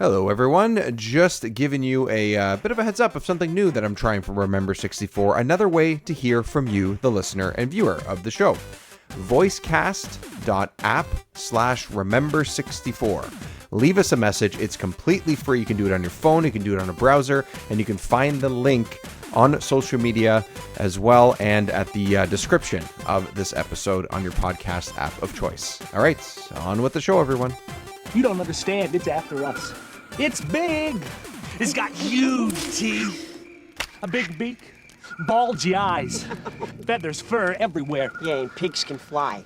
Hello, everyone. Just giving you a bit of a heads up of something new that I'm trying for Remember 64. Another way to hear from you, the listener and viewer of the show. voicecast.app/Remember64. Leave us a message. It's completely free. You can do it on your phone. You can do it on a browser. And you can find the link on social media as well and at the description of this episode on your podcast app of choice. All right, on with the show, everyone. You don't understand. It's after us. It's big. It's got huge teeth, a big beak, bulgy eyes, feathers, fur everywhere. Yeah, and pigs can fly.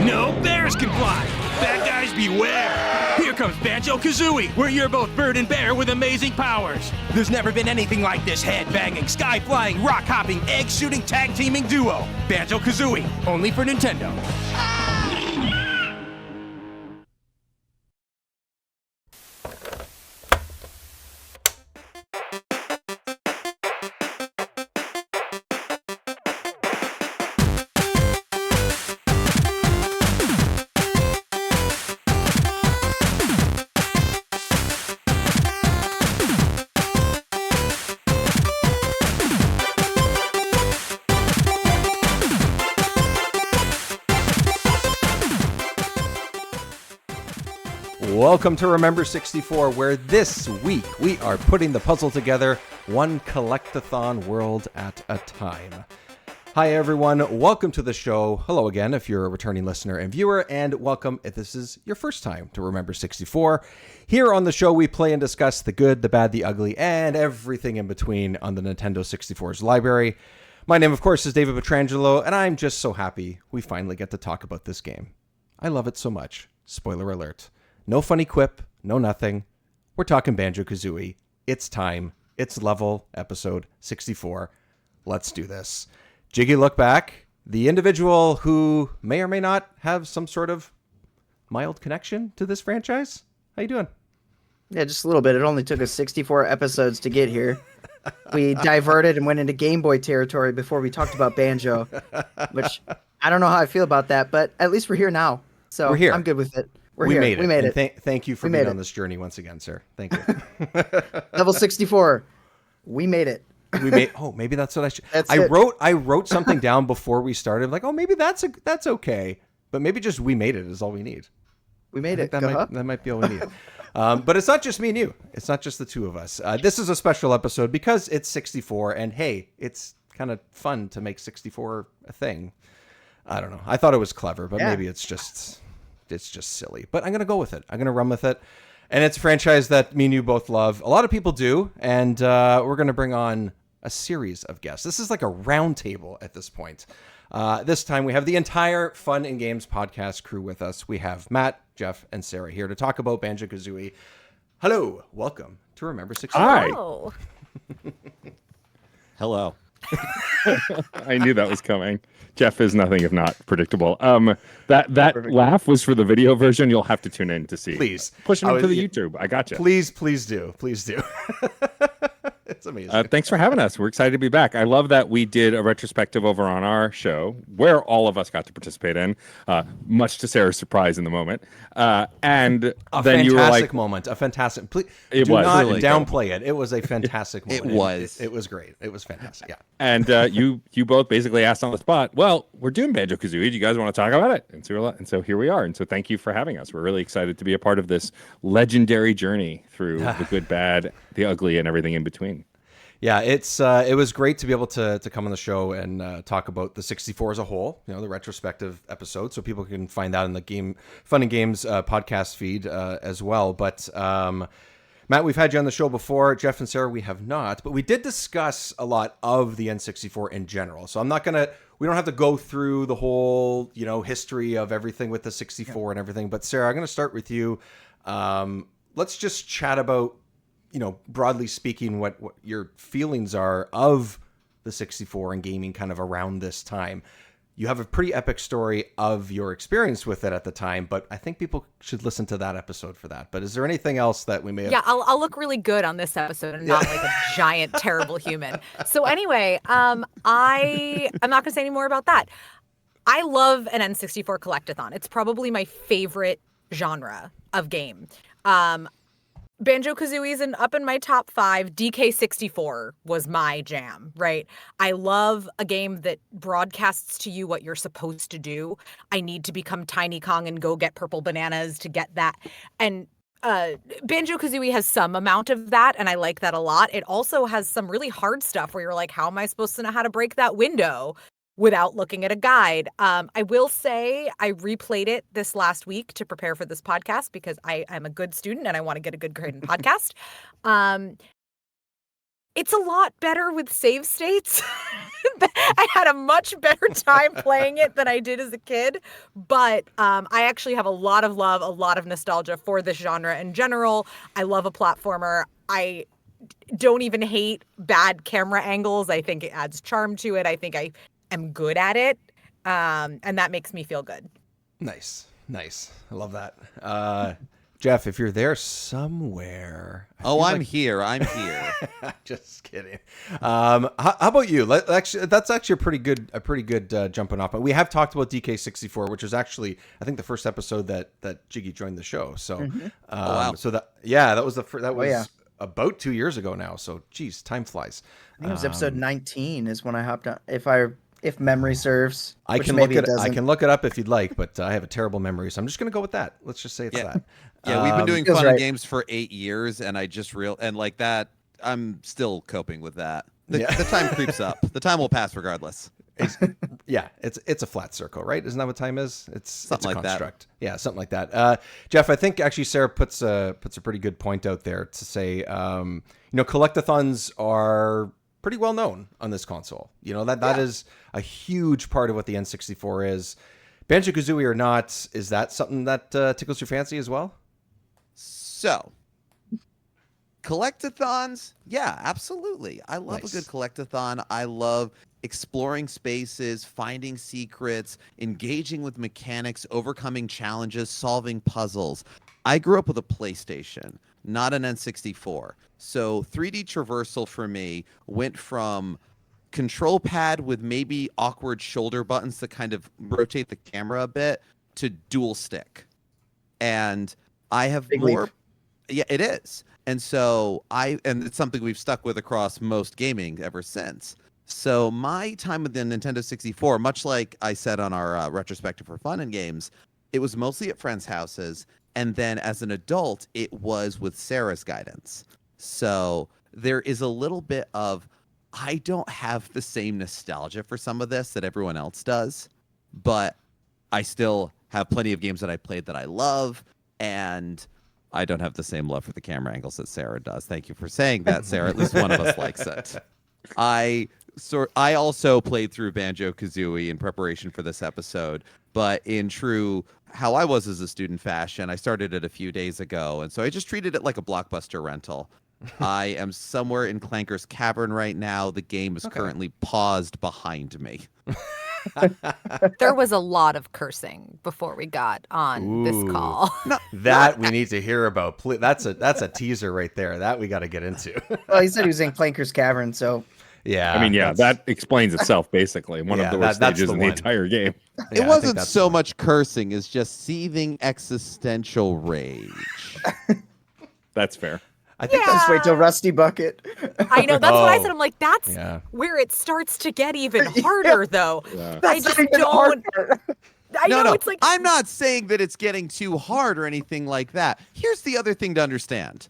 No bears can fly. Bad guys beware. Here comes Banjo Kazooie, where you're both bird and bear with amazing powers. There's never been anything like this head-banging, sky-flying, rock-hopping, egg-shooting, tag-teaming duo. Banjo Kazooie, only for Nintendo. Welcome to Remember 64, where this week we are putting the puzzle together one collectathon world at a time. Hi everyone, welcome to the show. Hello again if you're a returning listener and viewer, and welcome if this is your first time to Remember 64. Here on the show we play and discuss the good, the bad, the ugly, and everything in between on the Nintendo 64's library. My name, of course, is David Petrangelo, and I'm just so happy we finally get to talk about this game. I love it so much. Spoiler alert. No funny quip, no nothing. We're talking Banjo Kazooie. It's time. It's level episode 64. Let's do this. Jiggy look back. The individual who may or may not have some sort of mild connection to this franchise. How you doing? Yeah, just a little bit. It only took us 64 episodes to get here. We diverted and went into Game Boy territory before we talked about Banjo, which I don't know how I feel about that, but at least we're here now. So we're here. I'm good with it. We made it. Thank you for being on this journey once again, sir. Thank you. Level 64. We made it. Maybe that's what I should. I wrote something down before we started. Like, maybe that's okay. But maybe just we made it is all we need. We made it. That might be all we need. But it's not just me and you. It's not just the two of us. This is a special episode because it's 64, and hey, it's kind of fun to make 64 a thing. I don't know. I thought it was clever, but maybe it's just silly. But I'm going to go with it. I'm going to run with it. And it's a franchise that me and you both love. A lot of people do. And we're going to bring on a series of guests. This is like a round table at this point. This time we have the entire Fun and Games podcast crew with us. We have Matt, Geoff, and Sarah here to talk about Banjo Kazooie. Hello. Welcome to Remember 64. Hi. Oh. Hello. I knew that was coming. Geoff is nothing if not predictable. That Perfect. Laugh was for the video version. You'll have to tune in to see. Please push it into the YouTube. I got you. Please do. It's amazing. Thanks for having us. We're excited to be back. I love that we did a retrospective over on our show where all of us got to participate in, much to Sarah's surprise in the moment. And a then you were like, moment, a fantastic. Please, it do was not really downplay it. It was a fantastic moment. It was great. It was fantastic. Yeah. And you both basically asked on the spot, well, we're doing Banjo Kazooie. Do you guys want to talk about it? And so here we are. And so thank you for having us. We're really excited to be a part of this legendary journey through the good, bad, the ugly, and everything in between. Yeah, it was great to be able to come on the show and talk about the 64 as a whole, the retrospective episode, so people can find that in the Fun and Games podcast feed as well. But Matt, we've had you on the show before. Geoff and Sarah, we have not, but we did discuss a lot of the N64 in general. So we don't have to go through the whole, history of everything with the 64 and everything. But Sarah, I'm going to start with you. Let's just chat about, broadly speaking, what your feelings are of the 64 and gaming kind of around this time. You have a pretty epic story of your experience with it at the time, but I think people should listen to that episode for that. But is there anything else that we may have? Yeah, I'll look really good on this episode and not like a giant, terrible human. So anyway, I'm not going to say any more about that. I love an N64 collectathon. It's probably my favorite genre of game. Banjo Kazooie is up in my top 5. DK64 was my jam, right? I love a game that broadcasts to you what you're supposed to do. I need to become Tiny Kong and go get purple bananas to get that. And Banjo Kazooie has some amount of that, and I like that a lot. It also has some really hard stuff where you're like, how am I supposed to know how to break that window without looking at a guide? I will say I replayed it this last week to prepare for this podcast because I am a good student and I want to get a good grade in podcast. It's a lot better with save states. I had a much better time playing it than I did as a kid, but I actually have a lot of love, a lot of nostalgia for this genre in general. I love a platformer. I don't even hate bad camera angles. I think it adds charm to it. I think I am good at it, and that makes me feel good. Nice. I love that. Geoff, if you're there somewhere. I'm here. Just kidding. How about you? That's actually a pretty good jumping off. But we have talked about DK64, which is actually, I think, the first episode that Jiggy joined the show. So, wow. So that was about 2 years ago now. So, geez, time flies. I think it was episode 19 is when I hopped on. If memory serves, I can look it up if you'd like, but I have a terrible memory, so I'm just going to go with that. Let's just say it's that. Yeah, we've been doing feels fun right. and games for 8 years, and like that, I'm still coping with that. The time creeps up. The time will pass regardless. It's a flat circle, right? Isn't that what time is? It's a like construct. That. Yeah, something like that. Geoff, I think actually Sarah puts a pretty good point out there to say, collectathons are pretty well known on this console. That is a huge part of what the N64 is. Banjo Kazooie or not, is that something that tickles your fancy as well? So, collectathons, yeah, absolutely. I love a good collectathon. I love exploring spaces, finding secrets, engaging with mechanics, overcoming challenges, solving puzzles. I grew up with a PlayStation, not an N64. So 3D traversal for me went from control pad with maybe awkward shoulder buttons to kind of rotate the camera a bit to dual stick. And I have Big more... leap. Yeah, it is. And so and it's something we've stuck with across most gaming ever since. So my time with the Nintendo 64, much like I said on our retrospective for fun and games, it was mostly at friends' houses. And then as an adult, it was with Sarah's guidance. So there is a little bit of, I don't have the same nostalgia for some of this that everyone else does, but I still have plenty of games that I played that I love, and I don't have the same love for the camera angles that Sarah does. Thank you for saying that, Sarah. At least one of us likes it. I also played through Banjo Kazooie in preparation for this episode, but in true how I was as a student fashion, I started it a few days ago, and so I just treated it like a Blockbuster rental. I am somewhere in Clanker's Cavern right now. The game is currently paused behind me. There was a lot of cursing before we got on this call. That we need to hear about. That's a teaser right there. That we got to get into. Well, he said he was in Clanker's Cavern, so Yeah. I mean, that explains itself basically. One of the worst stages in the entire game. It wasn't so much cursing as just seething existential rage. That's fair. I think just wait till Rusty Bucket. I know, that's what I said. I'm like, that's Yeah. where it starts to get even harder, though. Yeah. I just don't. I know, it's like, I'm not saying that it's getting too hard or anything like that. Here's the other thing to understand.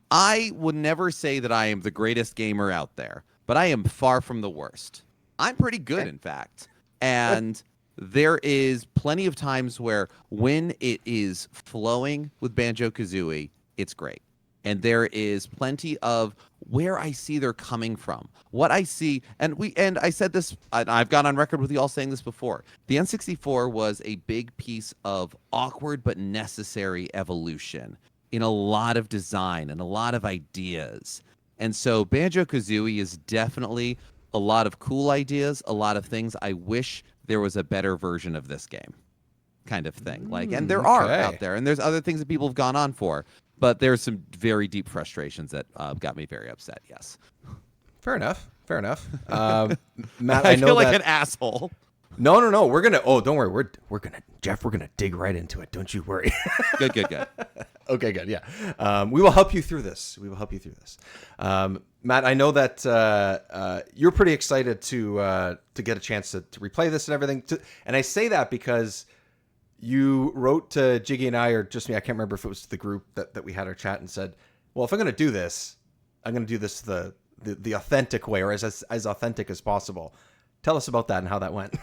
I would never say that I am the greatest gamer out there, but I am far from the worst. I'm pretty good, in fact. And there is plenty of times where when it is flowing with Banjo Kazooie, it's great. And there is plenty of where I see they're coming from, what I see, and I said this, and I've gone on record with you all saying this before. The N64 was a big piece of awkward but necessary evolution in a lot of design and a lot of ideas. And so Banjo Kazooie is definitely a lot of cool ideas, a lot of things. I wish there was a better version of this game, kind of thing. And there are out there, and there's other things that people have gone on for. But there's some very deep frustrations that got me very upset, yes. Fair enough. Matt, I know feel like that... an asshole. No. We're gonna. Oh, don't worry. We're gonna, Jeff. We're gonna dig right into it. Don't you worry. Good. Okay, good. Yeah, we will help you through this. Matt, I know that you're pretty excited to get a chance to replay this and everything. And I say that because you wrote to Jiggy and I, or just me, I can't remember if it was to the group that we had our chat, and said, well, if I'm going to do this, I'm going to do this the authentic way, or as authentic as possible. Tell us about that and how that went.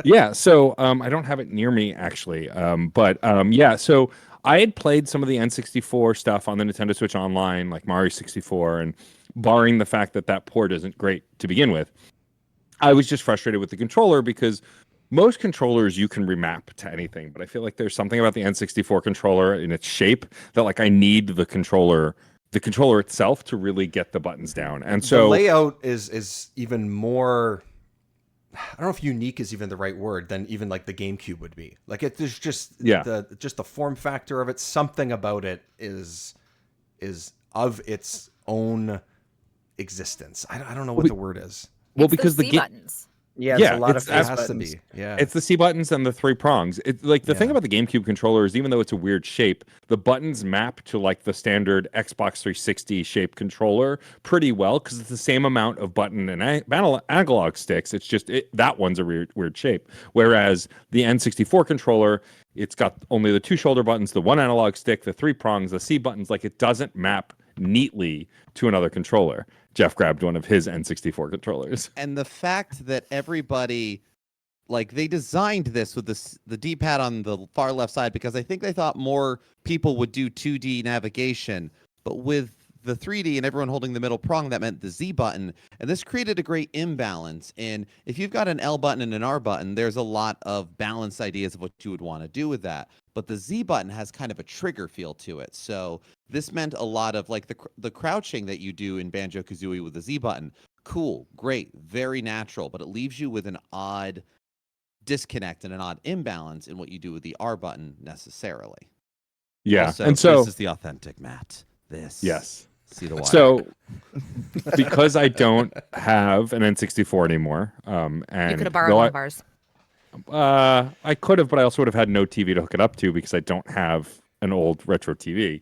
Yeah, so I don't have it near me, actually. So I had played some of the N64 stuff on the Nintendo Switch Online, like Mario 64, and barring the fact that port isn't great to begin with, I was just frustrated with the controller because most controllers you can remap to anything, but I feel like there's something about the N64 controller in its shape that like I need the controller itself to really get the buttons down. And so the layout is even more, I don't know if unique is even the right word, than even like the GameCube would be. Like there's just the form factor of it. Something about it is of its own existence. I don't know what the word is. Well, It's because those C buttons. Yeah, Yeah, it's a lot of it's- face It has to buttons. be. Yeah. it's the C buttons and the 3 prongs. It's like the thing about the GameCube controller is even though it's a weird shape, the buttons map to like the standard Xbox 360 shape controller pretty well because it's the same amount of button and analog sticks. It's just that one's a weird shape. Whereas the N64 controller, it's got only the 2 shoulder buttons, the 1 analog stick, the 3 prongs, the C buttons. Like it doesn't map neatly to another controller. Geoff grabbed one of his N64 controllers. And the fact that everybody, like, they designed this with the D-pad on the far left side because I think they thought more people would do 2D navigation, but with the 3D and everyone holding the middle prong, that meant the Z button, and this created a great imbalance. And if you've got an L button and an R button, there's a lot of balanced ideas of what you would want to do with that. But the Z button has kind of a trigger feel to it. So this meant a lot of like the crouching that you do in Banjo Kazooie with the Z button. Cool, great, very natural, but it leaves you with an odd disconnect and an odd imbalance in what you do with the R button necessarily. Yeah, Also, and so this is the authentic Matt. This. yes. See the wire. So, because I don't have an N64 anymore, and You could have borrowed though one of ours. I could have, but I also would have had no TV to hook it up to because I don't have an old retro TV.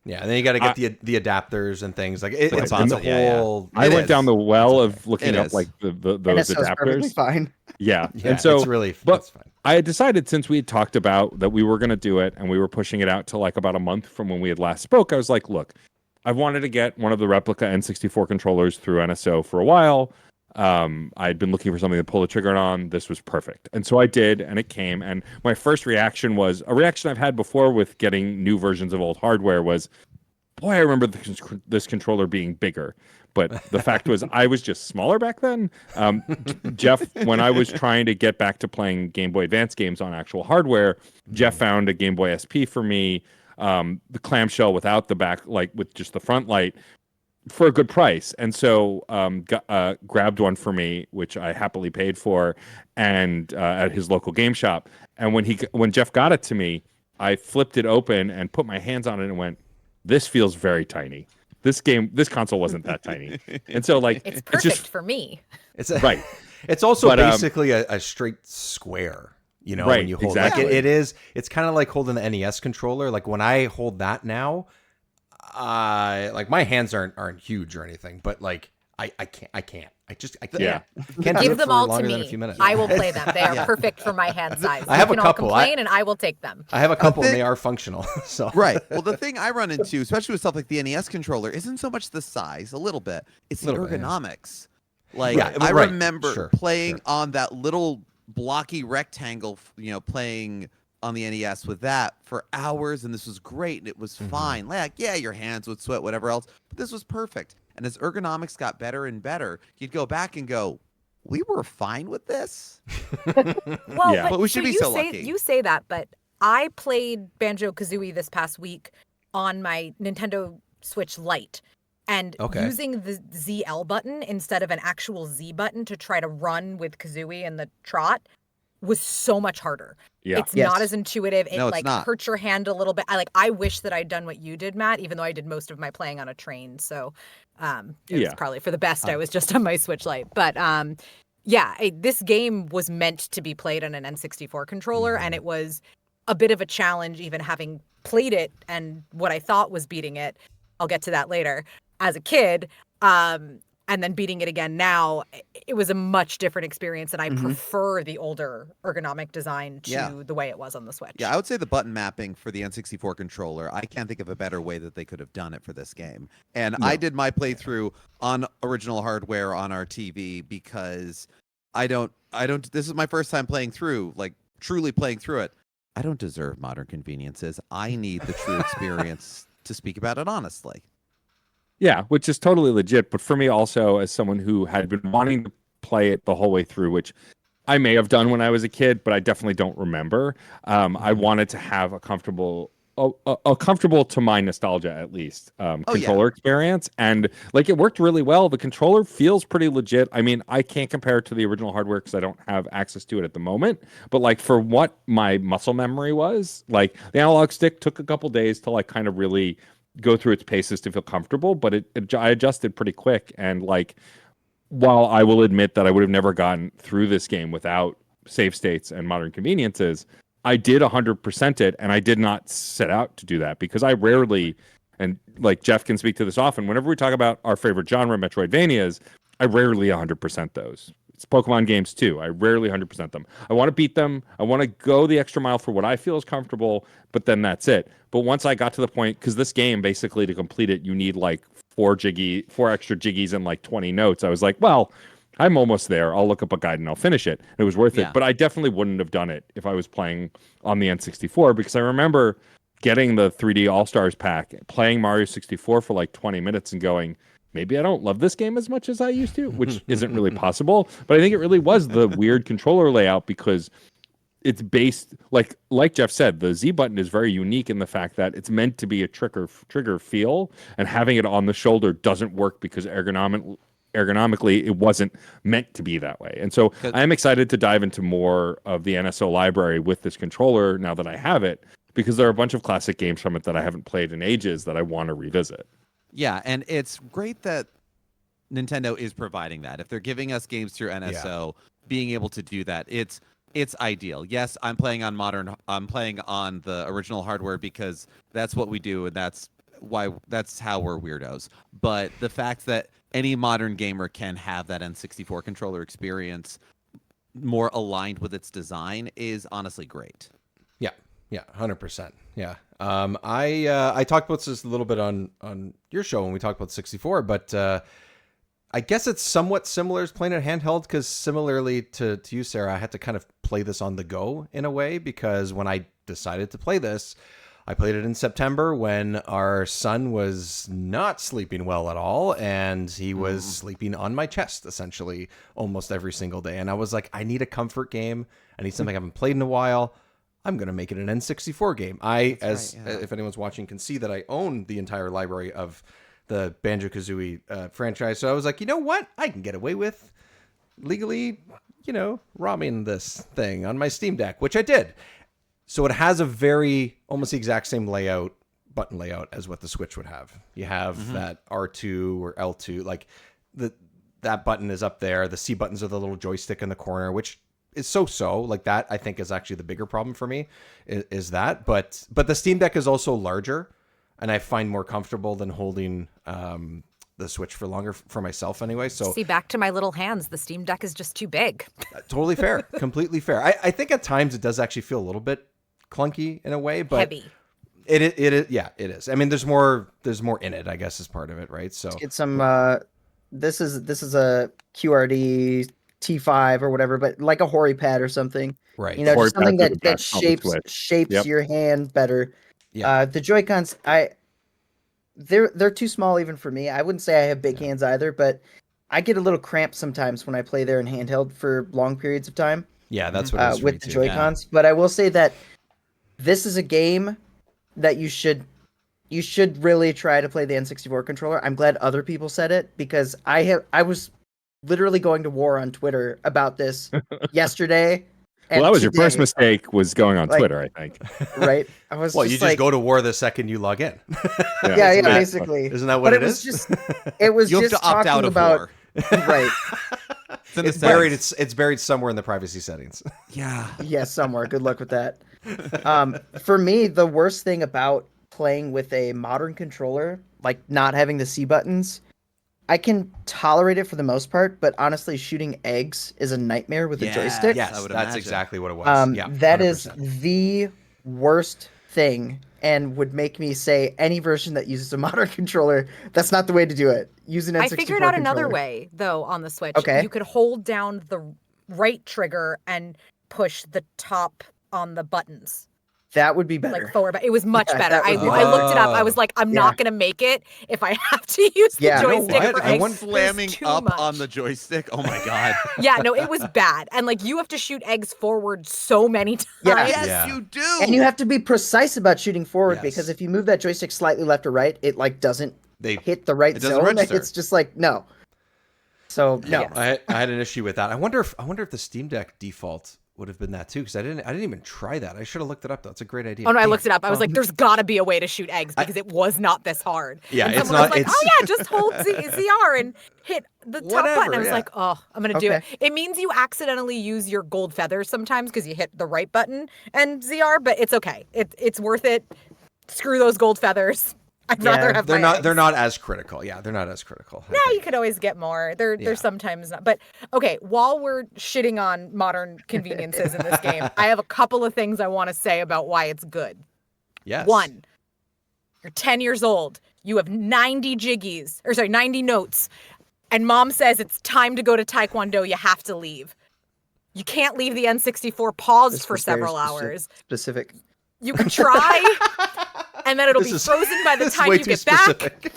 Yeah, and then you got to get the adapters and things like it's and a whole. I went down the well of looking It up is. like those NSO's perfectly adapters. fine. Yeah, Yeah, and so it's really. but That's fine. I had decided since we had talked about that we were going to do it and we were pushing it out to like about a month from when we had last spoke. I was like, look, I've wanted to get one of the replica N64 controllers through NSO for a while. I'd been looking for something to pull the trigger on. This was perfect. And so I did, and it came. And my first reaction was a reaction I've had before with getting new versions of old hardware was, boy, I remember this controller being bigger. But the fact was I was just smaller back then. Geoff, when I was trying to get back to playing Game Boy Advance games on actual hardware, Geoff found a Game Boy SP for me, the clamshell without the back, like with just the front light, for a good price. And so grabbed one for me, which I happily paid for, and at his local game shop. And when Geoff got it to me, I flipped it open and put my hands on it and went, this feels very tiny. This console wasn't that tiny. And so like It's perfect for me. right. It's also But, basically a straight square. You know, Right, when you hold exactly. like it's kind of like holding the NES controller. Like when I hold that now, like my hands aren't huge or anything, but like I can't. I can't Yeah. can't do Give it them for all to longer than a few me. minutes. I will play them. They are perfect for my hand size. I have you a can couple. all complain, and I will take them. I have a couple, and thing- they are functional. So Right. Well, the thing I run into, especially with stuff like the NES controller, isn't so much the size, a little bit. It's the Little bit, yeah. ergonomics. Like, Yeah, I right. remember Sure, playing sure. on that little blocky rectangle, playing on the NES with that for hours, and this was great, and it was Mm-hmm. fine. Like, yeah, your hands would sweat, whatever else, but this was perfect. And as ergonomics got better and better, you'd go back and go, we were fine with this? Well, Yeah. But we should be you so say, lucky. You say that, but I played Banjo Kazooie this past week on my Nintendo Switch Lite, and Okay. using the ZL button instead of an actual Z button to try to run with Kazooie and the trot was so much harder. Yeah. It's Yes. not as intuitive. It No, it's like not. hurts your hand a little bit. I wish that I'd done what you did, Matt, even though I did most of my playing on a train. So it was Yeah. probably for the best. I was just on my Switch Lite. But this game was meant to be played on an N64 controller, and it was a bit of a challenge even having played it and what I thought was beating it. I'll get to that later. As a kid, and then beating it again now, it was a much different experience, and I prefer the older ergonomic design to the way it was on the Switch. Yeah, I would say the button mapping for the N64 controller, I can't think of a better way that they could have done it for this game. And I did my playthrough on original hardware on our TV because this is my first time playing through, like truly playing through it. I don't deserve modern conveniences. I need the true experience to speak about it honestly. Yeah, which is totally legit. But for me also, as someone who had been wanting to play it the whole way through, which I may have done when I was a kid, but I definitely don't remember. I wanted to have a comfortable to my nostalgia at least controller experience, and like it worked really well. The controller feels pretty legit. I mean, I can't compare it to the original hardware because I don't have access to it at the moment, but like for what my muscle memory was, like the analog stick took a couple days to like kind of really go through its paces to feel comfortable, but I adjusted pretty quick. And like, while I will admit that I would have never gotten through this game without save states and modern conveniences, I did 100% it, and I did not set out to do that because I rarely, and like Geoff can speak to this often, whenever we talk about our favorite genre, Metroidvanias, I rarely 100% those. It's Pokemon games too. I rarely 100% them. I want to beat them. I want to go the extra mile for what I feel is comfortable, but then that's it. But once I got to the point, because this game, basically to complete it, you need like 4 extra jiggies and like 20 notes. I was like, well, I'm almost there. I'll look up a guide and I'll finish it. It was worth it. But I definitely wouldn't have done it if I was playing on the N64, because I remember getting the 3D All-Stars pack, playing Mario 64 for like 20 minutes and going, maybe I don't love this game as much as I used to, which isn't really possible. But I think it really was the weird controller layout because it's based, like Geoff said, the Z button is very unique in the fact that it's meant to be a trigger feel, and having it on the shoulder doesn't work because ergonomically it wasn't meant to be that way. And so I am excited to dive into more of the NSO library with this controller now that I have it, because there are a bunch of classic games from it that I haven't played in ages that I want to revisit. Yeah, and it's great that Nintendo is providing that. If they're giving us games through NSO, being able to do that, it's ideal. Yes, I'm playing on the original hardware because that's what we do, and that's how we're weirdos. But the fact that any modern gamer can have that N64 controller experience more aligned with its design is honestly great. Yeah, 100%. Yeah. I talked about this a little bit on your show when we talked about 64, but I guess it's somewhat similar as playing it handheld, because similarly to you, Sarah, I had to kind of play this on the go in a way, because when I decided to play this, I played it in September when our son was not sleeping well at all, and he was sleeping on my chest essentially almost every single day. And I was like, I need a comfort game. I need something I haven't played in a while. I'm going to make it an N64 game. If anyone's watching, can see that I own the entire library of the Banjo Kazooie franchise. So I was like, you know what? I can get away with legally, ROMing this thing on my Steam Deck, which I did. So it has a very, almost the exact same button layout as what the Switch would have. You have that R2 or L2, like that button is up there. The C buttons are the little joystick in the corner, which is so like that. I think is actually the bigger problem for me is that, but the Steam Deck is also larger, and I find more comfortable than holding the Switch for longer for myself anyway. So see, back to my little hands, the Steam Deck is just too big. Totally fair. Completely fair. I think at times it does actually feel a little bit clunky in a way, but heavy. It is. I mean, there's more in it, I guess, is part of it, right? So let's get some this is a QRD T5 or whatever, but like a Hori pad or something, right? Just something that shapes your hand better. The Joy-Cons, they're too small even for me. I wouldn't say I have big hands either, but I get a little cramped sometimes when I play there in handheld for long periods of time. Yeah, that's what it is with the Joy-Cons. Yeah. But I will say that this is a game that you should really try to play the N64 controller. I'm glad other people said it, because I was literally going to war on Twitter about this yesterday. Well, that was your first mistake, was going on Twitter, I think. Right? I was you just go to war the second you log in. Yeah, basically. Isn't that what it is? It was you just have to opt out of about war. Right. in the It's buried. settings. It's buried somewhere in the privacy settings. Yeah. Yeah, somewhere. Good luck with that. For me, the worst thing about playing with a modern controller, like not having the C buttons, I can tolerate it for the most part, but honestly, shooting eggs is a nightmare with a joystick. Yes, I would that's imagine. exactly what it was. Yeah, That is 100%. the worst thing, and would make me say any version that uses a modern controller, that's not the way to do it. Use an N64 I figured out another controller. way, though, on the Switch. Okay. You could hold down the right trigger and push the top on the buttons, That would be better. like forward. But it was much Yeah, better. that I would be looked it up. I was better. like, I'm Yeah. not going to make it if I have to use the Yeah. You know joystick what? for I eggs. want- There's Slamming too up much. on the joystick. Oh my god. Yeah, no, it was bad. And like you have to shoot eggs forward so many times. Yeah. Yes, Yeah. you do. And you have to be precise about shooting forward, Yes. because if you move that joystick slightly left or right, it like doesn't They hit the right It doesn't zone. register. It's just like no. So no. Yes. I had an issue with that. I wonder if the Steam Deck default would have been that too, because I didn't even try that. I should have looked it up though. It's a great idea. Oh no, I Damn. looked it up. I was like, there's got to be a way to shoot eggs because it was not this hard. Yeah, and it's someone not- was like, it's- oh yeah, just hold ZR and hit the top Whatever, button. I was yeah. like, oh, I'm gonna do it. Okay. It means you accidentally use your gold feathers sometimes because you hit the right button and ZR, but it's okay. It's worth it. Screw those gold feathers. I'd Yeah, rather have They're my not. eggs. They're not as critical. Yeah, they're not as critical. I No, think. you could always get more. They're Yeah. sometimes not. But okay, while we're shitting on modern conveniences in this game, I have a couple of things I want to say about why it's good. Yes. One, you're 10 years old. You have 90 notes. And mom says it's time to go to Taekwondo. You have to leave. You can't leave the N64 paused This for was very several hours. Specific. You can try, and then it'll This be is- frozen by the this is time way you too get back. specific.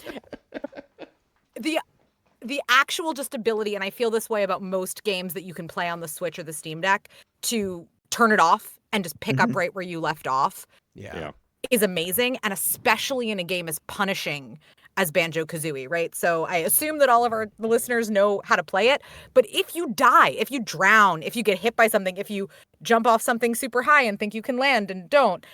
The actual just ability, and I feel this way about most games that you can play on the Switch or the Steam Deck, to turn it off and just pick up right where you left off Yeah. is amazing, and especially in a game as punishing as Banjo Kazooie, right? So I assume that all of the listeners know how to play it, but if you die, if you drown, if you get hit by something, if you jump off something super high and think you can land and don't,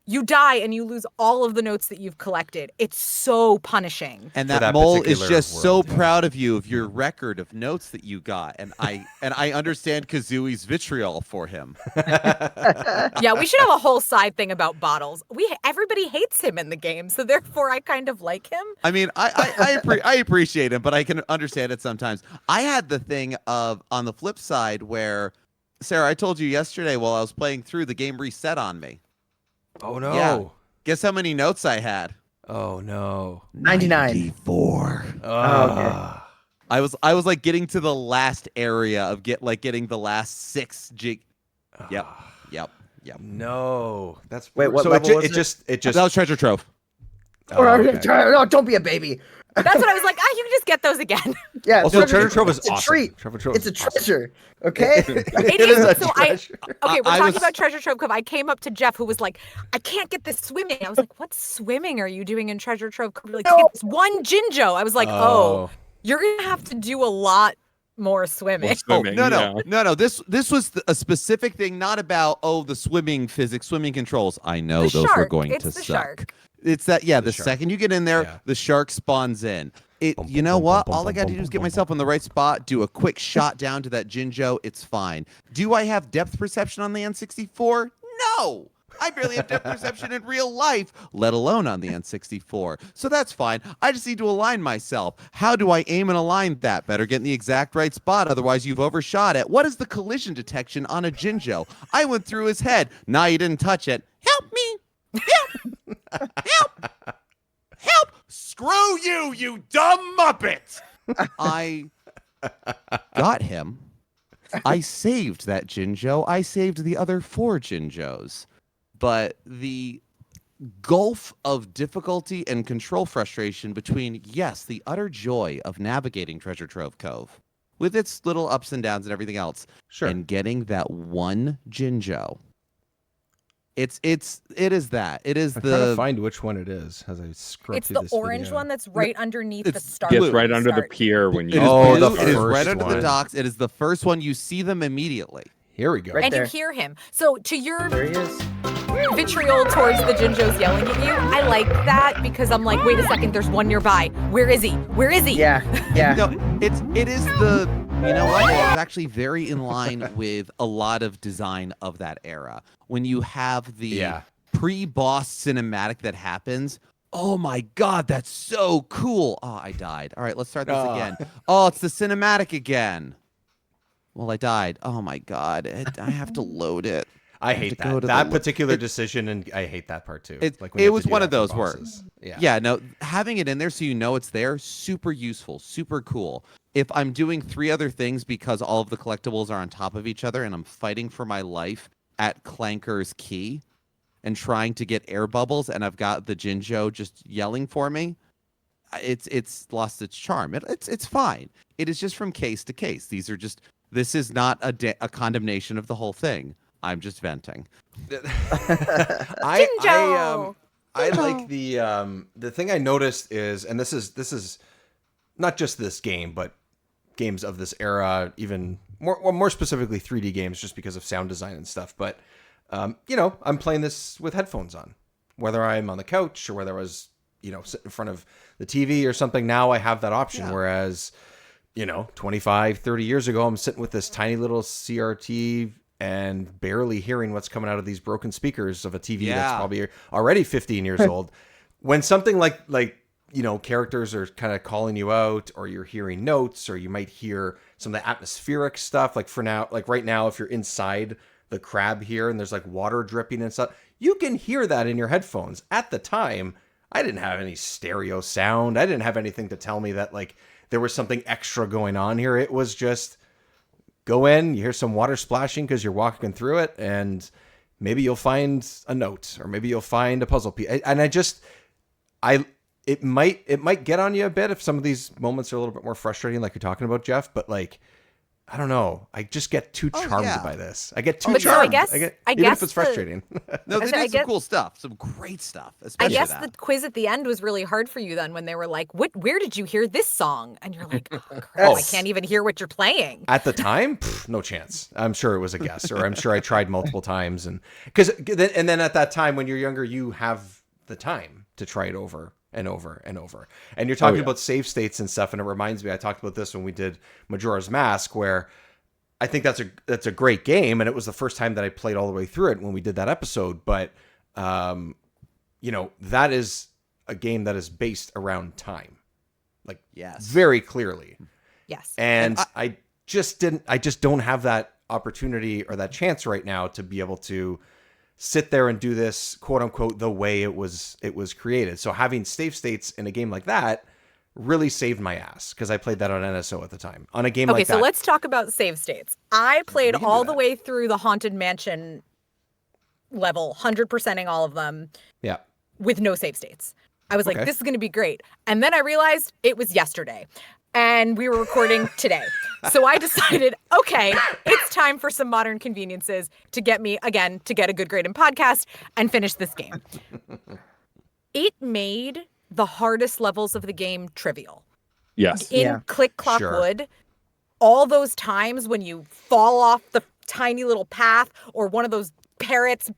you die and you lose all of the notes that you've collected. It's so punishing. And For that that mole is particular just so world, yeah. proud of you of your record of notes that you got, and I understand Kazooie's vitriol for him. Yeah, we should have a whole side thing about bottles. Everybody hates him in the game, so therefore I kind of like him. I mean, I appreciate him, but I can understand it sometimes. I had the thing of on the flip side where, Sarah, I told you yesterday while I was playing through, the game reset on me. Oh no. Yeah. Guess how many notes I had? Oh no. 99. 94. okay. I was like getting to the last area of getting the last 6 jig. Yep. No. That's Wait, what so level was it just That was treasure trove. oh, okay. No, don't be a baby. That's what I was like, you can just get those again. Yeah. Also, treasure trove is it's a awesome. treat. Treasure trove It's a is awesome. treasure. Okay. It is a so treasure. Okay, we're I talking was- about treasure trove because I came up to Geoff who was like, I can't get this swimming. I was like, what swimming are you doing in treasure trove? Like, No. it's one Jinjo. I was like, oh, you're going to have to do a lot more swimming. Swimming, No. This was a specific thing, not about the swimming physics, swimming controls. I know The those were shark. going It's to the suck. shark. It's that the shark. second you get in there, Yeah. the shark spawns in. Bum, You bum, know bum, what? bum, All I bum, got to bum, do is bum, get bum, myself in the right spot, do a quick shot down to that Jinjo. It's fine. Do I have depth perception on the N64? No. I barely have depth perception in real life, let alone on the N64. So that's fine. I just need to align myself. How do I aim and align that? Better get in the exact right spot, otherwise you've overshot it. What is the collision detection on a Jinjo? I went through his head. Nah, you didn't touch it. Help me. Help. Help. Help. Screw you, you dumb muppet. I got him. I saved that Jinjo. I saved the other 4 Jinjos. But the gulf of difficulty and control frustration between, yes, the utter joy of navigating Treasure Trove Cove with its little ups and downs and everything else, Sure. and getting that one Jinjo. It is that. It is I'm trying to the find which one it is as I scroll It's through the this orange video. one that's right underneath the it's- start. Gets when right you under the start. pier when it you. is Oh, blue. the It is first right under the one. docks. It is the first one. You see them immediately. Here we go. Right And there. you hear him. So to your There he is. vitriol towards the Jinjos yelling at you, I like that because I'm like, wait a second, there's one nearby. Where is he? Where is he? Yeah. Yeah. No, it is the You know what? It was actually very in line with a lot of design of that era. When you have the pre-boss cinematic that happens, oh my God, that's so cool. Oh, I died. All right, let's start this again. Oh, it's the cinematic again. Well, I died. Oh my God, I have to load it. I hate that particular decision, and I hate that part too. It was one of those where words. Yeah, no, having it in there so you know it's there, super useful, super cool. If I'm doing 3 other things because all of the collectibles are on top of each other and I'm fighting for my life at Clanker's Key and trying to get air bubbles and I've got the Jinjo just yelling for me, it's lost its charm. It's fine. It is just from case to case. This is not a condemnation of the whole thing. I'm just venting. I like the thing I noticed is, and this is not just this game, but games of this era, even more specifically 3D games, just because of sound design and stuff. But I'm playing this with headphones on, whether I'm on the couch or whether I was sitting in front of the TV or something. Now I have that option, whereas 25, 30 years ago, I'm sitting with this tiny little CRT and barely hearing what's coming out of these broken speakers of a TV that's probably already 15 years old. When something like characters are kind of calling you out, or you're hearing notes, or you might hear some of the atmospheric stuff, like right now, if you're inside the crab here and there's like water dripping and stuff, you can hear that in your headphones. At the time, I didn't have any stereo sound. I didn't have anything to tell me that like there was something extra going on here. It was just go in, you hear some water splashing because you're walking through it, and maybe you'll find a note, or maybe you'll find a puzzle piece. And it might get on you a bit if some of these moments are a little bit more frustrating, like you're talking about, Geoff. But like, I don't know, I just get too charmed by this. I get too charmed. So I guess even if it's frustrating. No, they did some cool stuff, some great stuff. Especially I guess the quiz at the end was really hard for you then, when they were like, where did you hear this song? And you're like, oh, crap, I can't even hear what you're playing. At the time, no chance. I'm sure it was a guess, or I'm sure I tried multiple times. And then at that time, when you're younger, you have the time to try it over and over and over. And you're talking about save states and stuff, and it reminds me, I talked about this when we did Majora's Mask, where I think that's a great game, and it was the first time that I played all the way through it when we did that episode. But that is a game that is based around time, like very clearly. Yes. And I just don't have that opportunity or that chance right now to be able to sit there and do this, quote unquote, the way it was created. So having save states in a game like that really saved my ass, because I played that on NSO at the time. On a game like that. Okay, so let's talk about save states. I played all the way through the Haunted Mansion level, 100%ing all of them. Yeah. With no save states. I was like, this is going to be great. And then I realized it was yesterday, and we were recording today. So I decided, okay, it's time for some modern conveniences to get me, again, to get a good grade in podcast and finish this game. It made the hardest levels of the game trivial. Yes. In Click Clock Wood, all those times when you fall off the tiny little path, or one of those parrots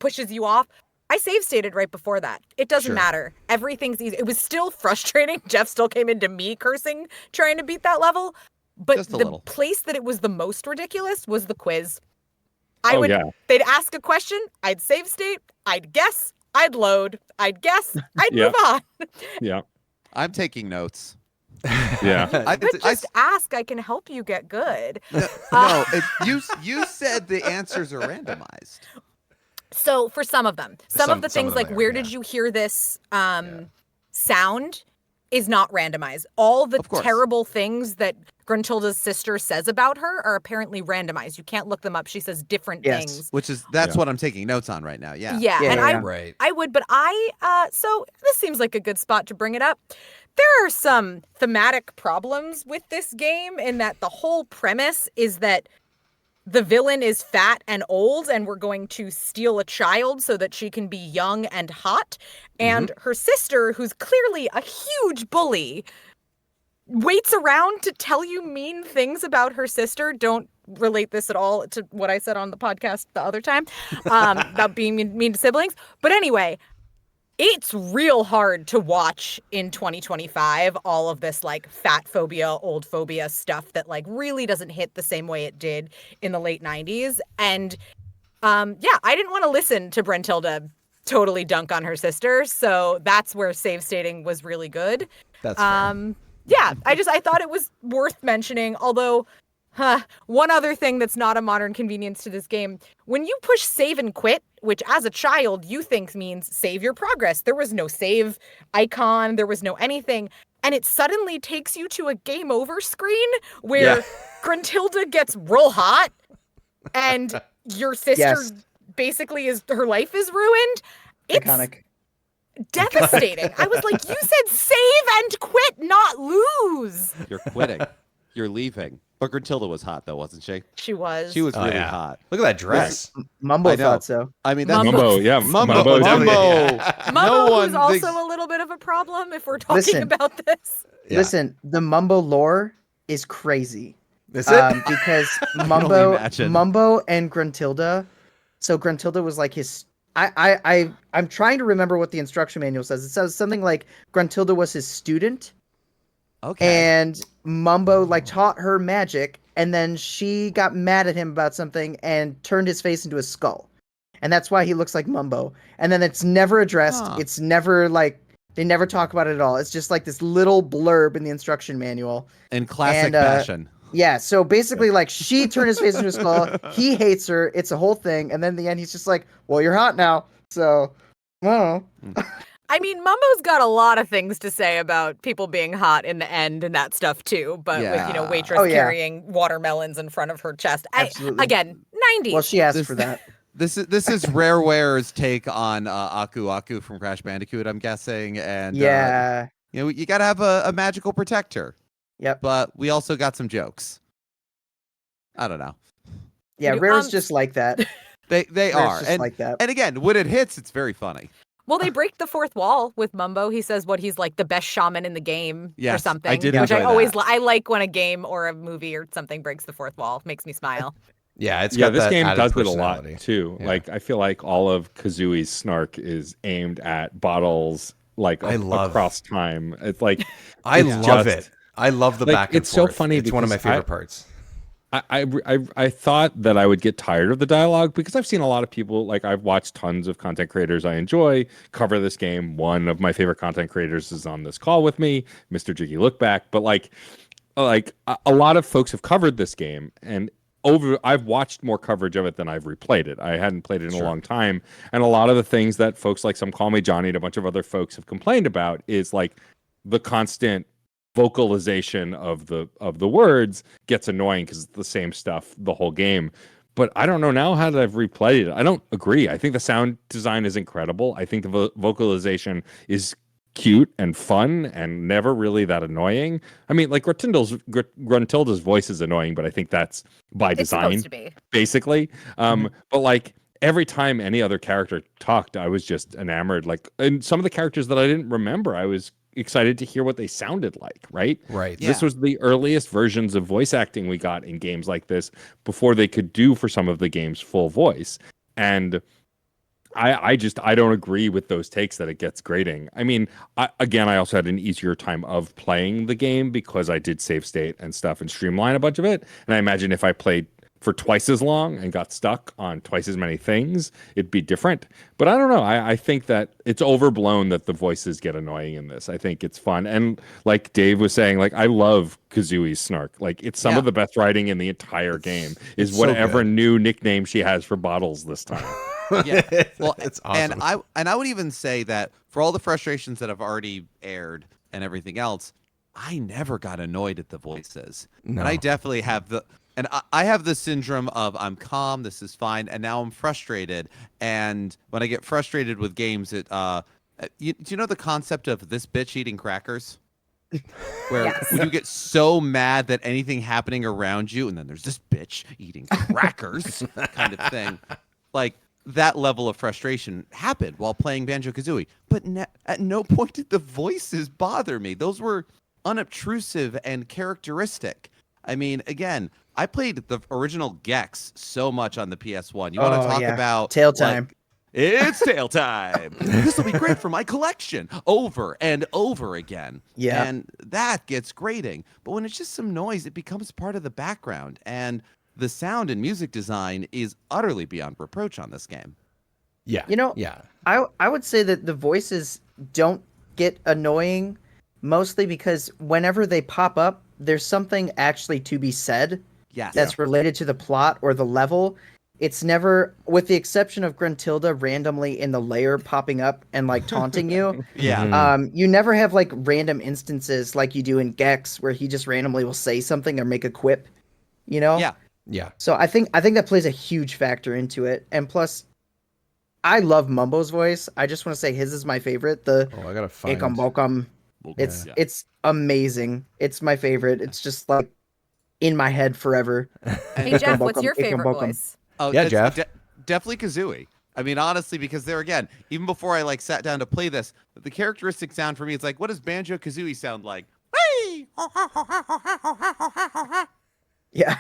pushes you off, I save stated right before that. It doesn't matter. Everything's easy. It was still frustrating. Geoff still came into me cursing trying to beat that level. But the place that it was the most ridiculous was the quiz. They'd ask a question, I'd save state, I'd guess, I'd load, I'd guess, I'd move on. Yeah. I'm taking notes. Yeah. Just ask. I can help you get good. You said the answers are randomized. So for some of them, some of the things like where did you hear this sound is not randomized. All the terrible things that Gruntilda's sister says about her are apparently randomized. You can't look them up. She says different things. That's what I'm taking notes on right now. I would, but so this seems like a good spot to bring it up. There are some thematic problems with this game, in that the whole premise is that the villain is fat and old, and we're going to steal a child so that she can be young and hot. And her sister, who's clearly a huge bully, waits around to tell you mean things about her sister. Don't relate this at all to what I said on the podcast the other time about being mean to siblings. But anyway, It's real hard to watch in 2025 all of this like fat phobia, old phobia stuff that like really doesn't hit the same way it did in the late 90s. And yeah, I didn't want to listen to Brentilda totally dunk on her sister, so that's where save stating was really good. That's fair. Yeah, I thought it was worth mentioning, although one other thing that's not a modern convenience to this game, when you push save and quit, which as a child you think means save your progress, there was no save icon, there was no anything, and it suddenly takes you to a game over screen where Gruntilda gets real hot and your sister basically her life is ruined. It's Iconic. devastating. I was like, you said save and quit, not lose. You're quitting. You're leaving. But Gruntilda was hot, though, wasn't she? She was. She was really hot. Look at that dress. Mumbo I know. thought so. I mean, that's Mumbo, yeah. Mumbo. Mumbo, No who's one also thinks- a little bit of a problem if we're talking Listen. about this. Yeah. Listen, the Mumbo lore is crazy. Is it? Because imagine. Mumbo and Gruntilda. So Gruntilda was like his. I'm trying to remember what the instruction manual says. It says something like Gruntilda was his student, Okay. and Mumbo like taught her magic, and then she got mad at him about something and turned his face into a skull, and that's why he looks like Mumbo. And then it's never addressed. Huh. It's never like they never talk about it at all. It's just like this little blurb in the instruction manual. In classic and, fashion. Yeah, so basically, like, she turned his face into a skull. He hates her. It's a whole thing. And then in the end, he's just like, well, you're hot now. So, I don't know. I mean, Mumbo's got a lot of things to say about people being hot in the end and that stuff too. But with, Yeah. waitress Oh, yeah. carrying watermelons in front of her chest. Absolutely. Again, 90s. Well, she asked This- for that. This is Rareware's take on Aku Aku from Crash Bandicoot, I'm guessing. And Yeah. you got to have a magical protector. Yep. But we also got some jokes. I don't know. Yeah, You- Rare's just like that. They Rare's are. just And, like that. and again, when it hits, it's very funny. Well, they break the fourth wall with Mumbo. He says he's like the best shaman in the game or Yes, something. I did which I enjoy always that. I like when a game or a movie or something breaks the fourth wall. Makes me smile. Yeah, it's Yeah, got this that game added does it a lot personality. too. Yeah. Like I feel like all of Kazooie's snark is aimed at bottles like I love- across time. It's like I it's love just- it. I love the Like, back and it's so forth. funny It's one of my because I- favorite parts. I thought that I would get tired of the dialogue because I've seen a lot of people, like I've watched tons of content creators I enjoy cover this game. One of my favorite content creators is on this call with me, Mr. Jiggy Lookback. But like a lot of folks have covered this game, and I've watched more coverage of it than I've replayed it. I hadn't played it in a long time, and a lot of the things that folks like Some Call Me Johnny and a bunch of other folks have complained about is like the constant vocalization of the words gets annoying because it's the same stuff the whole game. But I don't know, now how that I've replayed it, I don't agree. I think the sound design is incredible. I think the vocalization is cute and fun and never really that annoying. I mean, like Gruntilda's voice is annoying, but I think that's by It's design, supposed to be. basically. But like every time any other character talked, I was just enamored. Like, and some of the characters that I didn't remember, I was excited to hear what they sounded like, right? Right. This Yeah. was the earliest versions of voice acting we got in games like this before they could do for some of the games full voice. And I don't agree with those takes that it gets grating. I mean, I also had an easier time of playing the game because I did save state and stuff and streamline a bunch of it. And I imagine if I played for twice as long and got stuck on twice as many things, it'd be different. But I don't know. I think that it's overblown that the voices get annoying in this. I think it's fun. And like Dave was saying, like I love Kazooie's snark. Like it's some Yeah. of the best writing in the entire game is it's so whatever good. new nickname she has for bottles this time. Yeah. Well, it's awesome. And I would even say that for all the frustrations that have already aired and everything else, I never got annoyed at the voices. No. And I definitely have I have the syndrome of I'm calm, this is fine, and now I'm frustrated. And when I get frustrated with games, do you know the concept of this bitch eating crackers? Where Yes. when you get so mad that anything happening around you, and then there's this bitch eating crackers kind of thing. Like that level of frustration happened while playing Banjo Kazooie. But at no point did the voices bother me. Those were unobtrusive and characteristic. I mean, again, I played the original Gex so much on the PS1. You want to talk about Tail time. It's tail time. This will be great for my collection over and over again. Yeah. And that gets grating. But when it's just some noise, it becomes part of the background. And the sound and music design is utterly beyond reproach on this game. Yeah. Yeah. I would say that the voices don't get annoying mostly because whenever they pop up, there's something actually to be said that's related to the plot or the level. It's never, with the exception of Gruntilda randomly in the lair popping up and like taunting you. You never have like random instances like you do in Gex where he just randomly will say something or make a quip, you know? Yeah. So I think that plays a huge factor into it. And plus, I love Mumbo's voice. I just want to say his is my favorite. The I gotta find. Ikum Bokum. It's amazing. It's my favorite. It's just like in my head forever. Hey Jeff, what's your favorite voice? Oh yeah, Jeff. Definitely Kazooie. I mean, honestly, because there again, even before I like sat down to play this, the characteristic sound for me, it's like, what does Banjo Kazooie sound like? Yeah.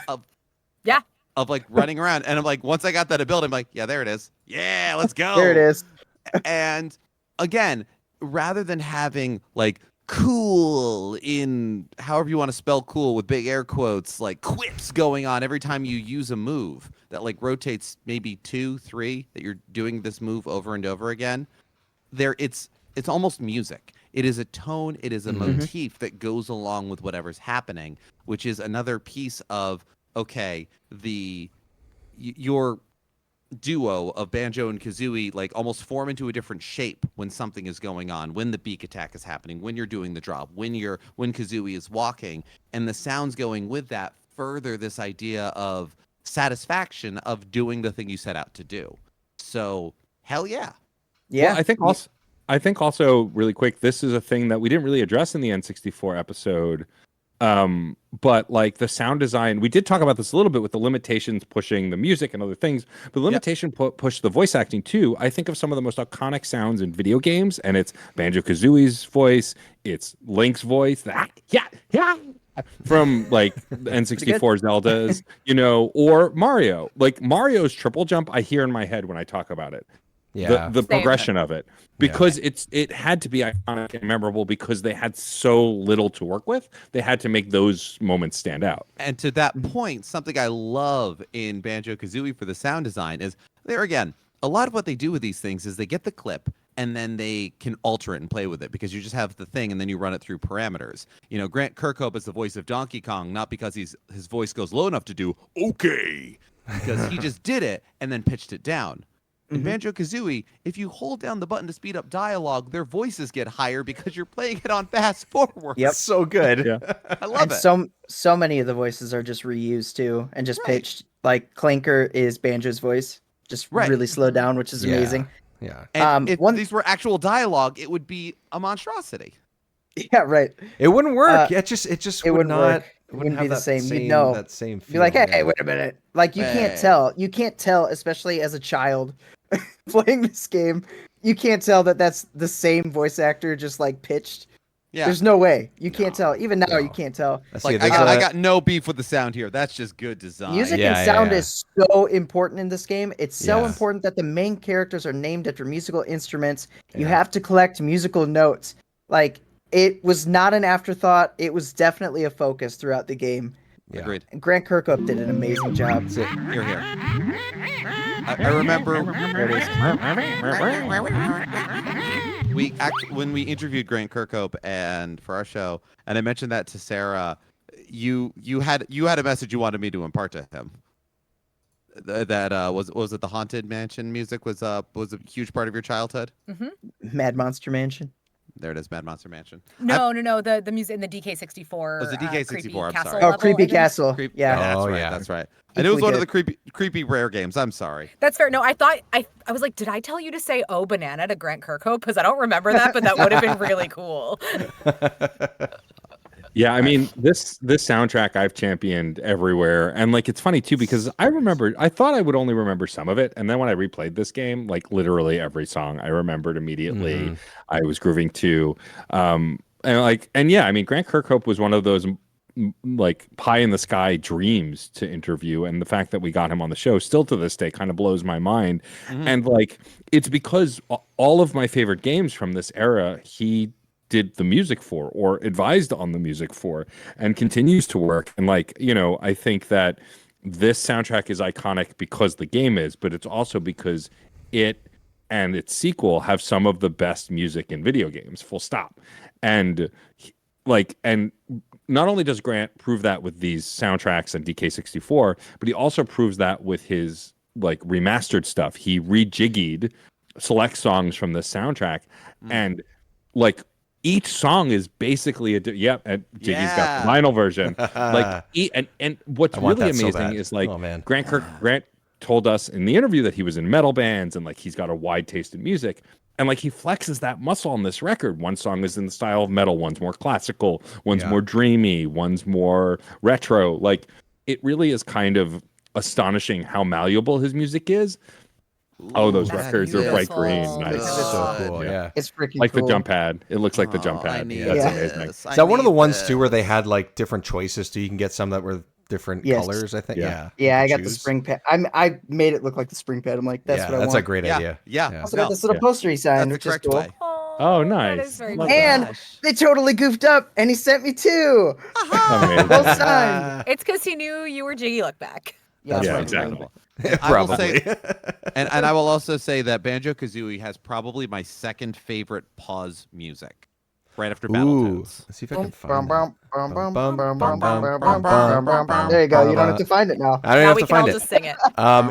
Yeah. Of like running around, and I'm like, once I got that ability, I'm like, yeah, there it is. Yeah, let's go. There it is. And again, rather than having like cool in however you want to spell cool with big air quotes, like quips going on every time you use a move that like rotates maybe 2, 3 that you're doing this move over and over again, it's almost music. It is a tone, it is a motif that goes along with whatever's happening, which is another piece of okay, your duo of Banjo and Kazooie like almost form into a different shape when something is going on, when the beak attack is happening, when you're doing the drop, when Kazooie is walking, and the sounds going with that further this idea of satisfaction of doing the thing you set out to do. So hell yeah. Yeah. Well, I think also really quick, this is a thing that we didn't really address in the N64 episode. But like the sound design, we did talk about this a little bit with the limitations pushing the music and other things, but the limitation pushed the voice acting too. I think of some of the most iconic sounds in video games, and it's Banjo Kazooie's voice, it's Link's voice, from like N64 Zelda's, or Mario. Like Mario's triple jump, I hear in my head when I talk about it. Yeah. The progression of it, because it had to be iconic and memorable because they had so little to work with. They had to make those moments stand out. And to that point, something I love in Banjo-Kazooie for the sound design is, there again, a lot of what they do with these things is they get the clip and then they can alter it and play with it because you just have the thing and then you run it through parameters. Grant Kirkhope is the voice of Donkey Kong, not because his voice goes low enough to do okay, because he just did it and then pitched it down. In Banjo-Kazooie, if you hold down the button to speed up dialogue, their voices get higher because you're playing it on fast forward. Yep. So good. Yeah. I love it. So many of the voices are just reused too and just pitched. Like Clanker is Banjo's voice, just really slowed down, which is amazing. Yeah. And if these were actual dialogue, it would be a monstrosity. Yeah, right. It wouldn't work. It would not work. It wouldn't be the same. You'd know. That same Be like, feeling, hey, wait a minute. Like you can't tell. You can't tell, especially as a child playing this game. You can't tell that that's the same voice actor, just like pitched. Yeah. There's no way. You can't tell. Even now, you can't tell. Like I got no beef with the sound here. That's just good design. Music and sound is so important in this game. It's so important that the main characters are named after musical instruments. Yeah. You have to collect musical notes. Like, it was not an afterthought. It was definitely a focus throughout the game. Yeah. Agreed. And Grant Kirkhope did an amazing job. Here. I remember when we interviewed Grant Kirkhope and for our show, and I mentioned that to Sarah. You had a message you wanted me to impart to him. That was it the Haunted Mansion music was a huge part of your childhood? Mm-hmm. Mad Monster Mansion. There it is, Mad Monster Mansion. No. The music in the DK64. Was the DK64? I'm sorry. Oh, Creepy Castle. Yeah. That's right. And it was one of the creepy rare games. I'm sorry. That's fair. No, I thought I was like, did I tell you to say "Oh banana" to Grant Kirkhope? Because I don't remember that, but that would have been really cool. Yeah, I mean, this soundtrack I've championed everywhere. And like, it's funny too, because I thought I would only remember some of it. And then when I replayed this game, like literally every song I remembered immediately. I was grooving to, I mean, Grant Kirkhope was one of those like pie in the sky dreams to interview, and the fact that we got him on the show still to this day kind of blows my mind. And like it's because all of my favorite games from this era he did the music for or advised on the music for and continues to work. And like, you know, I think that this soundtrack is iconic because the game is, but it's also because it and its sequel have some of the best music in video games, full stop. And like, and not only does Grant prove that with these soundtracks and DK64, but he also proves that with his like remastered stuff. He rejiggied select songs from the soundtrack, and like each song is basically and Jiggy's got the vinyl version. Like and what's really amazing is like Grant told us in the interview that he was in metal bands and like he's got a wide taste in music. And like he flexes that muscle on this record. One song is in the style of metal, one's more classical, one's more dreamy, one's more retro. Like it really is kind of astonishing how malleable his music is. Oh, those records are bright green. Nice. It's so cool. Yeah. It's freaking like cool. the jump pad. It looks like the jump pad. That's amazing. Is that one of the ones too where they had like different choices too? You can get some that were different colors, I think. Yeah, I got the spring pad. I made it look like the spring pad. I'm like, that's what I want. That's a great idea. I also got this little poster he signed, which is cool. Oh, nice. That is very And they totally goofed up, and he sent me two. Both signed. It's because he knew you were Jiggy Look Back. Yeah, exactly. I will say, and I will also say that Banjo Kazooie has probably my second favorite pause music, right after Battletoads. Let's see if I can find that. There you go. You don't have to find it now. I don't Now have we to can find all it. just sing it.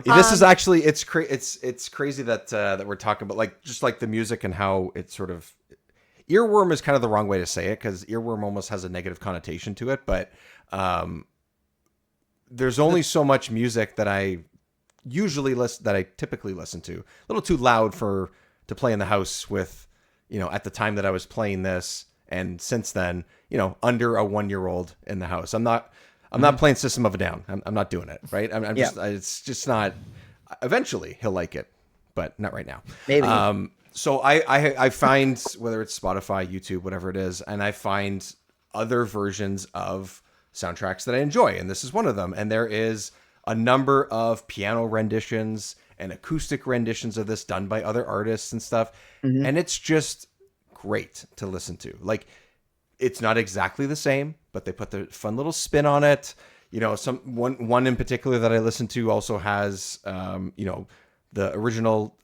This is actually it's crazy that that we're talking about like just like the music and how it's sort of earworm is kind of the wrong way to say it because earworm almost has a negative connotation to it, but there's only so much music that I typically listen to. A little too loud to play in the house with, you know, at the time that I was playing this, and since then, you know, under a 1-year-old in the house. I'm not playing System of a Down. I'm not doing it. Right. I'm just, it's just not, eventually he'll like it, but not right now. Maybe. So I find whether it's Spotify, YouTube, whatever it is, and I find other versions of soundtracks that I enjoy. And this is one of them. And there is a number of piano renditions and acoustic renditions of this done by other artists and stuff. And it's just great to listen to. Like, it's not exactly the same, but they put the fun little spin on it. You know, one in particular that I listened to also has, you know, the original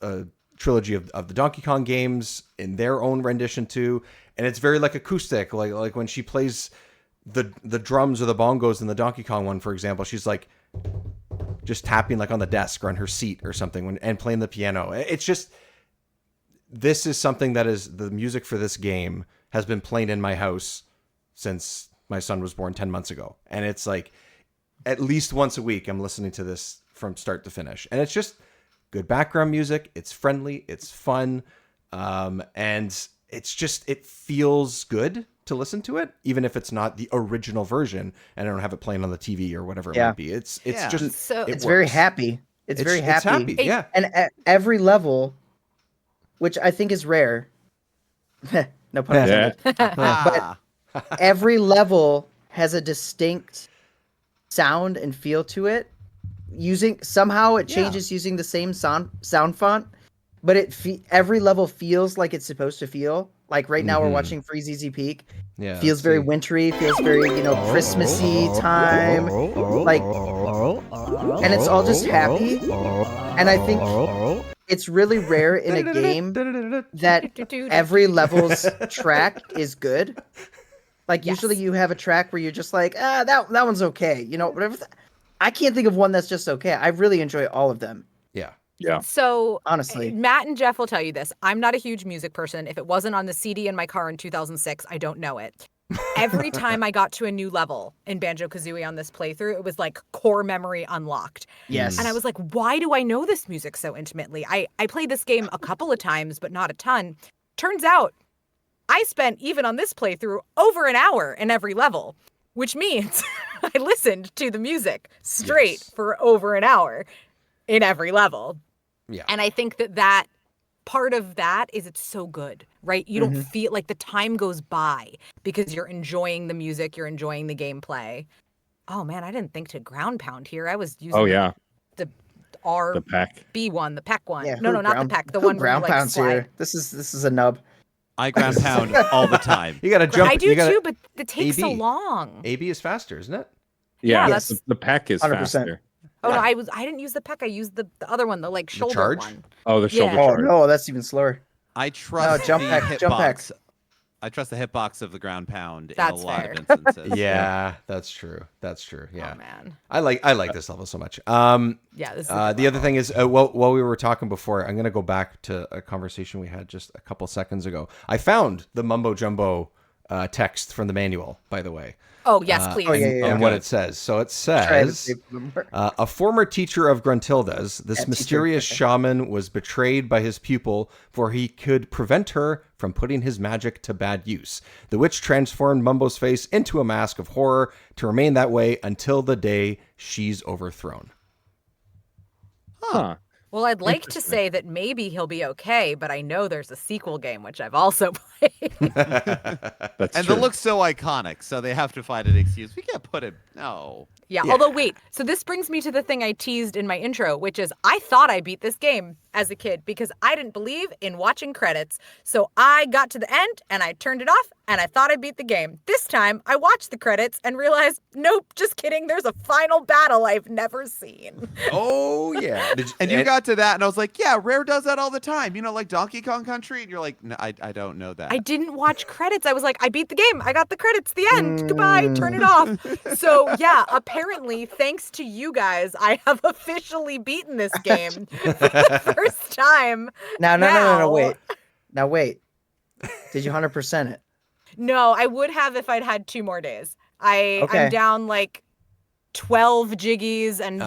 trilogy of the Donkey Kong games in their own rendition too. And it's very like acoustic, like when she plays the drums or the bongos in the Donkey Kong one, for example, she's like just tapping like on the desk or on her seat or something and playing the piano. It's just, this is something that is the music for this game has been playing in my house since my son was born 10 months ago. And it's like at least once a week I'm listening to this from start to finish. And it's just good background music. It's friendly. It's fun. And it's just, it feels good to listen to it, even if it's not the original version and I don't have it playing on the TV or whatever it might be. It's just, So It's very happy. It's very happy. Yeah. And at every level, which I think is rare. No pun intended. But every level has a distinct sound and feel to it. Somehow it changes using the same sound font, but every level feels like it's supposed to feel. Like right now we're watching Freeze Easy Peak. Yeah. Feels very wintry, feels very, you know, Christmassy time. Like, and it's all just happy. And I think it's really rare in a game that every level's track is good. Like usually you have a track where you're just like, that one's okay. You know, whatever. I can't think of one that's just okay. I really enjoy all of them. Yeah. Yeah. So honestly, Matt and Geoff will tell you this. I'm not a huge music person. If it wasn't on the CD in my car in 2006, I don't know it. Every time I got to a new level in Banjo Kazooie on this playthrough, it was like core memory unlocked. Yes. And I was like, why do I know this music so intimately? I played this game a couple of times, but not a ton. Turns out I spent, even on this playthrough, over an hour in every level, which means I listened to the music straight for over an hour in every level. Yeah. And I think that part of that is it's so good, right? You don't feel like the time goes by because you're enjoying the music, you're enjoying the gameplay. Oh man, I didn't think to ground pound here. I was using the the peck. B one, the peck one. Yeah, No, not the peck. The one where you ground like pounds slide. here. This is a nub. I ground pound all the time. You got to jump. I do you gotta, too, but it takes so AB. long. AB is faster, isn't it? Yeah, that's- the peck is 100%. faster. Oh no, I didn't use the peck. I used the other one, the like shoulder charge? one. Oh, the shoulder Yeah. Oh charge. no, that's even slower. I trust jump the pack, jump hitbox. I trust the hitbox of the ground pound That's in a lot fair. of instances. Yeah, that's true. That's true. Yeah. Oh man. I like this level so much. Yeah, this is a good The other thing is, while we were talking before, I'm going to go back to a conversation we had just a couple seconds ago. I found the mumbo jumbo text from the manual, by the way. Oh yes, please. Oh, yeah. And what it says. So it Try to says, save them. a former teacher of Gruntilda's, this Teacher. mysterious shaman was betrayed by his pupil, for he could prevent her from putting his magic to bad use. The witch transformed Mumbo's face into a mask of horror to remain that way until the day she's overthrown. Huh. Well, I'd like to say that maybe he'll be okay, but I know there's a sequel game which I've also played. That's And true. the look's so iconic, so they have to find an excuse. We can't put it. No. Yeah, although wait, so this brings me to the thing I teased in my intro, which is I thought I beat this game as a kid because I didn't believe in watching credits. So I got to the end and I turned it off and I thought I beat the game. This time I watched the credits and realized, nope, just kidding. There's a final battle I've never seen. Oh, yeah. And you got to that, and I was like, yeah, Rare does that all the time. You know, like Donkey Kong Country, and you're like, no, I don't know that. I didn't watch credits. I was like, I beat the game. I got the credits. The end. Goodbye. Turn it off. So yeah, apparently, thanks to you guys, I have officially beaten this game for the first time. No, wait. Now wait. Did you 100% it? No, I would have if I'd had 2 more days. I'm Okay. down like 12 jiggies and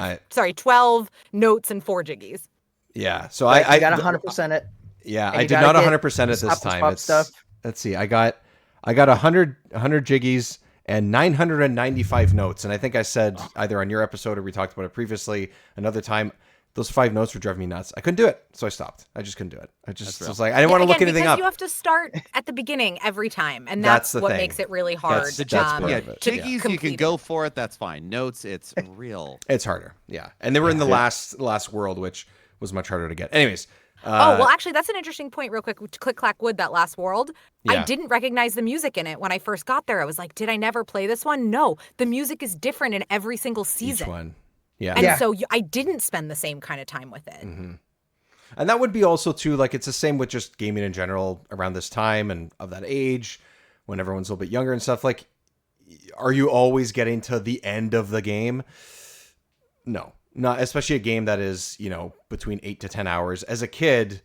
12 notes and 4 jiggies. Yeah. So Right, I you got 100% it. Yeah, And I you did gotta not get 100% it this stop and time. swap It's, stuff. let's see. I got 100 jiggies and 995 notes. And I think I said either on your episode or we talked about it previously another time, those 5 notes were driving me nuts. I couldn't do it. So I stopped. I just couldn't do it. I just was like, I didn't want to look anything because up. you have to start at the beginning every time. And That's that's the what thing. makes it really hard. That's The part yeah, of it. to jiggies, you complete can it. go for it. That's fine. Notes, it's real. It's harder. Yeah. And they were in the last world, which was much harder to get. Anyways. Oh, well, actually, that's an interesting point, real quick. Click, Clack, Wood, that last world. Yeah. I didn't recognize the music in it when I first got there. I was like, did I never play this one? No. The music is different in every single season. Each one. Yeah. And so I didn't spend the same kind of time with it. Mm-hmm. And that would be also, too, like, it's the same with just gaming in general around this time and of that age, when everyone's a little bit younger and stuff. Like, are you always getting to the end of the game? No. Not especially a game that is, between 8 to 10 hours. As a kid,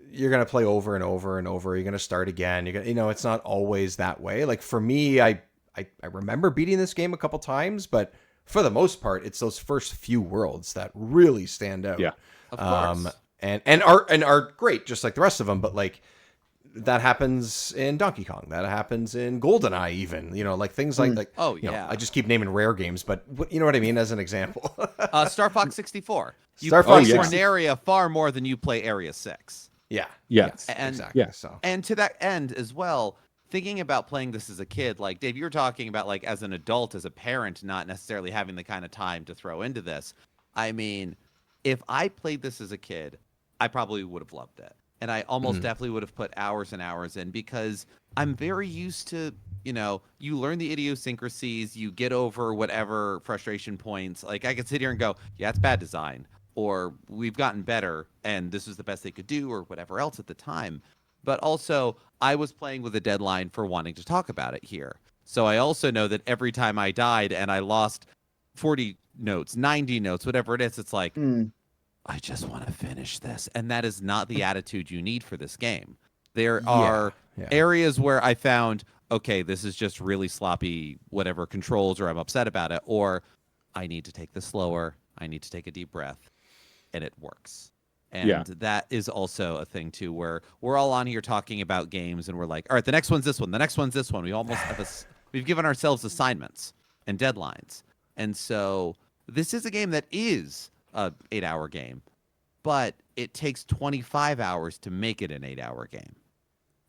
you're going to play over and over and over. You're going to start again. You're going to, it's not always that way. Like for me, I remember beating this game a couple times, but for the most part, it's those first few worlds that really stand out. Yeah. Of course. And are great, just like the rest of them. But like that happens in Donkey Kong. That happens in GoldenEye, even. Like things like Oh, you know, yeah. I just keep naming rare games, but you know what I mean as an example. Star Fox 64. You Star play Fox Corneria far more than you play Area 6. Yeah. Yes. And Exactly. Yeah. So And to that end as well, thinking about playing this as a kid, like Dave, you were talking about like as an adult, as a parent, not necessarily having the kind of time to throw into this. I mean, if I played this as a kid, I probably would have loved it. And I almost definitely would have put hours and hours in because I'm very used to, you learn the idiosyncrasies, you get over whatever frustration points. Like I could sit here and go, yeah, it's bad design, or we've gotten better and this is the best they could do, or whatever else at the time. But also, I was playing with a deadline for wanting to talk about it here. So I also know that every time I died and I lost 40 notes, 90 notes, whatever it is, it's like, I just want to finish this. And that is not the attitude you need for this game. There are areas where I found, okay, this is just really sloppy, whatever controls, or I'm upset about it, or I need to take this slower. I need to take a deep breath, and it works. And that is also a thing, too, where we're all on here talking about games, and we're like, all right, the next one's this one. The next one's this one. We almost have we've given ourselves assignments and deadlines. And so this is a game that is a 8-hour game, but it takes 25 hours to make it an 8-hour game.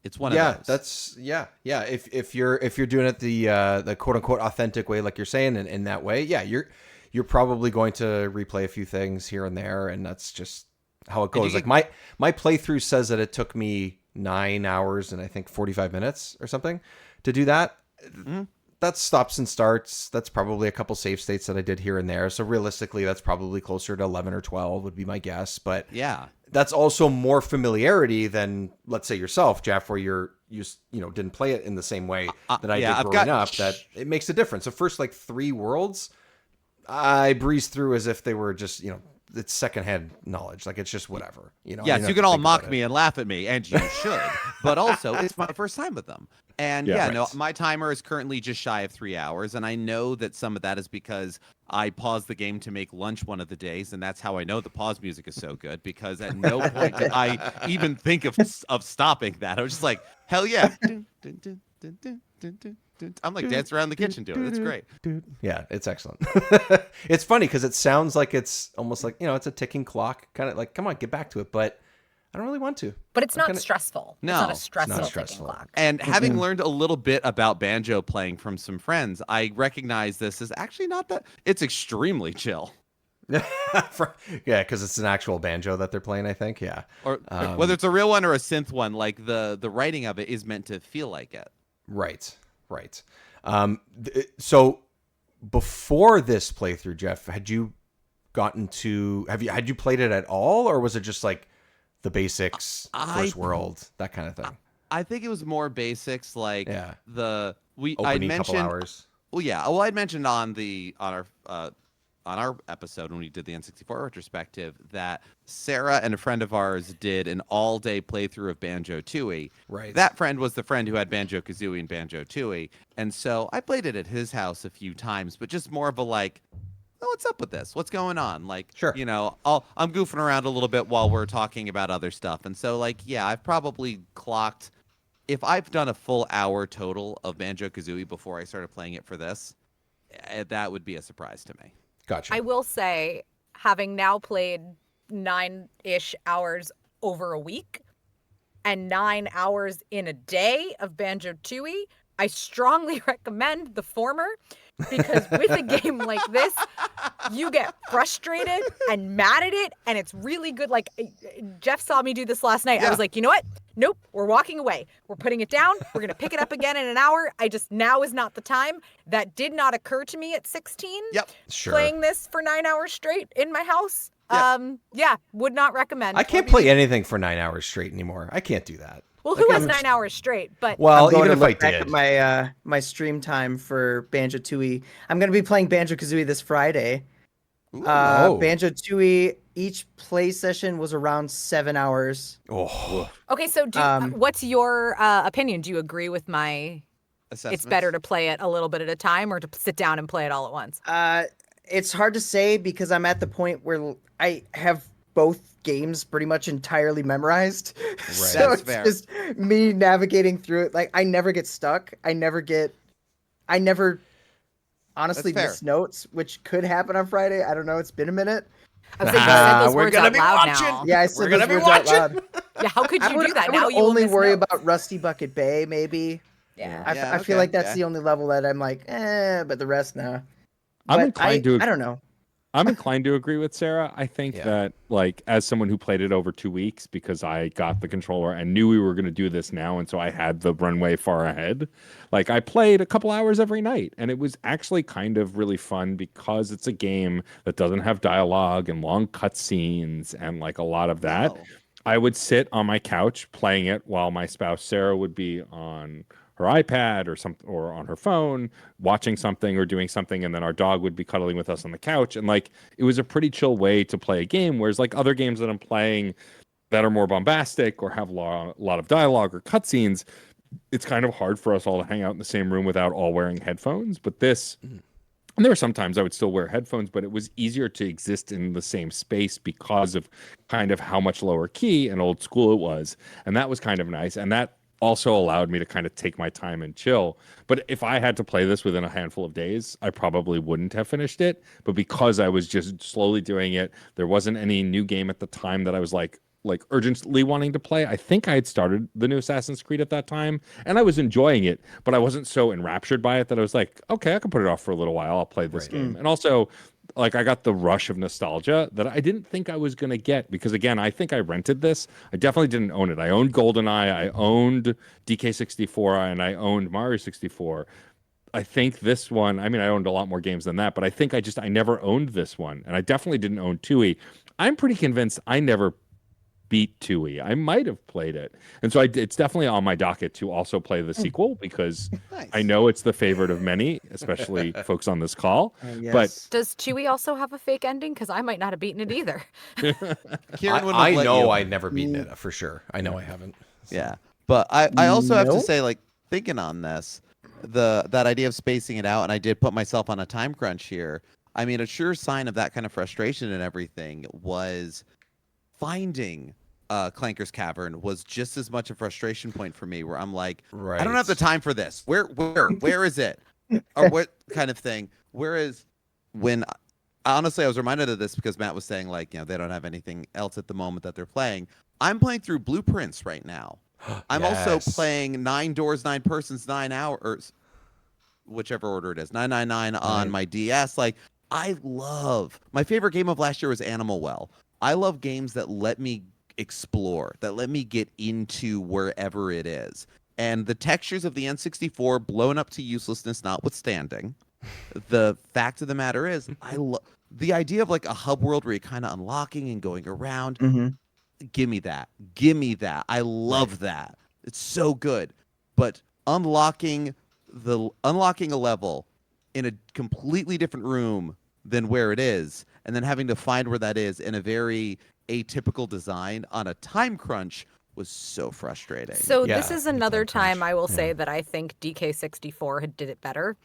It's one of those. That's If you're doing it the quote unquote authentic way, like you're saying, in that way, you're probably going to replay a few things here and there, and that's just how it goes. Like my playthrough says that it took me 9 hours and I think 45 minutes or something to do that. Mm-hmm. That's stops and starts. That's probably a couple save states that I did here and there. So realistically, that's probably closer to 11 or 12 would be my guess. But yeah, that's also more familiarity than, let's say, yourself, Geoff, where you didn't play it in the same way that I did growing up. That it makes a difference. The first 3 worlds, I breezed through as if they were just it's secondhand knowledge. Like it's just whatever. Yes, you can all mock me and laugh at me, and you should. But also, it's my first time with them. And my timer is currently just shy of 3 hours, and I know that some of that is because I paused the game to make lunch one of the days, and that's how I know the pause music is so good, because at no point did I even think of stopping that. I was just like, hell yeah. I'm like dancing around the kitchen doing it. It's great. Yeah, it's excellent. It's funny because it sounds like it's almost like, it's a ticking clock, kind of like, come on, get back to it. But I don't really want to. But it's not stressful. No, it's not a stressful, not stressful. ticking clock. And having learned a little bit about banjo playing from some friends, I recognize this is actually not that. It's extremely chill. Because it's an actual banjo that they're playing, I think. Yeah. Or whether it's a real one or a synth one, like the writing of it is meant to feel like it. Right. So before this playthrough, Geoff, had you played it at all, or was it just like the basics, first world, that kind of thing? I think it was more basics, like I mentioned couple hours. Well, yeah. Well, I'd mentioned on our episode when we did the N64 retrospective that Sarah and a friend of ours did an all-day playthrough of Banjo Tooie. Right. That friend was the friend who had Banjo Kazooie and Banjo Tooie, and so I played it at his house a few times, but just more of a like, oh, what's up with this? What's going on? Like, sure. I'm goofing around a little bit while we're talking about other stuff, and so I've probably clocked. If I've done a full hour total of Banjo Kazooie before I started playing it for this, that would be a surprise to me. Gotcha. I will say, having now played 9-ish hours over a week and 9 hours in a day of Banjo Tooie, I strongly recommend the former, because with a game like this, you get frustrated and mad at it, and it's really good. Like, Geoff saw me do this last night. Yeah. I was like, you know what? Nope, we're walking away. We're putting it down. We're going to pick it up again in an hour. Now is not the time. That did not occur to me at 16. Yep. Sure. Playing this for 9 hours straight in my house. Would not recommend. I can't play anything for 9 hours straight anymore. I can't do that. Well, who has 9 hours straight? But even if I did, at my stream time for Banjo Tooie, I'm going to be playing Banjo Kazooie this Friday. Banjo Tooie, each play session was around 7 hours. Oh. Okay, so what's your opinion? Do you agree with my it's better to play it a little bit at a time, or to sit down and play it all at once? It's hard to say, because I'm at the point where I have both games pretty much entirely memorized. Right. So That's it's fair. just me navigating through it. Like, I never get stuck. I never honestly miss notes, which could happen on Friday. I don't know. It's been a minute. I was saying, you said those we're words gonna out be loud watching. now. Yeah, I said We're those gonna be words out watching. loud. Yeah, how could you do that? I Now would you will only miss worry notes. about Rusty Bucket Bay, maybe. Yeah. I feel like that's the only level that I'm like, but the rest, no. I'm But inclined to. I don't know. I'm inclined to agree with Sarah. I think that, as someone who played it over 2 weeks, because I got the controller and knew we were going to do this now, and so I had the runway far ahead. Like, I played a couple hours every night, and it was actually kind of really fun, because it's a game that doesn't have dialogue and long cutscenes and a lot of that. Oh. I would sit on my couch playing it while my spouse Sarah would be on her iPad or on her phone watching something or doing something, and then our dog would be cuddling with us on the couch, and it was a pretty chill way to play a game. Whereas other games that I'm playing that are more bombastic or have a lot of dialogue or cutscenes, it's kind of hard for us all to hang out in the same room without all wearing headphones. But this, and there were sometimes I would still wear headphones, but it was easier to exist in the same space because of kind of how much lower key and old school it was, and that was kind of nice. And that also allowed me to kind of take my time and chill. But if I had to play this within a handful of days, I probably wouldn't have finished it. But because I was just slowly doing it, there wasn't any new game at the time that I was like urgently wanting to play. I think I had started the new Assassin's Creed at that time and I was enjoying it, but I wasn't so enraptured by it that I was like, okay, I can put it off for a little while. I'll play this game. And also, like, I got the rush of nostalgia that I didn't think I was going to get because, again, I think I rented this. I definitely didn't own it. I owned GoldenEye, I owned DK64, and I owned Mario 64. I think this one, I mean, I owned a lot more games than that, but I think I never owned this one, and I definitely didn't own Tui. I'm pretty convinced I never beat Tui. I might have played it. And so it's definitely on my docket to also play the sequel because Nice. I know it's the favorite of many, especially folks on this call. Yes. Does Chewie also have a fake ending? Because I might not have beaten it either. Kieran wouldn't I have let know you. I'd never beaten it for sure. I know I haven't. Yeah, but I also have to Nope. say, like, thinking on this, that idea of spacing it out, and I did put myself on a time crunch here. I mean, a sure sign of that kind of frustration and everything was finding Clanker's Cavern was just as much a frustration point for me, where I'm like, I don't have the time for this. Where is it? Or what kind of thing? Whereas when honestly, I was reminded of this because Matt was saying, like, they don't have anything else at the moment that they're playing. I'm playing through Blueprints right now. I'm also playing 9 Doors, 9 Persons, 9 Hours, whichever order it is, 999 on my DS. Like, my favorite game of last year was Animal Well. I love games that let me explore, that let me get into wherever it is. And the textures of the N64 blown up to uselessness notwithstanding, the fact of the matter is, I love the idea of like a hub world where you're kind of unlocking and going around. Give me that. I love that. It's so good. But unlocking a level in a completely different room than where it is, and then having to find where that is in a very atypical design on a time crunch was so frustrating. So Yeah, this is the another time time crunch. I will say that I think DK64 did it better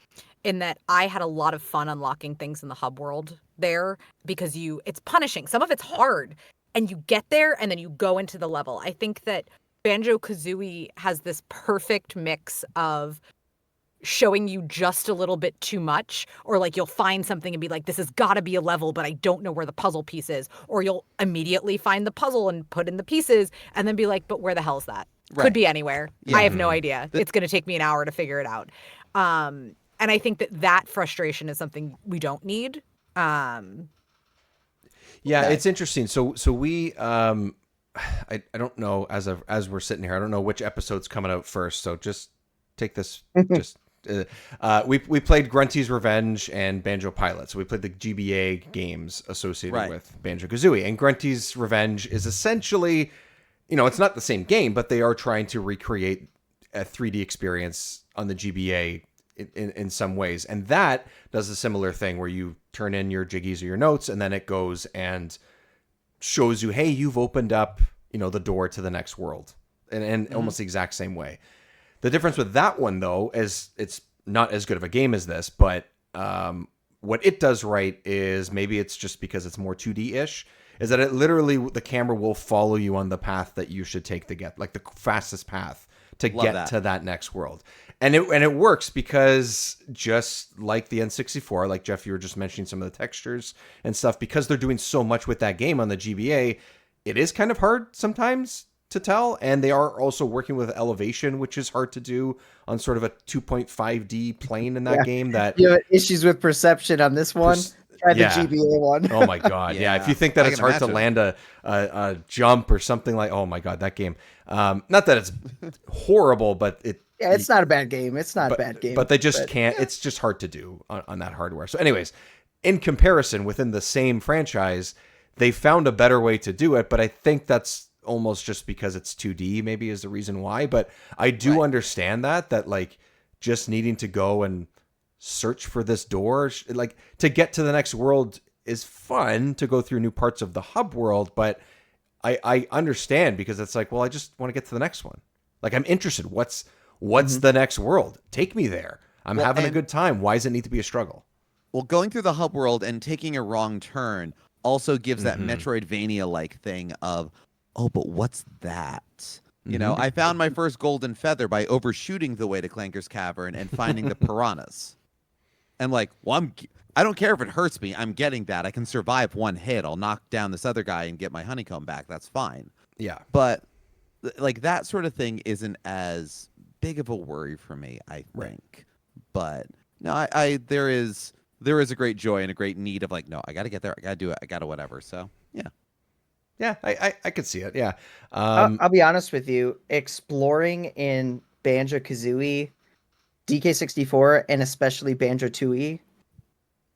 in that I had a lot of fun unlocking things in the hub world there because it's punishing. Some of it's hard and you get there and then you go into the level. I think that Banjo Kazooie has this perfect mix of showing you just a little bit too much, or like you'll find something and be like, this has got to be a level, but I don't know where the puzzle piece is, or you'll immediately find the puzzle and put in the pieces and then be like, but where the hell is that? Right. Could be anywhere. Yeah. I have no idea. It's going to take me an hour to figure it out. And I think that frustration is something we don't need. Yeah, it's interesting. So we I don't know as we're sitting here, I don't know which episode's coming out first. So just take this we played Grunty's Revenge and Banjo Pilot. So we played the GBA games associated with Banjo Kazooie. And Grunty's Revenge is essentially, it's not the same game, but they are trying to recreate a 3D experience on the GBA in some ways. And that does a similar thing where you turn in your jiggies or your notes, and then it goes and shows you, hey, you've opened up, the door to the next world. And almost the exact same way. The difference with that one, though, is it's not as good of a game as this, but what it does right is, maybe it's just because it's more 2D-ish, is that it literally, the camera will follow you on the path that you should take to get, like the fastest path to get to that next world. And it works because just like the N64, like Geoff, you were just mentioning some of the textures and stuff, because they're doing so much with that game on the GBA, it is kind of hard sometimes to tell, and they are also working with elevation, which is hard to do on sort of a 2.5D plane in that game. That you have issues with perception on this one. Try the GBA one. Oh my god, yeah. If you think that I it's can hard to imagine. land a jump or something like, oh my god, that game. Not that it's horrible, but it's not a bad game. It's not a bad game. But they just can't. Yeah. It's just hard to do on that hardware. So, anyways, in comparison, within the same franchise, they found a better way to do it. But I think that's almost just because it's 2D maybe is the reason why. But I do understand that like just needing to go and search for this door, like to get to the next world, is fun to go through new parts of the hub world. But I understand, because it's like, well, I just want to get to the next one. Like, I'm interested. What's the next world? Take me there. I'm having a good time. Why does it need to be a struggle? Well, going through the hub world and taking a wrong turn also gives that Metroidvania-like thing of, oh, but what's that? You know, I found my first golden feather by overshooting the way to Clanker's Cavern and finding the piranhas. And like, well, I don't care if it hurts me. I'm getting that. I can survive one hit. I'll knock down this other guy and get my honeycomb back. That's fine. Yeah. But like that sort of thing isn't as big of a worry for me, I think. Right. But no, I there is a great joy and a great need of like, no, I got to get there. I got to do it. I got to whatever. So yeah. Yeah, I could see it. Yeah. I'll be honest with you. Exploring in Banjo Kazooie, DK64, and especially Banjo Tooie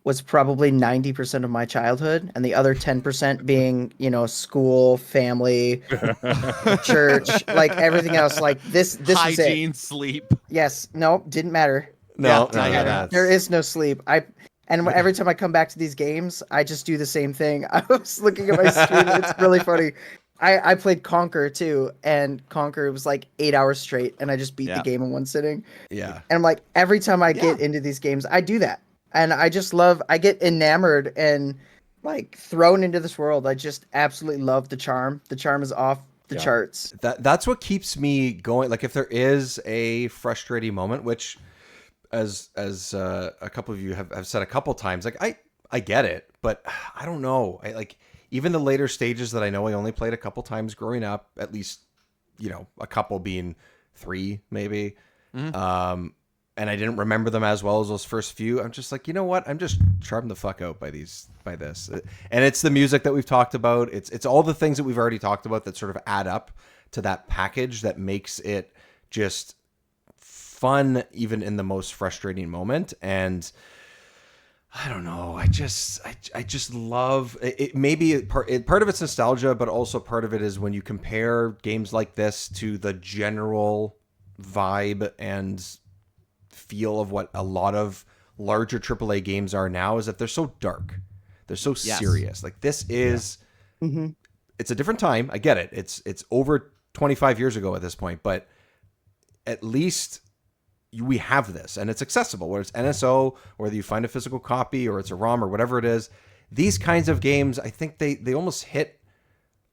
was probably 90% of my childhood, and the other 10% being, school, family, church, like everything else. Like this hygiene, is it. sleep. Yes, no, didn't matter. No, Didn't matter. that's- There is no sleep. And every time I come back to these games, I just do the same thing. I was looking at my stream. It's really funny. I played Conquer too, and Conquer was like 8 hours straight, and I just beat the game in one sitting. Yeah. And I'm like, every time I get into these games, I do that. And I just I get enamored and like thrown into this world. I just absolutely love the charm. The charm is off the charts. That's what keeps me going. Like if there is a frustrating moment, which as a couple of you have said a couple times, like I get it, but I don't know. I like even the later stages that I know I only played a couple times growing up, at least, a couple being 3 maybe. And I didn't remember them as well as those first few. I'm just like, you know what? I'm just charmed the fuck out by this. And it's the music that we've talked about. It's all the things that we've already talked about that sort of add up to that package that makes it just fun, even in the most frustrating moment. And I don't know. I just love it. Maybe part of it's nostalgia, but also part of it is when you compare games like this to the general vibe and feel of what a lot of larger AAA games are now, is that they're so dark. They're so serious. Like this is, it's a different time. I get it. It's over 25 years ago at this point, but at least we have this and it's accessible, whether it's NSO, whether you find a physical copy or it's a ROM or whatever it is. These kinds of games, I think they almost hit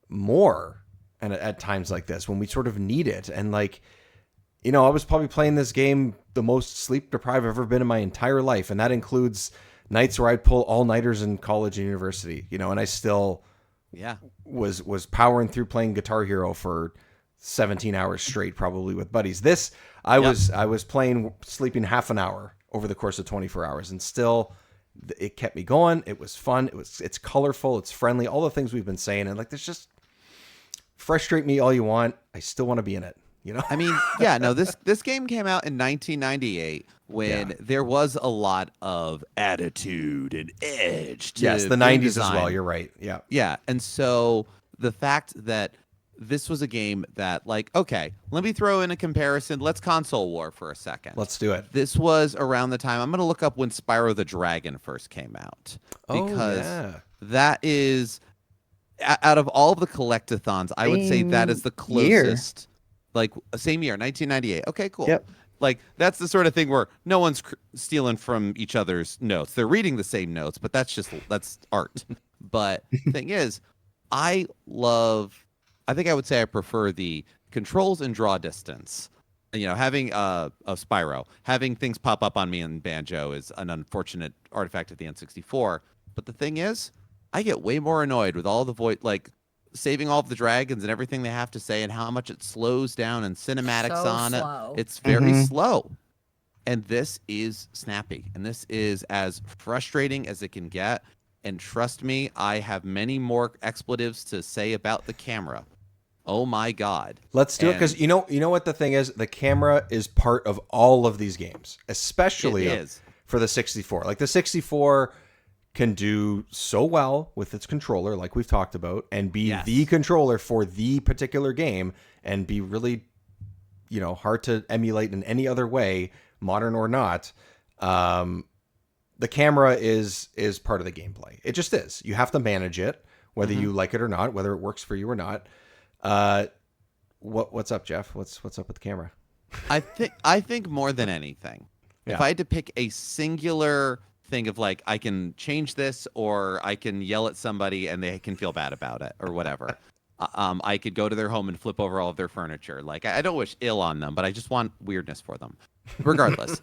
more and at times like this when we sort of need it. And like, I was probably playing this game the most sleep deprived I've ever been in my entire life. And that includes nights where I'd pull all-nighters in college and university, and I still was powering through playing Guitar Hero for 17 hours straight, probably with buddies. This, I was playing, sleeping half an hour over the course of 24 hours, and still it kept me going. It was fun. It's colorful. It's friendly. All the things we've been saying. And like, there's just frustrate me all you want. I still want to be in it. I mean, this game came out in 1998 when there was a lot of attitude and edge to the 90s design as well. You're right. Yeah. Yeah. And so the fact that this was a game that, like, okay, let me throw in a comparison. Let's console war for a second. Let's do it. This was around the time, I'm going to look up when Spyro the Dragon first came out. Because that is, out of all of the collectathons, I would say that is the closest. Like, same year, 1998. Okay, cool. Yep. Like, that's the sort of thing where no one's stealing from each other's notes. They're reading the same notes, but that's art. But the thing is, I think I would say I prefer the controls and draw distance. Having a Spyro, having things pop up on me in Banjo is an unfortunate artifact of the N64. But the thing is, I get way more annoyed with all the voice, like, saving all of the dragons and everything they have to say and how much it slows down and cinematics on slow. it. It's very slow. And this is snappy. And this is as frustrating as it can get. And trust me, I have many more expletives to say about the camera. Oh my God. Let's do it, because you know what the thing is? The camera is part of all of these games, especially for the 64. Like the 64 can do so well with its controller, like we've talked about, and be the controller for the particular game, and be really, hard to emulate in any other way, modern or not. The camera is part of the gameplay. It just is. You have to manage it, whether you like it or not, whether it works for you or not. What's up, Geoff? What's up with the camera? I think more than anything, if I had to pick a singular thing of like, I can change this or I can yell at somebody and they can feel bad about it or whatever. I could go to their home and flip over all of their furniture. Like, I don't wish ill on them, but I just want weirdness for them. Regardless,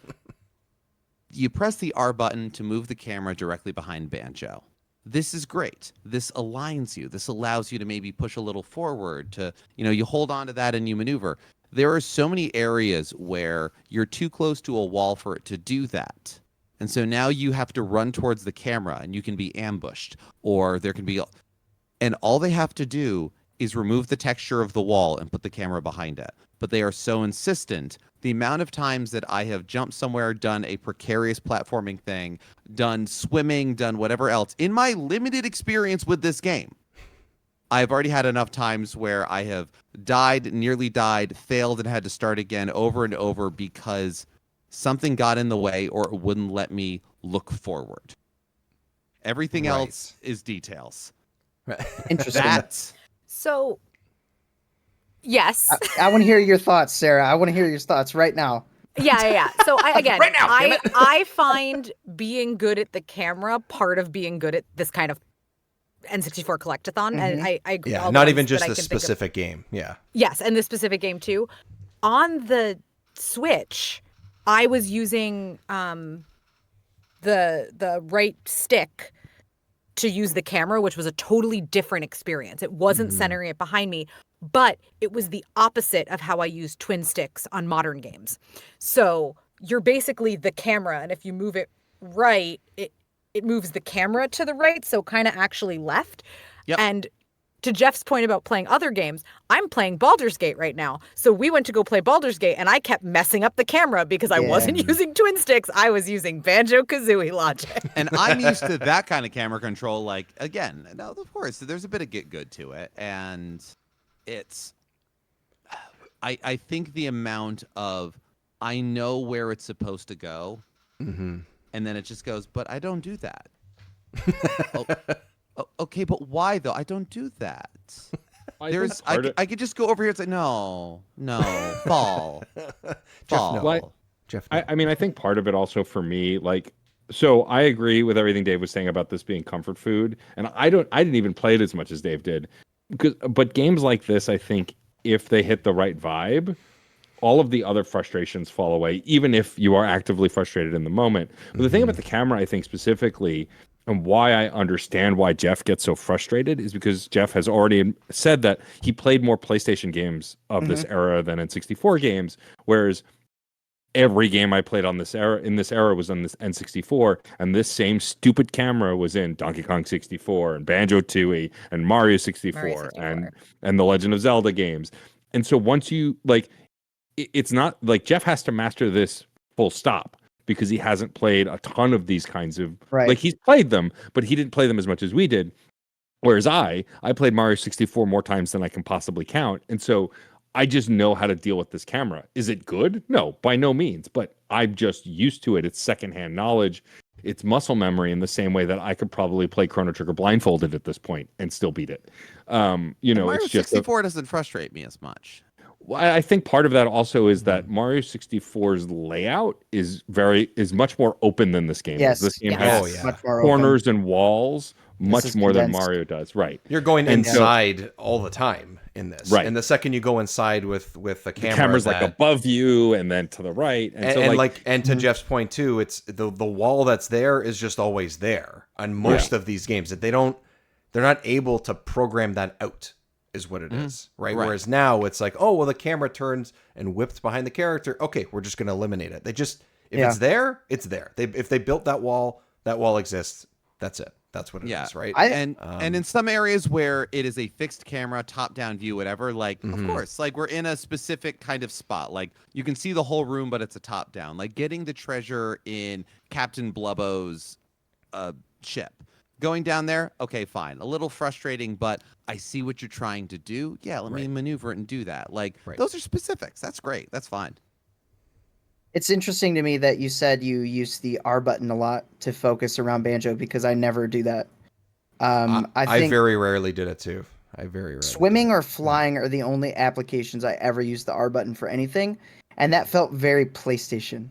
you press the R button to move the camera directly behind Banjo. This is great. This aligns you. This allows you to maybe push a little forward to, you hold on to that and you maneuver. There are so many areas where you're too close to a wall for it to do that. And so now you have to run towards the camera and you can be ambushed, or there can be, and all they have to do is remove the texture of the wall and put the camera behind it. But they are so insistent. The amount of times that I have jumped somewhere, done a precarious platforming thing, done swimming, done whatever else, in my limited experience with this game, I've already had enough times where I have died, nearly died, failed, and had to start again over and over because something got in the way or it wouldn't let me look forward. Everything else is details. Interesting. So, yes. I want to hear your thoughts, Sarah. I want to hear your thoughts right now. Yeah. So again, Right now, damn it. I find being good at the camera part of being good at this kind of N64 collectathon, and I agree. Yeah, all not the even ones just that I the can think of. specific game. Yeah. Yes, and the specific game too. On the Switch, I was using the right stick to use the camera, which was a totally different experience. It wasn't centering it behind me, but it was the opposite of how I use twin sticks on modern games. So you're basically the camera, and if you move it right, it moves the camera to the right, so kind of actually left. Yep. And to Jeff's point about playing other games, I'm playing Baldur's Gate right now. So we went to go play Baldur's Gate, and I kept messing up the camera because I wasn't using twin sticks. I was using Banjo Kazooie logic. And I'm used to that kind of camera control. Like, again, no, of course, there's a bit of get good to it. And it's, I think the amount of, I know where it's supposed to go. Mm-hmm. And then it just goes, but I don't do that. Okay, but why though? I don't do that. I could just go over here and say, no, fall. Jeff, no. Jeff, no. I mean, I think part of it also for me, like, so I agree with everything Dave was saying about this being comfort food, and I didn't even play it as much as Dave did, but games like this, I think, if they hit the right vibe, all of the other frustrations fall away, even if you are actively frustrated in the moment. But the thing about the camera, I think specifically, and why I understand why Geoff gets so frustrated is because Geoff has already said that he played more PlayStation games of this era than N64 games, whereas every game I played on this era was on this N64, and this same stupid camera was in Donkey Kong 64 and Banjo Tooie and Mario 64, and the Legend of Zelda games. And so once you it's not like Geoff has to master this full stop, because he hasn't played a ton of these kinds of like, he's played them, but he didn't play them as much as we did. Whereas I played Mario 64 more times than I can possibly count. And so I just know how to deal with this camera. Is it good? No, by no means, but I'm just used to it. It's secondhand knowledge. It's muscle memory in the same way that I could probably play Chrono Trigger blindfolded at this point and still beat it. Mario it's just 64 doesn't frustrate me as much. Well, I think part of that also is that Mario 64's layout is much more open than this game. Yes, This game yes. has Much more corners and walls much is more than condensed. Mario does. Right. You're going And inside all the time in this. Right. And the second you go inside with the camera, The camera's like above you and then to the right. And to Jeff's point too, it's the wall that's there is just always there on most of these games. That they're not able to program that out, is what it is, right? Whereas now it's like, oh well, the camera turns and whips behind the character. Okay, we're just going to eliminate it. They just it's there, it's there. If they built that wall exists. That's it. That's what it is, right? And in some areas where it is a fixed camera, top-down view, whatever, like, of course, like, we're in a specific kind of spot. Like, you can see the whole room, but it's a top-down. Like, getting the treasure in Captain Blubbo's ship. Going down there, okay, fine. A little frustrating, but I see what you're trying to do. Yeah, let me maneuver it and do that. Like, those are specifics. That's great. That's fine. It's interesting to me that you said you use the R button a lot to focus around Banjo, because I never do that. I think very rarely did it too. I very rarely. Swimming or flying are the only applications I ever use the R button for anything, and that felt very PlayStation.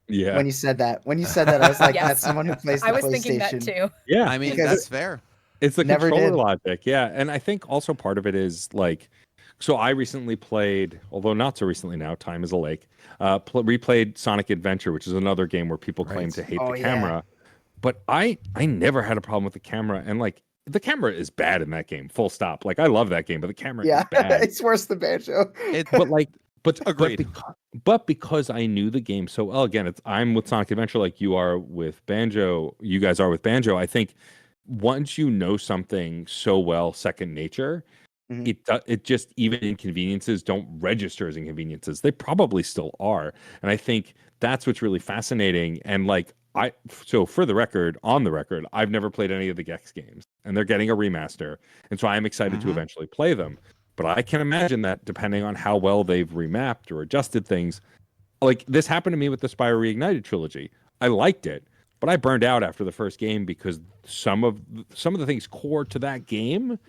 Yeah. When you said that, I was like, that's someone who plays the PlayStation. I was thinking that too. Yeah. I mean, that's fair. It's the Never controller did. logic, yeah. And I think also part of it is like, so I recently played, although not so recently now, time is a lake, replayed Sonic Adventure, which is another game where people claim Right. to hate Oh, the yeah. camera. But I never had a problem with the camera. And like, the camera is bad in that game, full stop. Like, I love that game, but the camera Yeah, is bad. it's worse than Banjo. But like, Agreed. but because I knew the game so well, again, I'm with Sonic Adventure like you are with Banjo. You guys are with Banjo. I think once you know something so well, second nature, Mhm. it just, even inconveniences don't register as inconveniences. They probably still are, and I think that's what's really fascinating. And like so for the record, on the record, I've never played any of the Gex games, and they're getting a remaster, and so I'm excited to Mhm. eventually play them. But I can imagine that depending on how well they've remapped or adjusted things, like this happened to me with the Spyro Reignited trilogy. I liked it, but I burned out after the first game because some of the things core to that game,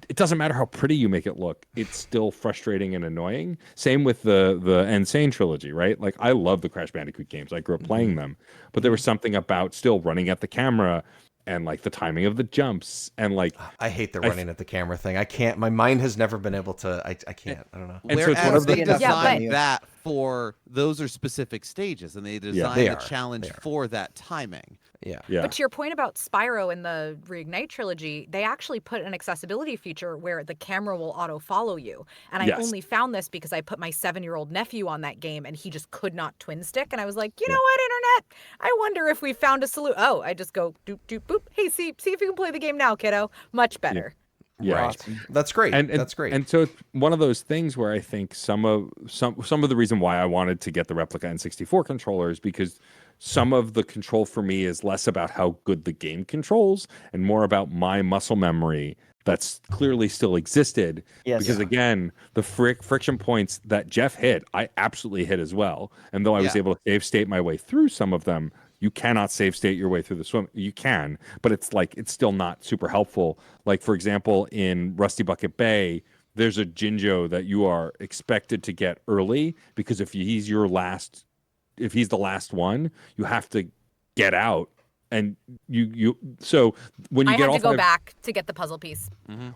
it doesn't matter how pretty you make it look, it's still frustrating and annoying. Same with the Insane trilogy, right? Like I love the Crash Bandicoot games. I grew up playing them, but there was something about still running at the camera and like the timing of the jumps and like I hate the running at the camera thing. I can't. My mind has never been able to. I can't. I don't know. And so it's one Whereas of the they Yeah, designed but- that for those are specific stages, and they designed they the are. challenge They are. for that timing. Yeah. yeah. But to your point about Spyro in the Reignite trilogy, they actually put an accessibility feature where the camera will auto follow you. And I Yes. only found this because I put my 7-year-old nephew on that game and he just could not twin stick. And I was like, you know what, Internet? I wonder if we found a solution. Oh, I just go doop, doop, boop. Hey, see if you can play the game now, kiddo. Much better. Yeah. Right. That's great. And That's great. And so it's one of those things where I think some of the reason why I wanted to get the replica N64 controller is because some of the control for me is less about how good the game controls and more about my muscle memory that's clearly still existed. Yes. Because again, the friction points that Geoff hit, I absolutely hit as well. And though I was Yeah. able to save state my way through some of them, you cannot save state your way through the swim. You can, but it's like it's still not super helpful. Like for example, in Rusty Bucket Bay, there's a Jinjo that you are expected to get early because if he's the last one, you have to get out. And you so when you I get had all to go five, back to get the puzzle piece.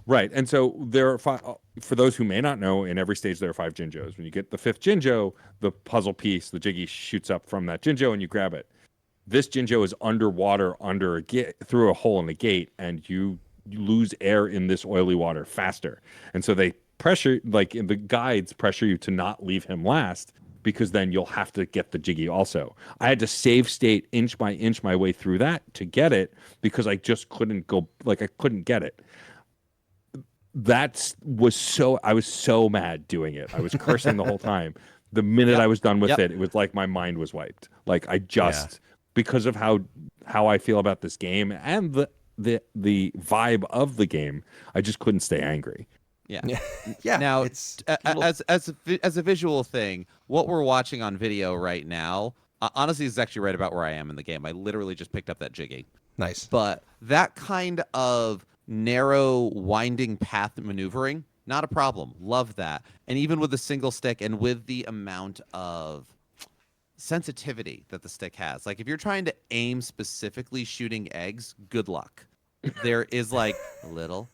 right, and so there are five. For those who may not know, in every stage there are 5 Jinjos. When you get the 5th Jinjo, the puzzle piece, the Jiggy shoots up from that Jinjo, and you grab it. This Jinjo is underwater under a gate through a hole in the gate, and you lose air in this oily water faster. And so they pressure, like the guides pressure you to not leave him last because then you'll have to get the Jiggy also. I had to save state inch by inch my way through that to get it because I just couldn't go, like I couldn't get it. I was so mad doing it. I was cursing the whole time. The minute I was done with it was like my mind was wiped. Like I just because of how I feel about this game and the vibe of the game, I just couldn't stay angry. Yeah. Yeah. Now, it's as a visual thing, what we're watching on video right now, honestly, is actually right about where I am in the game. I literally just picked up that Jiggy. nice. But that kind of narrow, winding path maneuvering, not a problem. Love that. And even with the single stick and with the amount of sensitivity that the stick has, like if you're trying to aim specifically shooting eggs, good luck. There is like a little.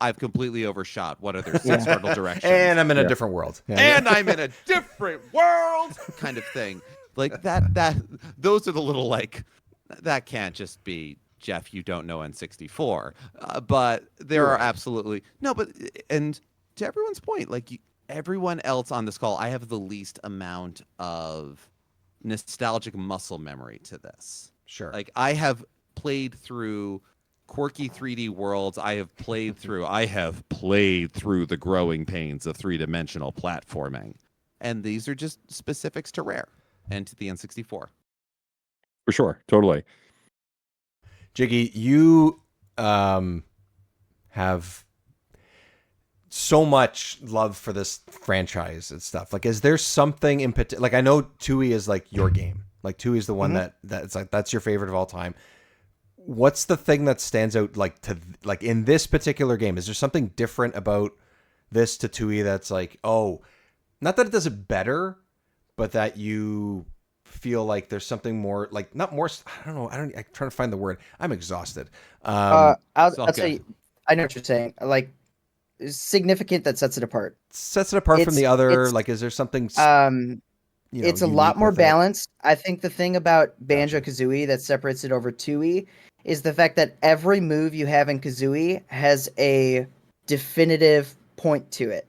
I've completely overshot. What are there 6 cardinal directions? And I'm in a different world. Yeah. And I'm in a different world kind of thing. Like that those are the little like that can't just be Geoff, you don't know N64. But there are absolutely no, but and to everyone's point, like everyone else on this call, I have the least amount of nostalgic muscle memory to this. Sure. Like I have played through quirky 3D worlds. I have played through the growing pains of 3-dimensional platforming. And these are just specifics to Rare and to the N64. For sure, totally. Jiggy, you have so much love for this franchise and stuff. Like, is there something in particular? Like, I know Tui is like your game. Like, Tui is the one that's like that's your favorite of all time. What's the thing that stands out like in this particular game? Is there something different about this to Tui that's like, oh, not that it does it better, but that you feel like there's something more, like not more. I don't know. I'm trying to find the word. I'm exhausted. I'll all tell good. you. I know what you're saying. Like significant that sets it apart. Sets it apart from the other. It's Like, is there something? it's a lot unique more with it? balanced. I think the thing about Banjo Kazooie that separates it over 2E is the fact that every move you have in Kazooie has a definitive point to it.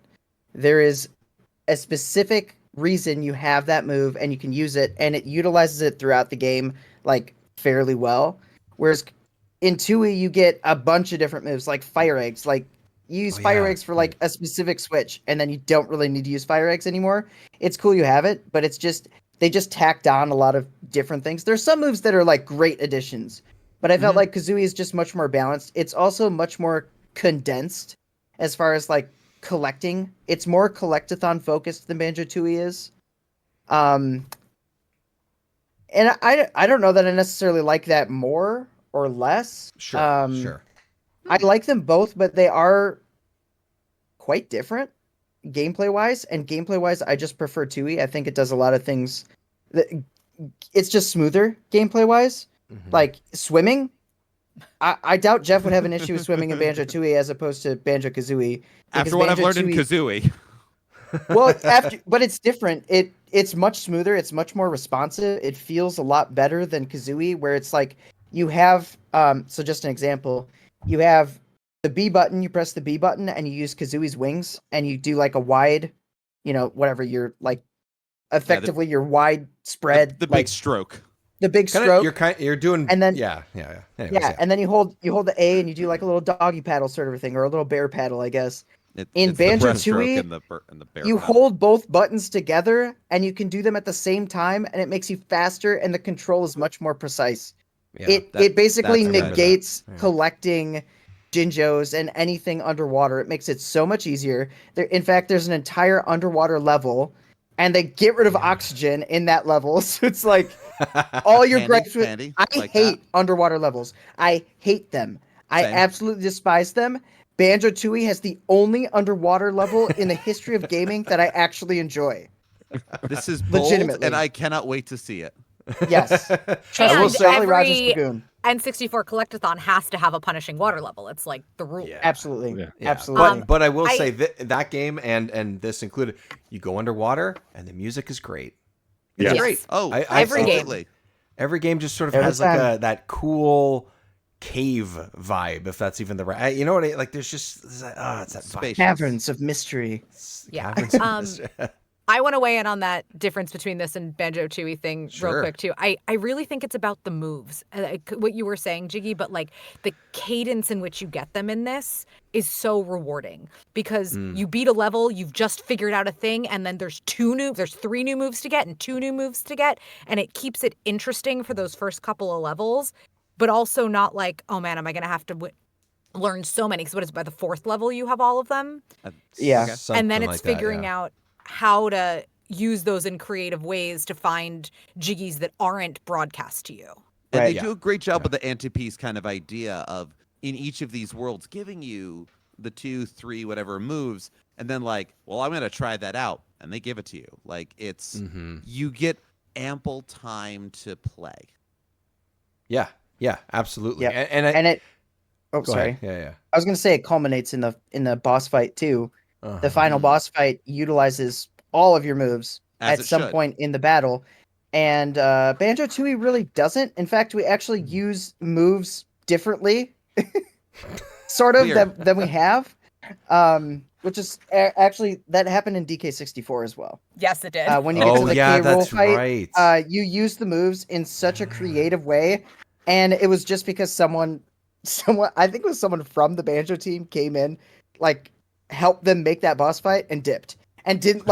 There is a specific reason you have that move and you can use it, and it utilizes it throughout the game like fairly well. Whereas in 2E you get a bunch of different moves like fire eggs. Like you use Oh, fire yeah. eggs for like a specific switch, and then you don't really need to use fire eggs anymore. It's cool you have it, but it's just they just tacked on a lot of different things. There's some moves that are like great additions, but I felt like Kazooie is just much more balanced. It's also much more condensed as far as like collecting. It's more collectathon focused than Banjo Tooie is. And I don't know that I necessarily like that more or less. Sure, sure. I like them both, but they are quite different gameplay wise. And gameplay wise, I just prefer Tooie. I think it does a lot of things. It's just smoother gameplay wise. Like swimming. I doubt Geoff would have an issue with swimming in Banjo Tooie as opposed to Banjo Kazooie. After what I've learned in Kazooie. Well, but it's different. It's much smoother. It's much more responsive. It feels a lot better than Kazooie, where it's like you have. So just an example, you have the B button. You press the B button, and you use Kazooie's wings, and you do like a wide, whatever you're like, effectively your wide spread, The like, big stroke. the big Kinda, stroke. you're doing, and then yeah. Anyways, yeah, and then you hold the A, and you do like a little doggy paddle sort of a thing, or a little bear paddle, I guess. In It's the Banjo breaststroke Tooie, and the bear you paddle. hold both buttons together and you can do them at the same time, and it makes you faster, and the control is much more precise. yeah. It basically that's good. negates Yeah. collecting Jinjos and anything underwater. It makes it so much easier. In fact, there's an entire underwater level, and they get rid of oxygen in that level. So it's like all your Handy, gripes with. handy, I like hate that. underwater levels. I hate them. I Same. absolutely despise them. Banjo Tooie has the only underwater level in the history of gaming that I actually enjoy. This is bold, Legitimately. and I cannot wait to see it. Yes. I will And say- Jolly Roger's every Lagoon. N64 collectathon has to have a punishing water level. It's like the rule. Yeah. Absolutely. Yeah. Yeah, Absolutely. But I will I- say that game and this included, you go underwater and the music is great. It's Yes. great. Oh, Every game. absolutely. Every game just sort of Every has like time. that cool cave vibe, if that's even the right. You know what? Like there's just it's that Spacious. Caverns of Mystery. Yeah. Caverns of Mystery. I want to weigh in on that difference between this and Banjo Tooie thing Sure. real quick too. I really think it's about the moves, what you were saying, Jiggy, but like the cadence in which you get them in this is so rewarding because you beat a level, you've just figured out a thing, and then there's 3 new moves to get and 2 new moves to get, and it keeps it interesting for those first couple of levels, but also not like, oh man, am I gonna have to learn so many? Because what is it, by the 4th level you have all of them? Yeah. Okay. And then Something it's like that, figuring yeah. out how to use those in creative ways to find jiggies that aren't broadcast to you. And Right. they do a great job with the anti-piece kind of idea of in each of these worlds giving you the 2, 3, whatever moves, and then like, well, I'm gonna try that out, and they give it to you. Like it's you get ample time to play. Yeah, absolutely. Yeah. And it Oh, go sorry. ahead. Yeah. I was going to say it culminates in the boss fight too. Uh-huh. The final boss fight utilizes all of your moves As at it some should. point in the battle. And Banjo Tooie really doesn't. In fact, we actually use moves differently, sort of, Weird. than we have. Which is actually, that happened in DK64 as well. Yes, it did. When you get to Oh the yeah, K roll that's fight, right. you use the moves in such a creative way, and it was just because someone, I think it was someone from the Banjo team came in, like helped them make that boss fight and dipped, and didn't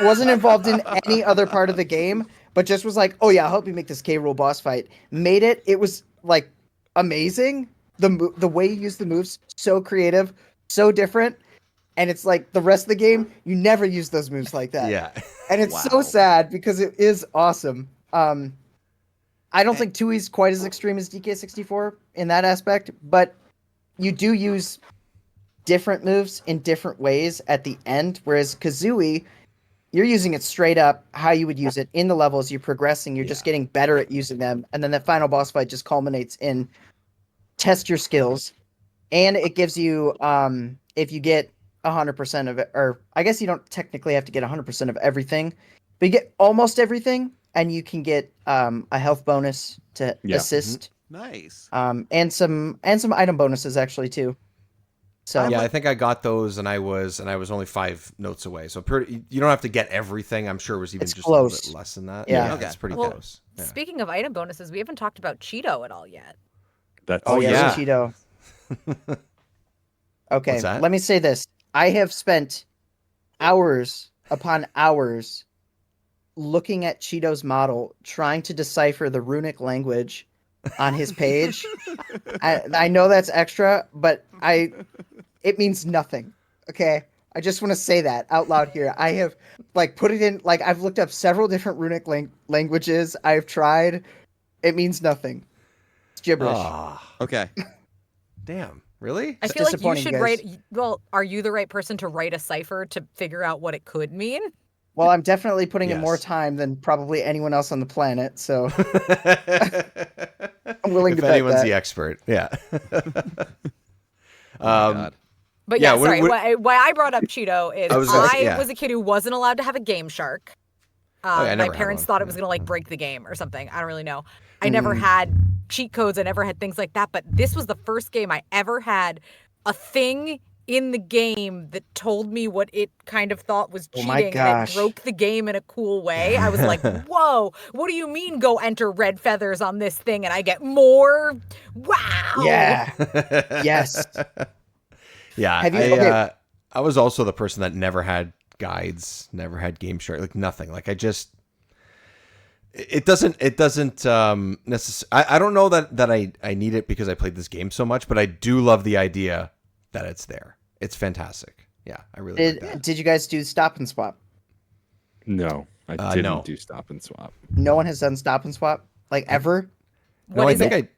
wasn't involved in any other part of the game, but just was like, oh yeah, I'll help you make this K roll boss fight. Made it. It was like amazing. The way you use the moves, so creative, so different. And it's like the rest of the game, you never use those moves like that. Yeah. And it's so Wow. sad because it is awesome. I don't think 2E's quite as extreme as DK64 in that aspect, but you do use different moves in different ways at the end, whereas Kazooie, you're using it straight up how you would use it in the levels. You're progressing. You're just getting better at using them, and then the final boss fight just culminates in test your skills, and it gives you if you get 100% of it, or I guess you don't technically have to get 100% of everything, but you get almost everything, and you can get a health bonus to assist. Nice. And some item bonuses actually too. So yeah, I think I got those, and I was only 5 notes away. So you don't have to get everything. I'm sure it was even just close. a little bit less than that. Yeah. It's pretty Well, close. Yeah. Speaking of item bonuses, we haven't talked about Cheeto at all yet. That's yeah. Cheeto. Okay, What's that? let me say this. I have spent hours upon hours looking at Cheeto's model, trying to decipher the runic language on his page. I know that's extra, but it means nothing. Okay, I just want to say that out loud here. I have put it in, I've looked up several different runic languages. I've tried. It means nothing. It's gibberish. Okay. Damn. Really? I feel like you disappointing, should guys. write. Well, are you the right person to write a cipher to figure out what it could mean? Well, I'm definitely putting in more Yes. time than probably anyone else on the planet, so I'm willing if to bet anyone's that. the expert, yeah. God. But Yeah, yeah, when- sorry. when- Why I brought up Cheeto is I was gonna say, I yeah. was a kid who wasn't allowed to have a Game Shark. yeah, I My never had parents one. thought it was gonna break the game or something. I don't really know. I never had cheat codes. I never had things like that. But this was the first game I ever had a thing in the game that told me what it kind of thought was Oh cheating, my and it gosh. broke the game in a cool way. I was like, whoa, what do you mean go enter red feathers on this thing and I get more? Wow. Yeah. Yes. Yeah, Have you- okay. I was also the person that never had guides, never had Game Shark, nothing. I just, it doesn't necessarily. I don't know that I need it because I played this game so much, but I do love the idea that it's there. It's fantastic. Yeah, I really like that. Did you guys do stop and swap? No, I didn't no. do stop and swap. No one has done stop and swap ever. No, What I is think it?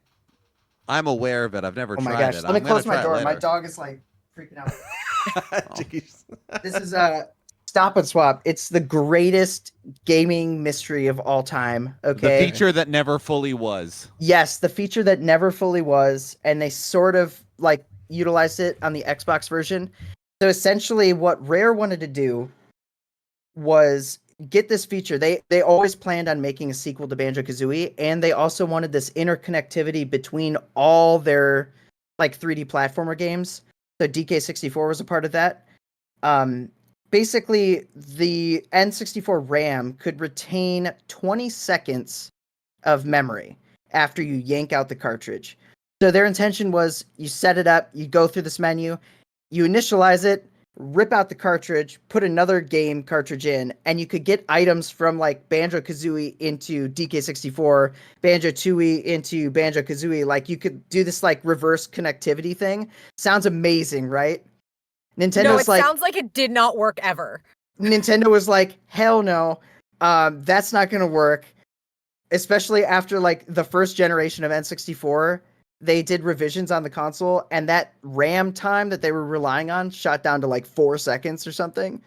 I'm aware of it. I've never Oh my tried gosh! it. Let me I'm gonna close my try it door. My later. dog is freaking out. Jeez. This is stop and swap. It's the greatest gaming mystery of all time. The Okay. feature that never fully was. Yes, the feature that never fully was, and they sort of utilized it on the Xbox version. So essentially what Rare wanted to do was get this feature. They always planned on making a sequel to Banjo Kazooie, and they also wanted this interconnectivity between all their 3D platformer games. So DK64 was a part of that. Basically, the N64 RAM could retain 20 seconds of memory after you yank out the cartridge. So their intention was you set it up, you go through this menu, you initialize it, rip out the cartridge, put another game cartridge in, and you could get items from Banjo Kazooie into DK64, Banjo Tooie into Banjo Kazooie. You could do this reverse connectivity thing. Sounds amazing, right? Nintendo's No, it sounds like it did not work ever. Nintendo was like, hell no, that's not gonna work. Especially after the first generation of N64, they did revisions on the console, and that RAM time that they were relying on shot down to 4 seconds or something.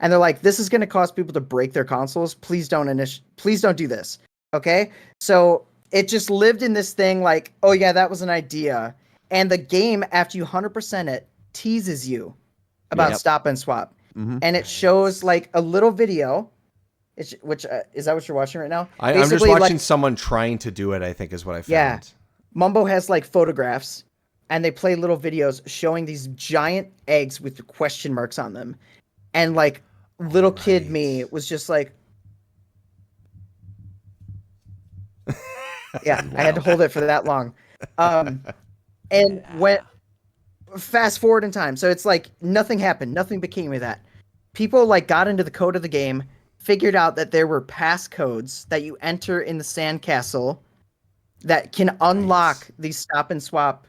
And they're like, this is gonna cause people to break their consoles. Please don't do this. Okay? So it just lived in this thing oh yeah, that was an idea. And the game, after you 100% it, teases you about stop and swap. Mhm. And it shows a little video. Which is that what you're watching right now? I'm just Basically, watching someone trying to do it, I think is what I found. Yeah. Mumbo has photographs, and they play little videos showing these giant eggs with question marks on them. And little kid me was just yeah, I had to hold it for that long. And when fast forward in time, so it's nothing happened, nothing became of that. People got into the code of the game, figured out that there were passcodes that you enter in the sandcastle that can unlock these stop and swap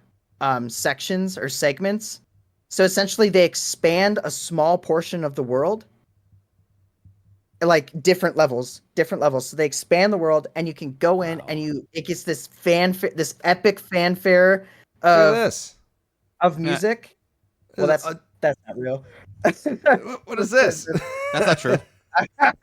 sections or segments. So essentially they expand a small portion of the world, different levels. So they expand the world, and you can go in and it gets this this epic fanfare Look at this. of music. Well, that's not real. What is this? That's not true.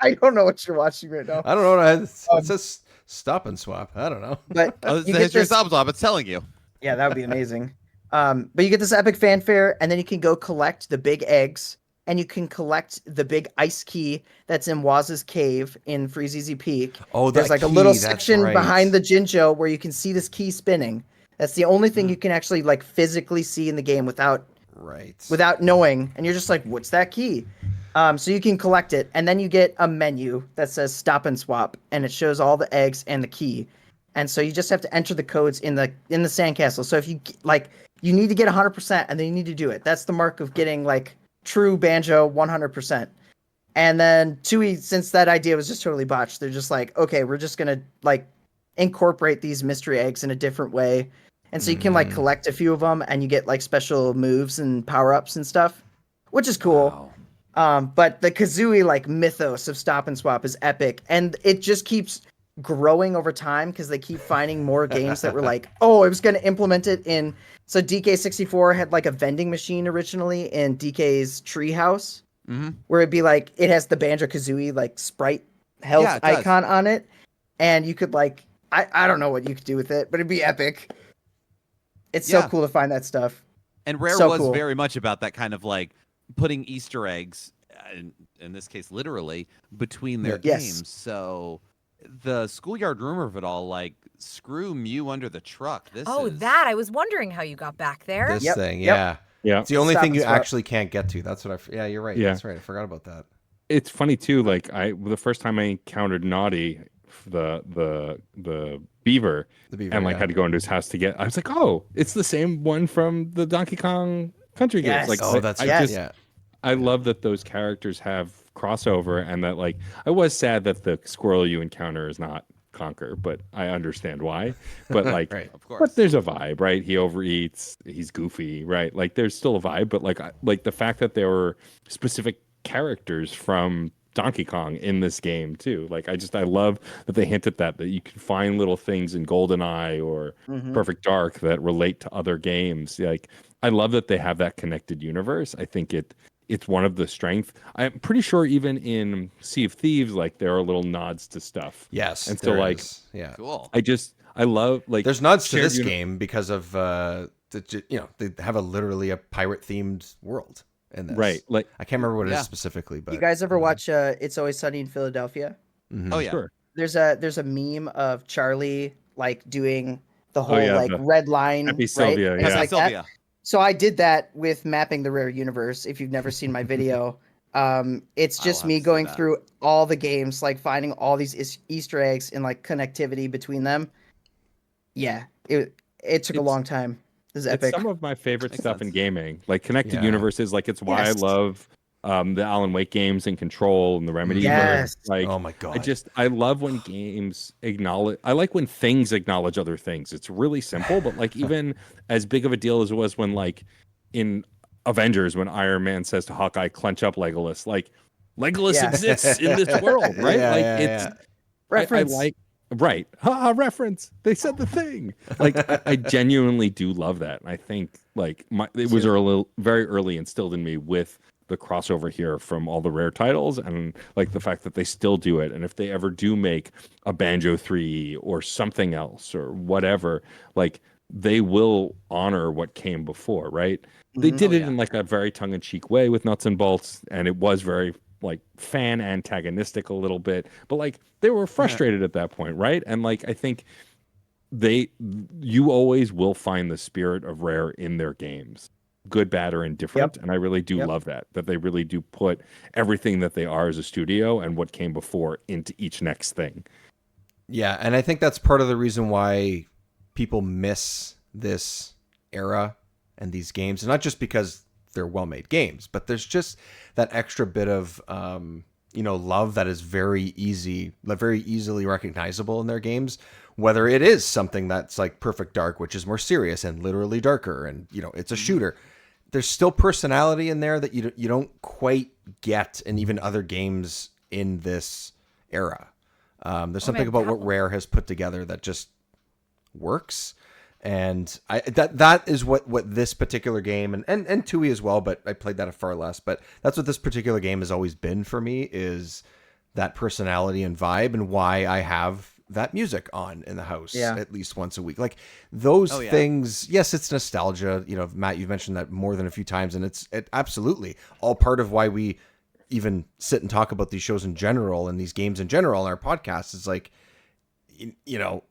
I don't know what you're watching right now. I don't know. It says stop and swap. I don't know. But Oh, this is you the get history of this, thumbs up. It's telling you. yeah, that would be amazing. But you get this epic fanfare, and then you can go collect the big eggs, and you can collect the big ice key that's in Waz's cave in Freezeezy Peak. Oh, there's that like a little key, that's section right. behind the Jinjo where you can see this key spinning. That's the only thing you can actually like physically see in the game without knowing, and you're just like, what's that key? So you can collect it, and then you get a menu that says stop and swap, and it shows all the eggs and the key. And so you just have to enter the codes in the sandcastle. So if you like, you need to get 100%, and then you need to do it. That's the mark of getting like true Banjo 100%. And then Tui, since that idea was just totally botched, they're just like, okay, we're just gonna like incorporate these mystery eggs in a different way. And so you can like collect a few of them, and you get like special moves and power ups and stuff, which is cool. Wow. But the Kazooie like mythos of stop and swap is epic, and it just keeps growing over time because they keep finding more games that were like, oh, I was going to implement it in. So DK64 had like a vending machine originally in DK's Treehouse, where it'd be like it has the Banjo Kazooie like sprite health icon on it, and you could like I don't know what you could do with it, but it'd be epic. It's so cool to find that stuff. And Rare So was cool. very much about that kind of like putting Easter eggs, in this case, literally, between their games. So the schoolyard rumor of it all, like, screw Mew under the truck. I was wondering how you got back there. This thing, yeah. It's the only Stop thing and you swap. actually can't get to. That's what yeah, you're right. Yeah. That's right. I forgot about that. It's funny too. Like the first time I encountered Naughty, the beaver, and like had to go into his house to get. I was like, oh, it's the same one from the Donkey Kong Country games. Like, I love that those characters have crossover, and that like I was sad that the squirrel you encounter is not Conquer, but I understand why. But like, of course. But there's a vibe, right? He overeats, he's goofy, right? Like there's still a vibe, but like the fact that there were specific characters from Donkey Kong in this game too. Like I love that they hint at that you can find little things in GoldenEye or Perfect Dark that relate to other games. Like I love that they have that connected universe. I think it's one of the strengths. I'm pretty sure even in Sea of Thieves, like there are little nods to stuff. Yes. And so like, yeah. Cool. I love like there's nods to this game because of they have literally a pirate themed world in this. Right. Like I can't remember what it is specifically, but You guys ever watch It's Always Sunny in Philadelphia? Oh yeah. Sure. There's a meme of Charlie like doing the whole the red line, Happy right? Sylvia, And it's yeah. like that. Sylvia. So I did that with mapping the Rare universe. If you've never seen my video, it's just have me to see going that. through all the games, like finding all these Easter eggs and like connectivity between them. Yeah, it took a long time. This is epic. It's some of my favorite Makes stuff sense. in gaming, like connected Yeah. universes. Like it's why Yes. I love the Alan Wake games and Control and the Remedy. Yes. verse. Like oh my god. I love when games acknowledge. I like when things acknowledge other things. It's really simple, but like even as big of a deal as it was when like in Avengers when Iron Man says to Hawkeye, "Clench up, Legolas." Like Legolas Yeah. exists in this world, right? Yeah, like yeah, it's. yeah. Reference. I like right. Reference. They said the thing. Like I genuinely do love that. And I think like it was very early instilled in me with the crossover here from all the Rare titles and like the fact that they still do it. And if they ever do make a Banjo 3 or something else or whatever, like they will honor what came before, right? They did it in like a very tongue-in-cheek way with Nuts and Bolts, and it was very like fan antagonistic a little bit, but like they were frustrated at that point, right? And like I think you always will find the spirit of Rare in their games, good, bad, or indifferent. And I really do love that they really do put everything that they are as a studio and what came before into each next thing. Yeah, and I think that's part of the reason why people miss this era and these games, and not just because they're well-made games, but there's just that extra bit of love that is very easily recognizable in their games, whether it is something that's like Perfect Dark, which is more serious and literally darker, and it's a shooter. There's still personality in there that you don't quite get in even other games in this era. There's something about what Rare has put together that just works. And that is what this particular game and Tui as well, but I played that far less. But that's what this particular game has always been for me, is that personality and vibe, and why I have that music on in the house at least once a week. Like those things, yes, it's nostalgia. You know, Matt, you've mentioned that more than a few times, and it's absolutely all part of why we even sit and talk about these shows in general and these games in general in our podcast. Is like, you know,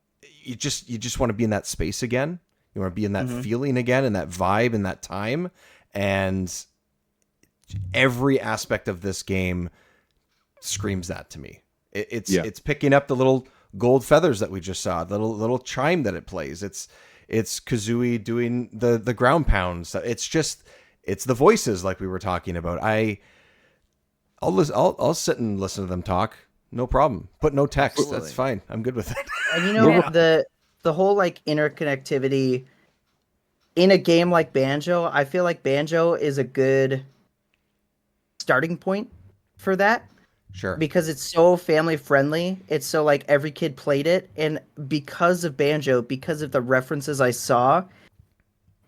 you just want to be in that space again. You want to be in that feeling again, and that vibe and that time. And every aspect of this game screams that to me. It's picking up the little gold feathers that we just saw, the little chime that it plays. It's Kazooie doing the ground pounds. It's the voices like we were talking about. I'll sit and listen to them talk. No problem. Put no text. Absolutely. That's fine. I'm good with it. And you know, the whole like interconnectivity in a game like Banjo, I feel like Banjo is a good starting point for that. Sure. Because it's so family friendly. It's so like every kid played it. And because of Banjo, because of the references I saw,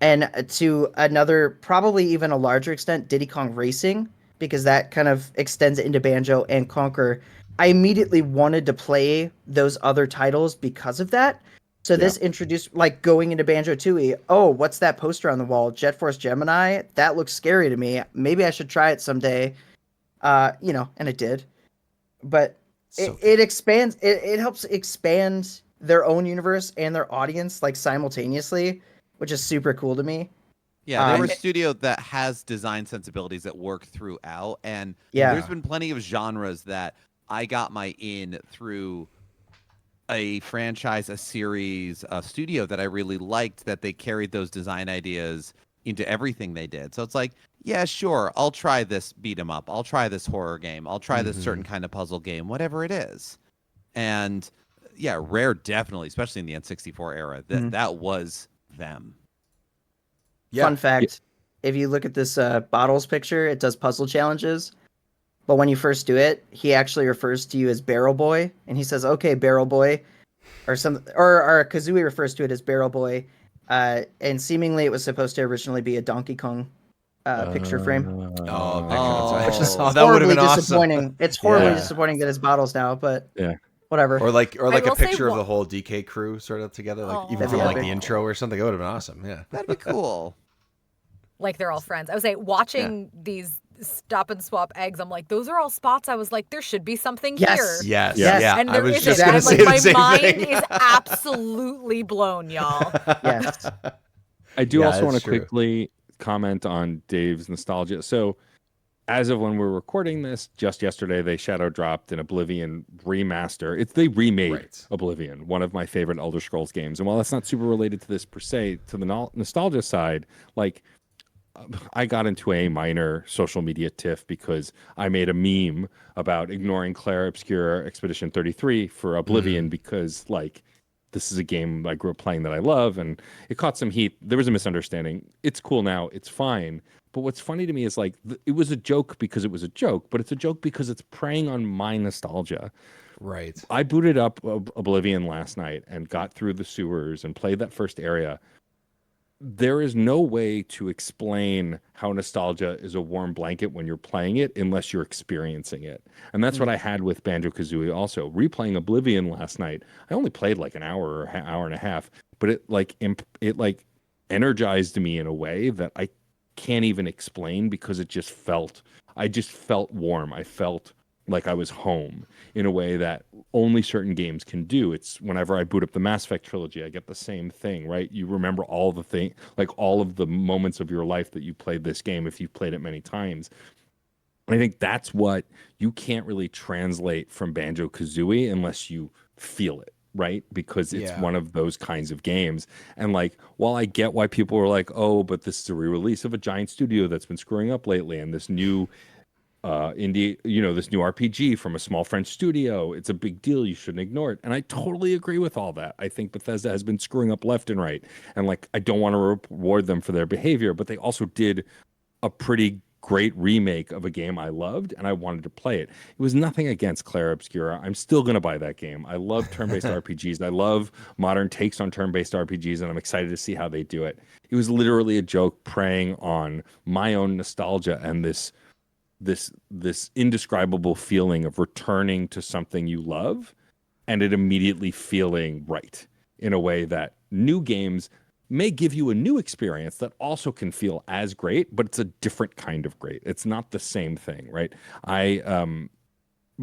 and to another, probably even a larger extent, Diddy Kong Racing, because that kind of extends it into Banjo and Conquer, I immediately wanted to play those other titles because of that. So this introduced, like, going into Banjo Tooie, oh, what's that poster on the wall? Jet Force Gemini? That looks scary to me. Maybe I should try it someday. You know, and it did. But it expands, it helps expand their own universe and their audience, like, simultaneously, which is super cool to me. Yeah, they're a studio that has design sensibilities that work throughout, and there's been plenty of genres that I got my in through a franchise, a series, a studio that I really liked, that they carried those design ideas into everything they did. So it's like, yeah, sure, I'll try this beat 'em up. I'll try this horror game. I'll try this certain kind of puzzle game, whatever it is. And yeah, Rare definitely, especially in the N64 era, that was them. Yeah. Fun fact, if you look at this Bottles picture, it does puzzle challenges. But when you first do it, he actually refers to you as Barrel Boy, and he says, "Okay, Barrel Boy," or Kazooie refers to it as Barrel Boy, and seemingly it was supposed to originally be a Donkey Kong picture frame. Which is Horribly that would have been disappointing. awesome. It's horribly disappointing that it's Bottles now, but whatever. Or like will a say picture of the whole DK crew sort of together, like even from like the intro or something. It would have been awesome. Yeah, That'd be cool. Like they're all friends. I would say watching these stop and swap eggs, I'm like, those are all spots. I was like, there should be something here. Yes. Yeah. And I was just going gonna to say like, the same my thing. mind is absolutely blown, y'all. Yes. I do also want to true. quickly comment on Dave's nostalgia. So, as of when we're recording this, just yesterday they shadow dropped an Oblivion remaster. They remade Oblivion, one of my favorite Elder Scrolls games. And while that's not super related to this per se, to the nostalgia side, like, I got into a minor social media tiff because I made a meme about ignoring Claire Obscura Expedition 33 for Oblivion because, like, this is a game I grew up playing that I love, and it caught some heat. There was a misunderstanding. It's cool now. It's fine. But what's funny to me is, like, it was a joke because it was a joke, but it's a joke because it's preying on my nostalgia. Right. I booted up Oblivion last night and got through the sewers and played that first area. There is no way to explain how nostalgia is a warm blanket when you're playing it unless you're experiencing it. And that's what I had with Banjo Kazooie also. Replaying Oblivion last night, I only played like an hour or hour and a half, but it energized me in a way that I can't even explain because I just felt warm. I felt like I was home in a way that only certain games can do. It's whenever I boot up the Mass Effect trilogy, I get the same thing, right? You remember all of the moments of your life that you played this game if you've played it many times. And I think that's what you can't really translate from Banjo Kazooie unless you feel it, right? Because it's one of those kinds of games. And like, while I get why people are like, oh, but this is a re-release of a giant studio that's been screwing up lately, and this new indie, this new RPG from a small French studio, it's a big deal, you shouldn't ignore it. And I totally agree with all that. I think Bethesda has been screwing up left and right, and like, I don't want to reward them for their behavior, but they also did a pretty great remake of a game I loved, and I wanted to play it. It was nothing against Claire Obscura. I'm still going to buy that game. I love turn-based RPGs. I love modern takes on turn-based RPGs, and I'm excited to see how they do it. It was literally a joke preying on my own nostalgia and this indescribable feeling of returning to something you love and it immediately feeling right in a way that new games may give you a new experience that also can feel as great, but it's a different kind of great. It's not the same thing, right?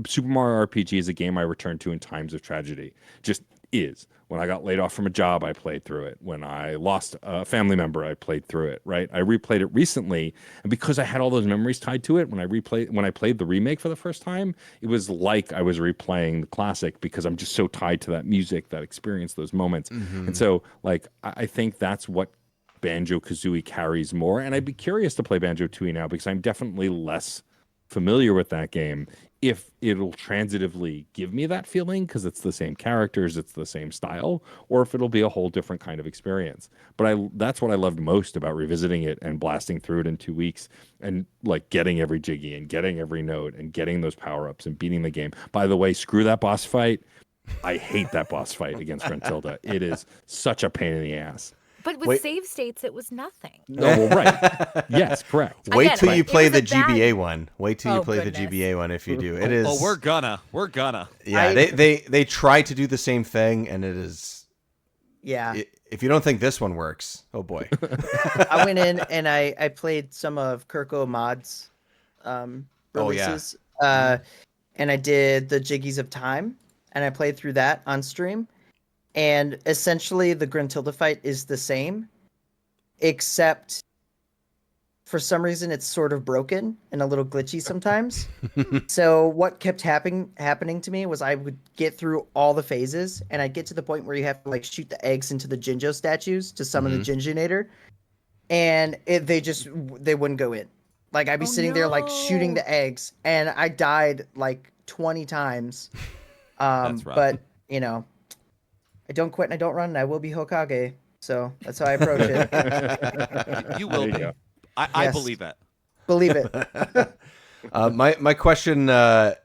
Super Mario RPG is a game I return to in times of tragedy. Just is. When I got laid off from a job, I played through it. When I lost a family member, I played through it, right? I replayed it recently, and because I had all those memories tied to it, when I played the remake for the first time, it was like I was replaying the classic because I'm just so tied to that music, that experience, those moments. And so, like, I think that's what Banjo Kazooie carries more. And I'd be curious to play Banjo Tooie now because I'm definitely less familiar with that game, if it'll transitively give me that feeling because it's the same characters, it's the same style, or if it'll be a whole different kind of experience. But that's what I loved most about revisiting it and blasting through it in 2 weeks and like getting every jiggy and getting every note and getting those power-ups and beating the game. By the way, screw that boss fight. I hate that boss fight against Rentilda. It is such a pain in the ass. But with save states, it was nothing. No, well, right. Yes, correct. Wait Again, till you play the it was a bad- GBA one. Wait till you Oh, play goodness. the GBA one if you do. It is. Oh, we're gonna. Yeah, they try to do the same thing, and it is. Yeah. If you don't think this one works, oh boy. I went in and I played some of Kirko Mod's releases. And I did the Jiggies of Time, and I played through that on stream. And essentially, the Gruntilda fight is the same, except for some reason it's sort of broken and a little glitchy sometimes. So what kept happening to me was I would get through all the phases, and I'd get to the point where you have to like shoot the eggs into the Jinjo statues to summon the Jinjonator, and they wouldn't go in. Like I'd be sitting there like shooting the eggs, and I died like 20 times. That's rough. But you know, I don't quit and I don't run, and I will be Hokage. So that's how I approach it. You will There you be. go. I Yes. believe it. Believe it. My question now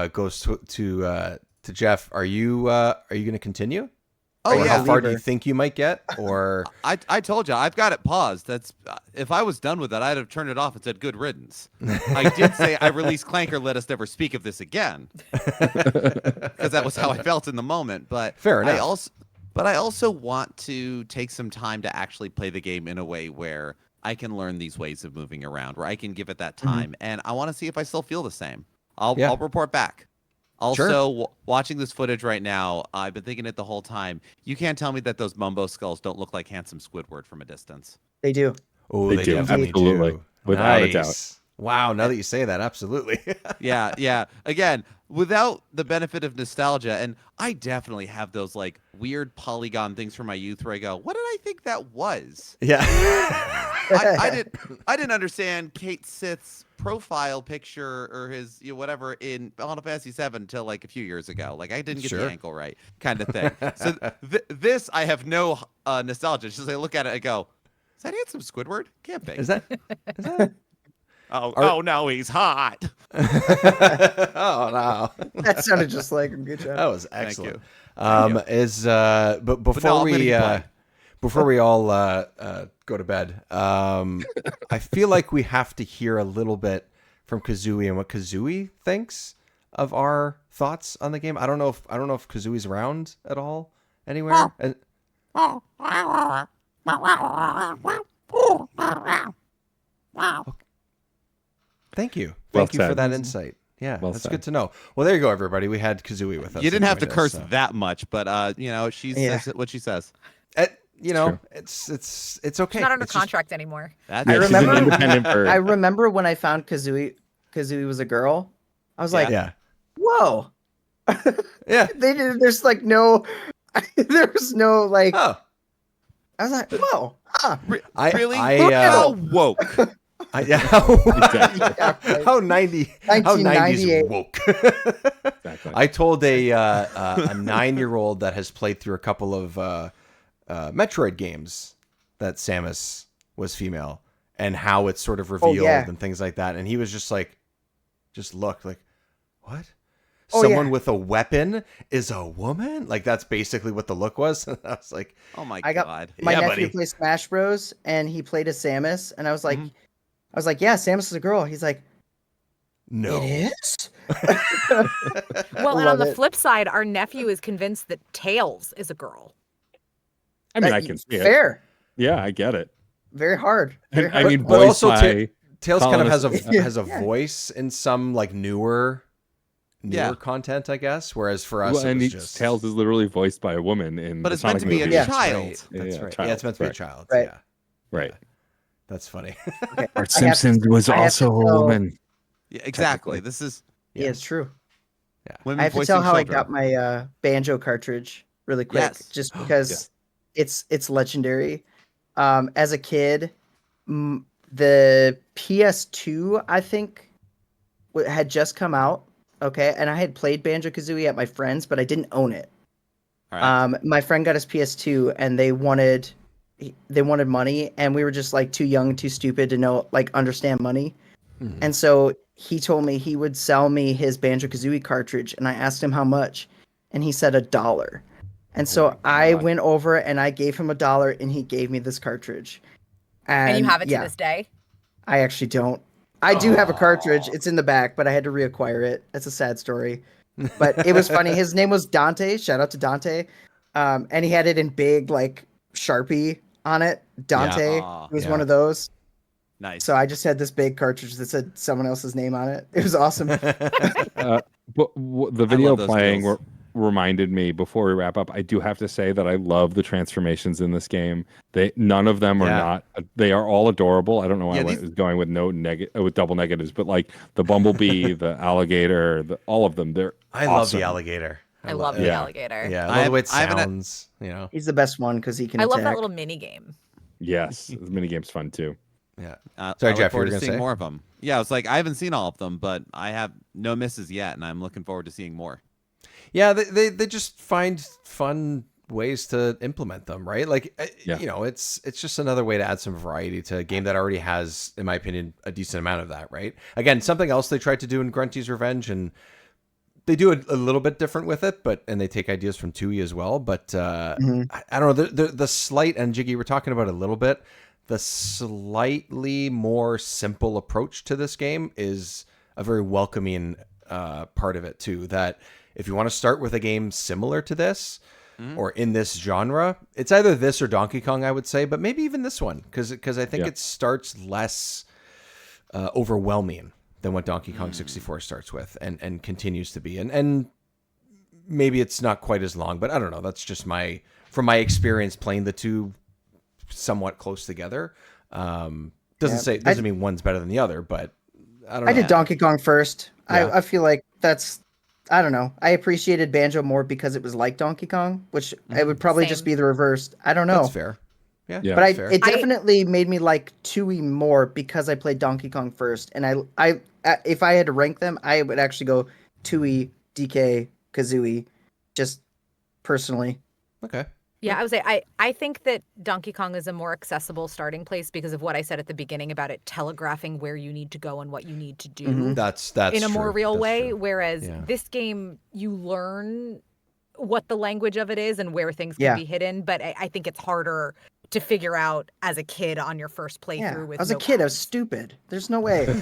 goes to Geoff. Are you going to continue? Oh, Or yeah. How far do you think you might get? Or I told you I've got it paused. That's if I was done with it, I'd have turned it off and said good riddance. I did say I released Clanker. Let us never speak of this again, because that was how I felt in the moment. But Fair enough. I also want to take some time to actually play the game in a way where I can learn these ways of moving around, where I can give it that time, and I want to see if I still feel the same. I'll report back. Also, watching this footage right now, I've been thinking it the whole time. You can't tell me that those Mumbo skulls don't look like handsome Squidward from a distance. They do. oh, They do, definitely absolutely. do. Without a Nice. doubt. Wow. Now that you say that, absolutely. Yeah. Again, without the benefit of nostalgia, and I definitely have those like weird polygon things from my youth where I go, "What did I think that was?" Yeah. I didn't understand Kate Sith's profile picture or his whatever in Final Fantasy VII until like a few years ago. Like I didn't get Sure. the ankle right, kind of thing. So this I have no nostalgia. It's just I look at it and go, "Is that handsome Squidward? Can't be." Is that? Oh no, he's hot. Oh no. That sounded just like him. Good job. That was Thank excellent. you. But before I'm gonna keep playing. before we all go to bed, I feel like we have to hear a little bit from Kazooie and what Kazooie thinks of our thoughts on the game. I don't know if Kazooie's around at all anywhere. And, thank you Well for said. that insight. Yeah, Well that's said. good to know. Well, there you go, everybody. We had Kazooie with us. You didn't and have to joined curse us, so. that much, but she Yeah. says what she says. You know, true. it's okay. She's not under It's just- contract anymore. That's I Yeah, she's an remember- independent bird. I remember when I found Kazooie was a girl. I was like, yeah, whoa. yeah. There's like no, there's no like, Oh, I was like, whoa. Ah. I Really? I How woke? yeah. Exactly. How 90s 1998. woke. Exactly. I told a 9-year-old that has played through a couple of Metroid games that Samus was female, and how it's sort of revealed yeah. and things like that. And he was just like, just looked like, what? Oh, Someone yeah. with a weapon is a woman? Like, that's basically what the look was. I was like, Oh my I got god. my Yeah, nephew buddy. plays Smash Bros. And he played as Samus, and I was like, yeah, Samus is a girl. He's like, no. it is. Well, and on Love the it. flip side, our nephew is convinced that Tails is a girl. I mean, I can see it. Fair. Yeah, I get it. Very hard. Very I hard. mean, But voiced also, by Tails kind of has a Colin- has a voice in some like newer Yeah. content, I guess. Whereas for us, well, it and was just Tails is literally voiced by a woman in But the it's meant Sonic to be a movies. Yeah. child. That's Yeah, right. child, Yeah, it's meant to be a right. child. Right. Yeah, Right. that's funny. Okay. Bart I have to- Simpson was I have to also a tell- woman. Yeah, exactly. Technically. This is Yeah, it's true. women I have to voicing tell how children. I got my Banjo cartridge really quick, Yes. just because it's legendary. As a kid, the PS2 I think had just come out. Okay, and I had played Banjo Kazooie at my friend's, but I didn't own it. All right. My friend got his PS2, and they wanted money, and we were just like too young, too stupid to understand money. And so he told me he would sell me his Banjo Kazooie cartridge, and I asked him how much, and he said $1. And so I went over and I gave him $1, and he gave me this cartridge. And you have it to yeah, this day? I actually don't. I do have a cartridge. It's in the back, but I had to reacquire it. It's a sad story. But it was funny. His name was Dante. Shout out to Dante. And he had it in big, like, Sharpie on it. Dante Aw. was Yeah. one of those. Nice. So I just had this big cartridge that said someone else's name on it. It was awesome. The video those playing deals. reminded me before we wrap up. I do have to say that I love the transformations in this game. None of them are Yeah. not. They are all adorable. I don't know why Yeah, I was going with with double negatives, but like the bumblebee, the alligator, all of them. They're I love awesome. the alligator. I love the Yeah. alligator. Yeah, I I love the way it have- I haven't- sounds. You know. He's the best one because he can I attack. love that little mini game. Yes, the minigame's fun too. Yeah. I Sorry, look Geoff, you forward were to gonna seeing say? more of them. Yeah, I was like, I haven't seen all of them, but I have no misses yet, and I'm looking forward to seeing more. Yeah, they just find fun ways to implement them, right? Like, Yeah. you know, it's just another way to add some variety to a game that already has, in my opinion, a decent amount of that, right? Again, something else they tried to do in Grunty's Revenge, and they do it a little bit different with it, and they take ideas from Tui as well. But I don't know, the slight, and Jiggy, we're talking about it a little bit, the slightly more simple approach to this game is a very welcoming part of it too. That if you want to start with a game similar to this or in this genre, it's either this or Donkey Kong, I would say, but maybe even this one because I think it starts less overwhelming than what Donkey Kong 64 starts with and continues to be. And maybe it's not quite as long, but I don't know. That's just from my experience playing the two somewhat close together. Doesn't mean one's better than the other, but I don't know. I did Donkey Kong first. Yeah. I feel like I don't know. I appreciated Banjo more because it was like Donkey Kong, which it would probably just Same. be the reverse. I don't know. That's fair. Yeah, Yeah. But that's fair. it definitely made me like Tui more because I played Donkey Kong first. And I if I had to rank them, I would actually go Tui, DK, Kazooie, just personally. Okay. Yeah, I would say I think that Donkey Kong is a more accessible starting place because of what I said at the beginning about it telegraphing where you need to go and what you need to do That's in a more true. real That's way. true. Whereas Yeah. this game, you learn what the language of it is and where things can Yeah. be hidden. But I think it's harder to figure out as a kid on your first playthrough. Yeah. With I was a no kid. I was guidance. stut. There's no way.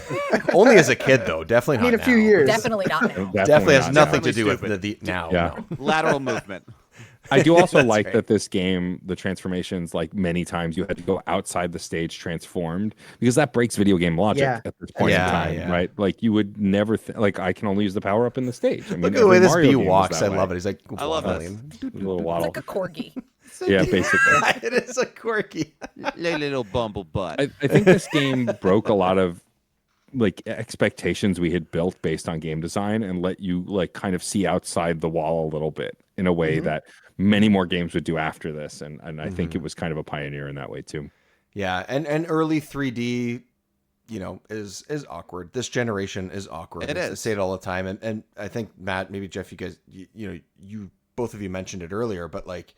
Only as a kid, though. Definitely not Need a few now. years. Definitely not now. Definitely has not nothing now. to do with Stupid. the now. Yeah. No. Lateral movement. I do also That's like right. that this game, the transformations, like many times you had to go outside the stage transformed because that breaks video game logic Yeah. at this point Yeah, in time, yeah. right? Like you would never like I can only use the power up in the stage. I mean, Look at the way every this Mario bee game is walks. that I way. love it. He's like, I love this. waddling. A little waddle. Like a corgi. Yeah, basically. It is a quirky. Little bumble butt. I think this game broke a lot of like expectations we had built based on game design and let you like kind of see outside the wall a little bit in a way that many more games would do after this. And I think it was kind of a pioneer in that way too. Yeah, and early 3D, you know, is awkward. This generation is awkward. It I is. say it all the time, and I think Matt, maybe Geoff, you guys, you both of you mentioned it earlier, but like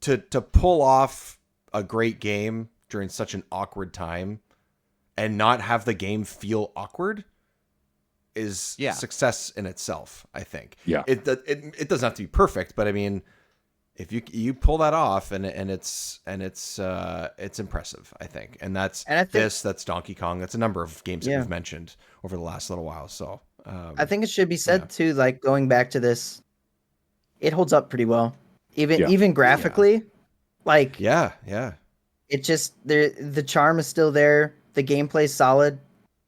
to pull off a great game during such an awkward time and not have the game feel awkward is success in itself, I think. Yeah. It doesn't have to be perfect, but I mean, if you pull that off and it's impressive, I think. And that's that's Donkey Kong. That's a number of games that we've mentioned over the last little while. So I think it should be said too, like going back to this, it holds up pretty well. Even graphically, like it just the charm is still there. The gameplay's solid.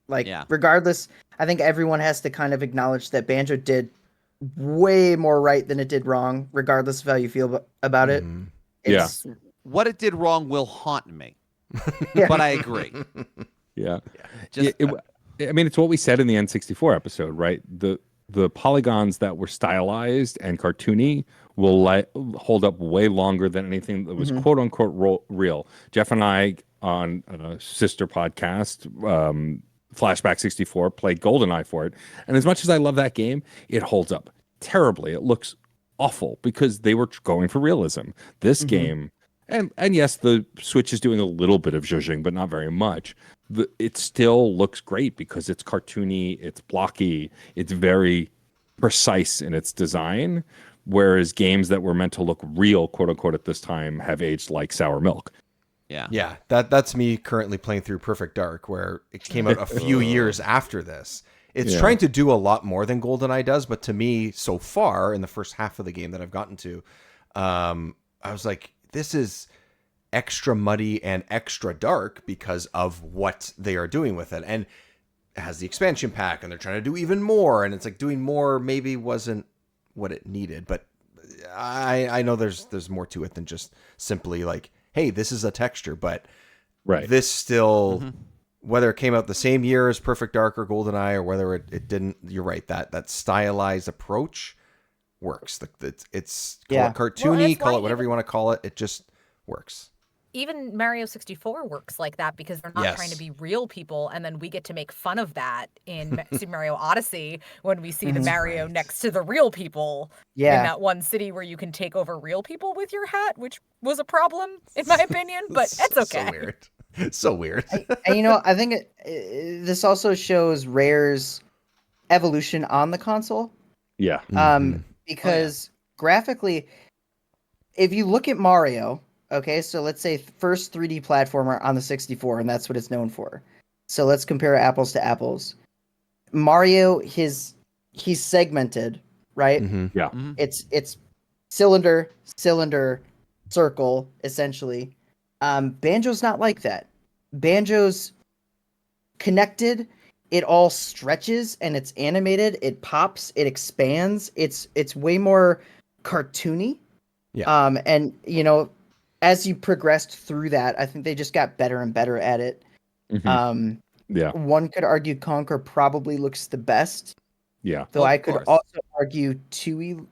Like regardless, I think everyone has to kind of acknowledge that Banjo did way more right than it did wrong, regardless of how you feel about it. What it did wrong will haunt me. But I agree. I mean, it's what we said in the N64 episode, right? The polygons that were stylized and cartoony will hold up way longer than anything that was quote unquote real. Geoff and I on a sister podcast, Flashback 64, played GoldenEye for it. And as much as I love that game, it holds up terribly. It looks awful because they were going for realism. This game, and yes, the Switch is doing a little bit of zhuzhing, but not very much. It still looks great because it's cartoony, it's blocky, it's very precise in its design, whereas games that were meant to look real, quote unquote, at this time have aged like sour milk. Yeah. That's me currently playing through Perfect Dark, where it came out a few years after this. It's trying to do a lot more than GoldenEye does, but to me, so far in the first half of the game that I've gotten to, I was like, this is extra muddy and extra dark because of what they are doing with it. And it has the expansion pack, and they're trying to do even more. And it's like doing more maybe wasn't what it needed, but I know there's more to it than just simply like, hey, this is a texture, but this still, whether it came out the same year as Perfect Dark or GoldenEye, or whether it didn't, you're right, that stylized approach works. It's call it cartoony, call it whatever you want to call it. It just works. Even Mario 64 works like that because they're not trying to be real people, and then we get to make fun of that in Super Mario Odyssey when we see the Mario next to the real people in that one city where you can take over real people with your hat, which was a problem in my opinion, but it's okay. So weird. So weird. And I think this also shows Rare's evolution on the console. Yeah. Because graphically, if you look at Mario. Okay, so let's say first 3D platformer on the 64, and that's what it's known for. So let's compare apples to apples. Mario, he's segmented, right? Yeah. It's cylinder, circle, essentially. Banjo's not like that. Banjo's connected. It all stretches and it's animated. It pops. It expands. It's way more cartoony. Yeah. And as you progressed through that, I think they just got better and better at it. One could argue Conquer probably looks the best. Yeah. Though I could also argue 2E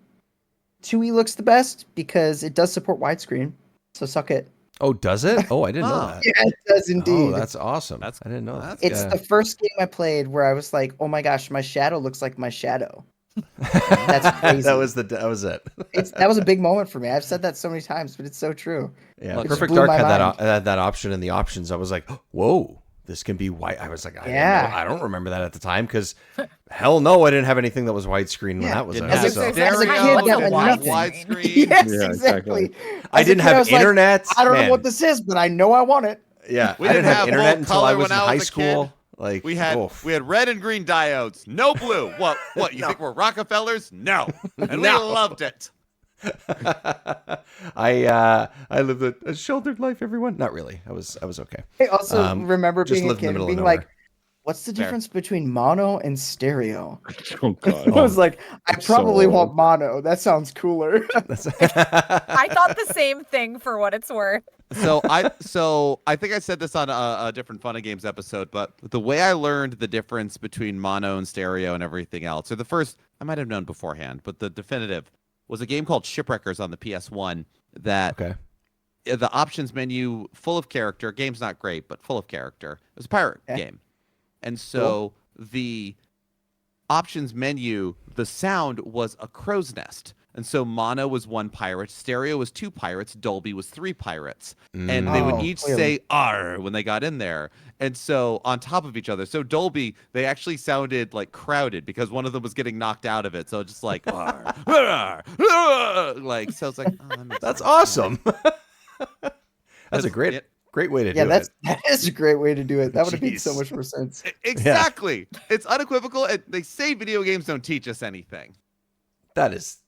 looks the best because it does support widescreen. So suck it. Oh, does it? Oh, I didn't know that. Yeah, it does indeed. Oh, that's awesome. I didn't know that. It's the first game I played where I was like, oh my gosh, my shadow looks like my shadow. That's crazy. that was it. That was a big moment for me. I've said that so many times, but it's so true. Yeah, Perfect Dark had that option in the options. I was like, whoa, this can be white. I was like, I don't remember that at the time because hell no, I didn't have anything that was widescreen when that was out. As a kid, that meant nothing. Widescreen. Yes, exactly. I didn't have internet. I don't know what this is, but I know I want it. Yeah, I didn't have internet until I was in high school. Like we had red and green diodes, no blue. What? You think we're Rockefellers? No, and we loved it. I lived a sheltered life. Everyone, not really. I was okay. I also remember being a kid and being like, "What's the difference between mono and stereo?" Oh God! I was like, "I probably want mono. That sounds cooler." I thought the same thing for what it's worth. So I think I said this on a different Fun and Games episode, but the way I learned the difference between mono and stereo and everything else, or the first, I might have known beforehand, but the definitive was a game called Shipwreckers on the PS1 that the options menu full of character, game's not great, but full of character. It was a pirate game. And so the options menu, the sound was a crow's nest. And so mono was 1 pirate, stereo was 2 pirates, Dolby was 3 pirates. And they would Oh, each clearly. say "R" when they got in there. And so on top of each other. So Dolby, they actually sounded like crowded because one of them was getting knocked out of it. So just like "R, R, R," like so it's like that makes That's sense. awesome. That's a That's- great yeah. great way to Yeah, do that it. is a great way to do it. That would have made so Jeez. much more sense. Exactly. It's unequivocal. And they say video games don't teach us anything. That is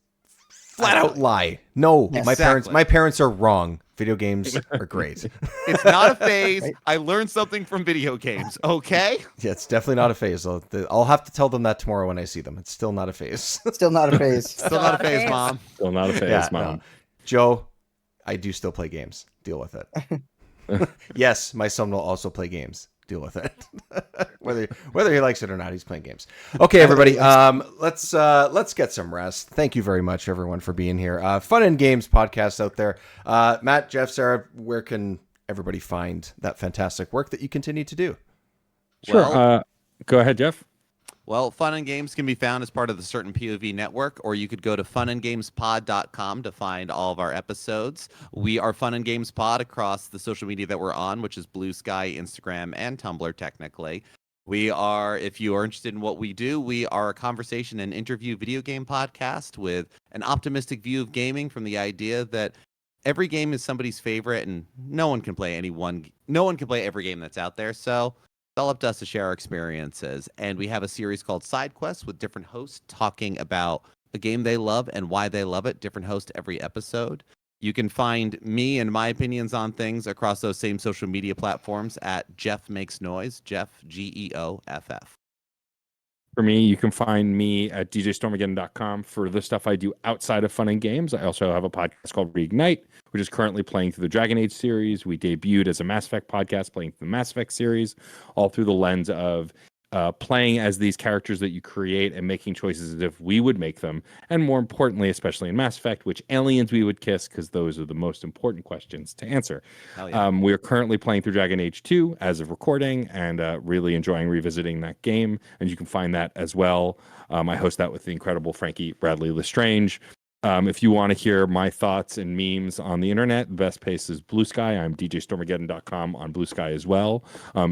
flat out lie. No, Yes. my parents are wrong. Video games are great. It's not a phase. Right. I learned something from video games. Okay. Yeah, it's definitely not a phase. I'll have to tell them that tomorrow when I see them. It's still not a phase. Still not a phase. Still not a phase, Mom. Still not a phase, Yeah, Mom. no. Joe, I do still play games. Deal with it. Yes, my son will also play games. Deal with it. whether he likes it or not, he's playing games. Okay, everybody. Let's get some rest. Thank you very much, everyone, for being here. Fun and Games podcast out there. Matt, Geoff, Sarah, where can everybody find that fantastic work that you continue to do? Sure. Well- Go ahead, Geoff. Well, Fun and Games can be found as part of the Certain POV network, or you could go to funandgamespod.com to find all of our episodes. We are Fun and Games Pod across the social media that we're on, which is Blue Sky, Instagram, and Tumblr, technically. We are, if you are interested in what we do, we are a conversation and interview video game podcast with an optimistic view of gaming from the idea that every game is somebody's favorite and no one can play every game that's out there. So it's all up to us to share our experiences. And we have a series called Side Quests with different hosts talking about a game they love and why they love it. Different hosts every episode. You can find me and my opinions on things across those same social media platforms at Geoff Makes Noise, Geoff, Geoff. For me, you can find me at djstormageddon.com for the stuff I do outside of Fun and Games. I also have a podcast called Reignite, which is currently playing through the Dragon Age series. We debuted as a Mass Effect podcast, playing through the Mass Effect series, all through the lens of playing as these characters that you create and making choices as if we would make them. And more importantly, especially in Mass Effect, which aliens we would kiss, because those are the most important questions to answer. Hell yeah. We are currently playing through Dragon Age 2 as of recording and really enjoying revisiting that game. And you can find that as well. I host that with the incredible Frankie Bradley Lestrange. If you want to hear my thoughts and memes on the internet, the best place is Blue Sky. I'm djstormageddon.com on Blue Sky as well.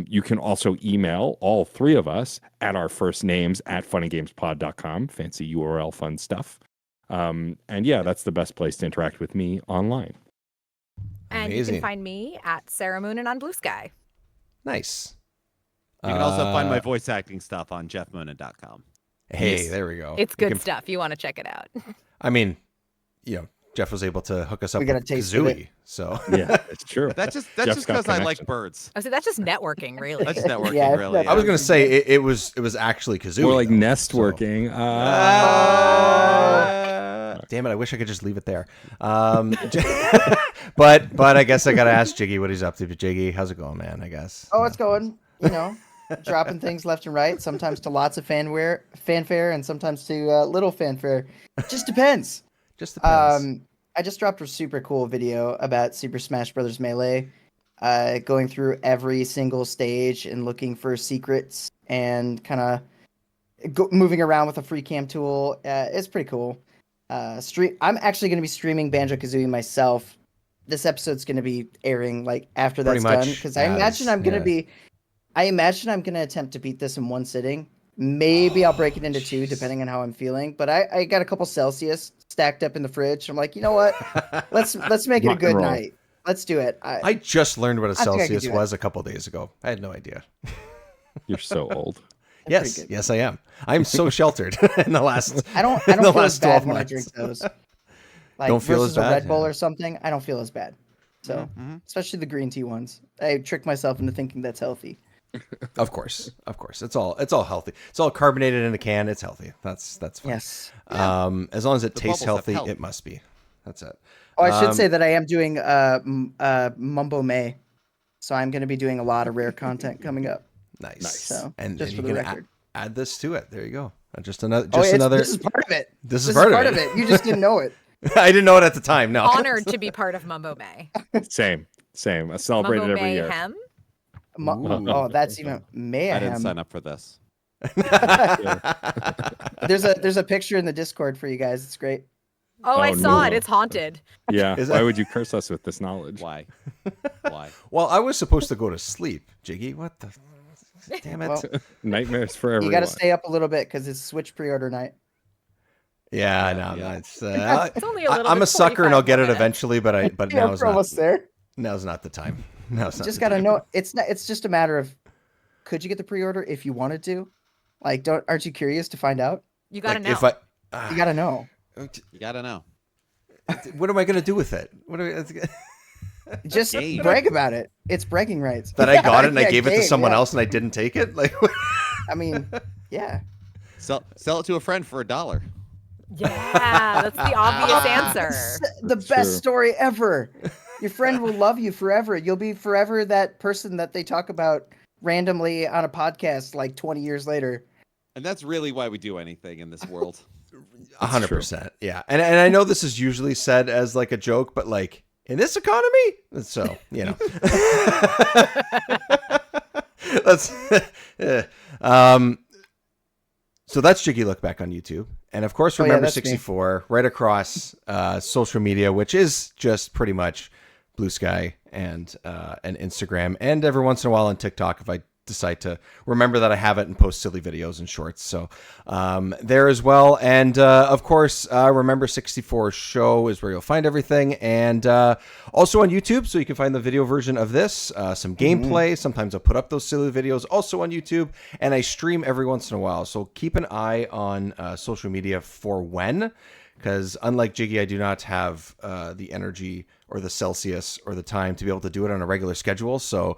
You can also email all three of us at our first names at funnygamespod.com. Fancy URL fun stuff. And yeah, that's the best place to interact with me online. And Amazing. you can find me at Sarah Moonin on Blue Sky. Nice. You can also find my voice acting stuff on jeffmona.com. Hey, Yes. there we go. It's You good can- stuff. You want to check it out. I mean, Geoff was able to hook us up We got with a taste of Kazooie, so Yeah, it's true. That's just Jeff's because got I like connection. birds. Oh, so that's just networking, really. That's networking, Yeah, really. I was gonna say it was actually Kazooie. More like though, nest so- working. Damn it! I wish I could just leave it there. But I guess I gotta ask Jiggy what he's up to. But Jiggy, how's it going, man? I guess. Oh, it's going. Dropping things left and right. Sometimes to lots of fanfare, and sometimes to little fanfare. Just depends. Just depends. I just dropped a super cool video about Super Smash Bros. Melee, going through every single stage and looking for secrets and kind of moving around with a free cam tool. It's pretty cool. I'm actually going to be streaming Banjo Kazooie myself. This episode's going to be airing after Pretty that's much done because I imagine I'm going to attempt to beat this in one sitting. Maybe I'll break it into two, depending on how I'm feeling. But I got a couple Celsius stacked up in the fridge. I'm like, you know what? Let's make it a Rock and good roll. night. Let's do it. I just learned what a I think I could Celsius do it. was a couple days ago. I had no idea. You're so old. Yes, good. yes, I am. I'm so sheltered in the last. I don't in the feel as last bad 12 when I months. drink those. Don't feel as versus bad? a Red Bull Yeah. or something. I don't feel as bad. So especially the green tea ones. I trick myself into thinking that's healthy. Of course. It's all healthy. It's all carbonated in a can. It's healthy. That's fine. Yes. As long as it tastes bubbles have healthy, help. it must be. That's it. Oh, I should say that I am doing Mumbo May. So I'm going to be doing a lot of rare content coming up. Nice. So, And just you for the can record. add this to it. There you go. Just another. This is part of it. This is This part is of part it. of it. You just didn't know it. I didn't know it at the time. No. Honored to be part of Mumbo May. Same. I celebrate Mumbo it every year. Mayhem. Oh, that's even I didn't mayhem. sign up for this. There's a picture in the Discord for you guys. It's great. Oh, I Oh, saw it. no. It's haunted. Yeah. Is Why that- would you curse us with this knowledge? Why? Why? Well, I was supposed to go to sleep, Jiggy. What the? Damn it. Well, Nightmares for everyone. you got to stay up a little bit because it's Switch pre-order night. Yeah, I know. yeah. That's, It's only a little I'm bit, a sucker and 45 I'll get it minutes. eventually, but Yeah, now's we're almost there. not the time. Now's not Just the got to time. know. It's just a matter of, could you get the pre-order if you wanted to? Like, aren't you curious to find out? You gotta Like, know. if I, You got to know. You gotta know. what am I gonna do with it? What do Just game. brag about it. It's bragging rights. that I got it and I Yeah, gave it to game, someone yeah. else and I didn't take it? Like, I mean, yeah. Sell it to a friend for $1. Yeah, that's the obvious answer. The It's best true. story ever. Your friend will love you forever. You'll be forever that person that they talk about randomly on a podcast like 20 years later. And that's really why we do anything in this world. 100%. Yeah. And I know this is usually said as like a joke, but like in this economy, so, you know. Let's so that's Jiggy Look Back on YouTube. And of course, Oh, yeah, remember that's me. 64 right across social media, which is just pretty much Blue Sky and Instagram, and every once in a while on TikTok if I decide to remember that I have it and post silly videos and shorts. So there as well. And of course, Remember 64 show is where you'll find everything. And also on YouTube, so you can find the video version of this, some gameplay. Sometimes I'll put up those silly videos also on YouTube. And I stream every once in a while. So keep an eye on social media for when. Because unlike Jiggy, I do not have the energy or the Celsius or the time to be able to do it on a regular schedule. So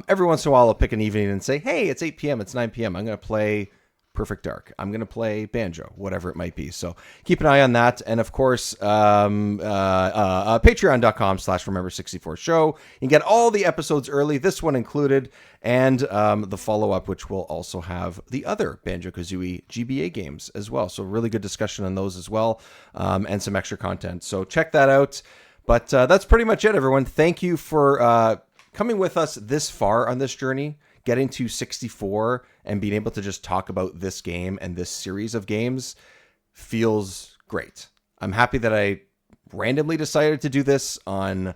every once in a while, I'll pick an evening and say, hey, it's 8 p.m., it's 9 p.m. I'm going to play Perfect Dark. I'm going to play Banjo, whatever it might be. So keep an eye on that. And of course, patreon.com/remember64show. You can get all the episodes early, this one included, and the follow-up, which will also have the other Banjo Kazooie GBA games as well. So really good discussion on those as well, and some extra content. So check that out. But that's pretty much it, everyone. Thank you for coming with us this far on this journey, getting to 64 and being able to just talk about this game and this series of games feels great. I'm happy that I randomly decided to do this on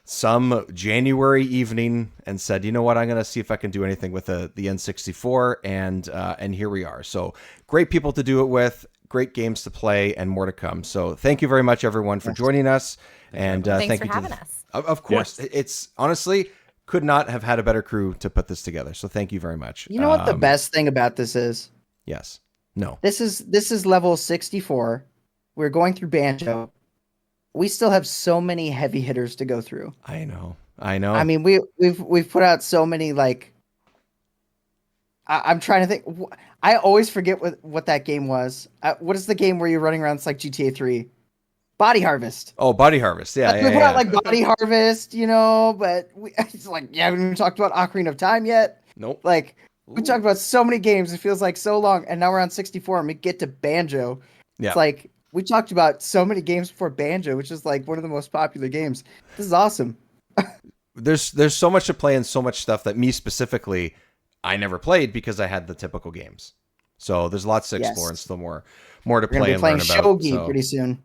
some January evening and said, you know what, I'm going to see if I can do anything with the N64, and here we are. So great people to do it with, great games to play, and more to come. So thank you very much, everyone, for joining us. And Thanks thank for you to having us. Of course, it's honestly could not have had a better crew to put this together. So thank you very much. You know what the best thing about this is? Yes. No. This is level 64. We're going through Banjo. We still have so many heavy hitters to go through. I know. I know. I mean, we've put out so many, like, I'm trying to think. I always forget what that game was. What is the game where you're running around? It's like GTA 3. Body Harvest. Oh, Body Harvest. Yeah, We put out like Body Harvest, you know, but it's like, yeah, we haven't even talked about Ocarina of Time yet. Nope. Like, we talked about so many games. It feels like so long. And now we're on 64 and we get to Banjo. Yeah. It's like, we talked about so many games before Banjo, which is like one of the most popular games. This is awesome. There's so much to play and so much stuff that me specifically, I never played because I had the typical games. So there's lots to explore and still more to We're play gonna be and playing learn about. Shogi So. pretty soon.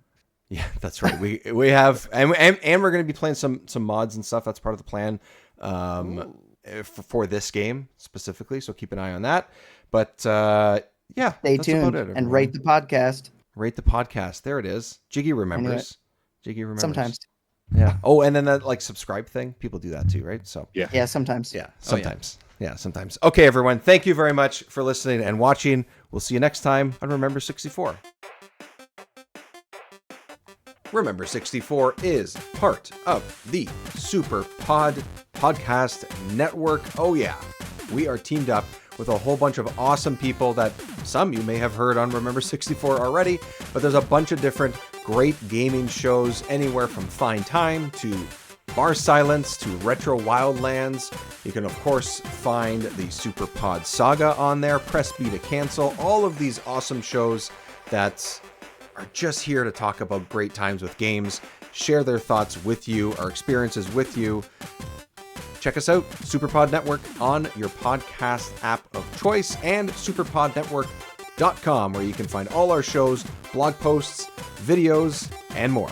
Yeah, that's right. We have and we're going to be playing some mods and stuff. That's part of the plan for this game specifically. So keep an eye on that. But yeah, Stay that's tuned about it, and everyone. rate the podcast. Rate the podcast. There it is. Jiggy remembers. Jiggy remembers. Sometimes. Yeah. Oh, and then that like subscribe thing. People do that too, right? So Yeah, sometimes. yeah, sometimes. Yeah, sometimes. Okay, everyone. Thank you very much for listening and watching. We'll see you next time on Remember 64. Remember 64 is part of the Super Pod Podcast Network. Oh yeah, we are teamed up with a whole bunch of awesome people that some you may have heard on Remember 64 already, but there's a bunch of different great gaming shows, anywhere from Fine Time to Bar Silence to Retro Wildlands. You can, of course, find the Super Pod Saga on there, Press B to Cancel, all of these awesome shows that are just here to talk about great times with games, share their thoughts with you, our experiences with you. Check us out, SuperPod Network, on your podcast app of choice, and superpodnetwork.com, where you can find all our shows, blog posts, videos, and more.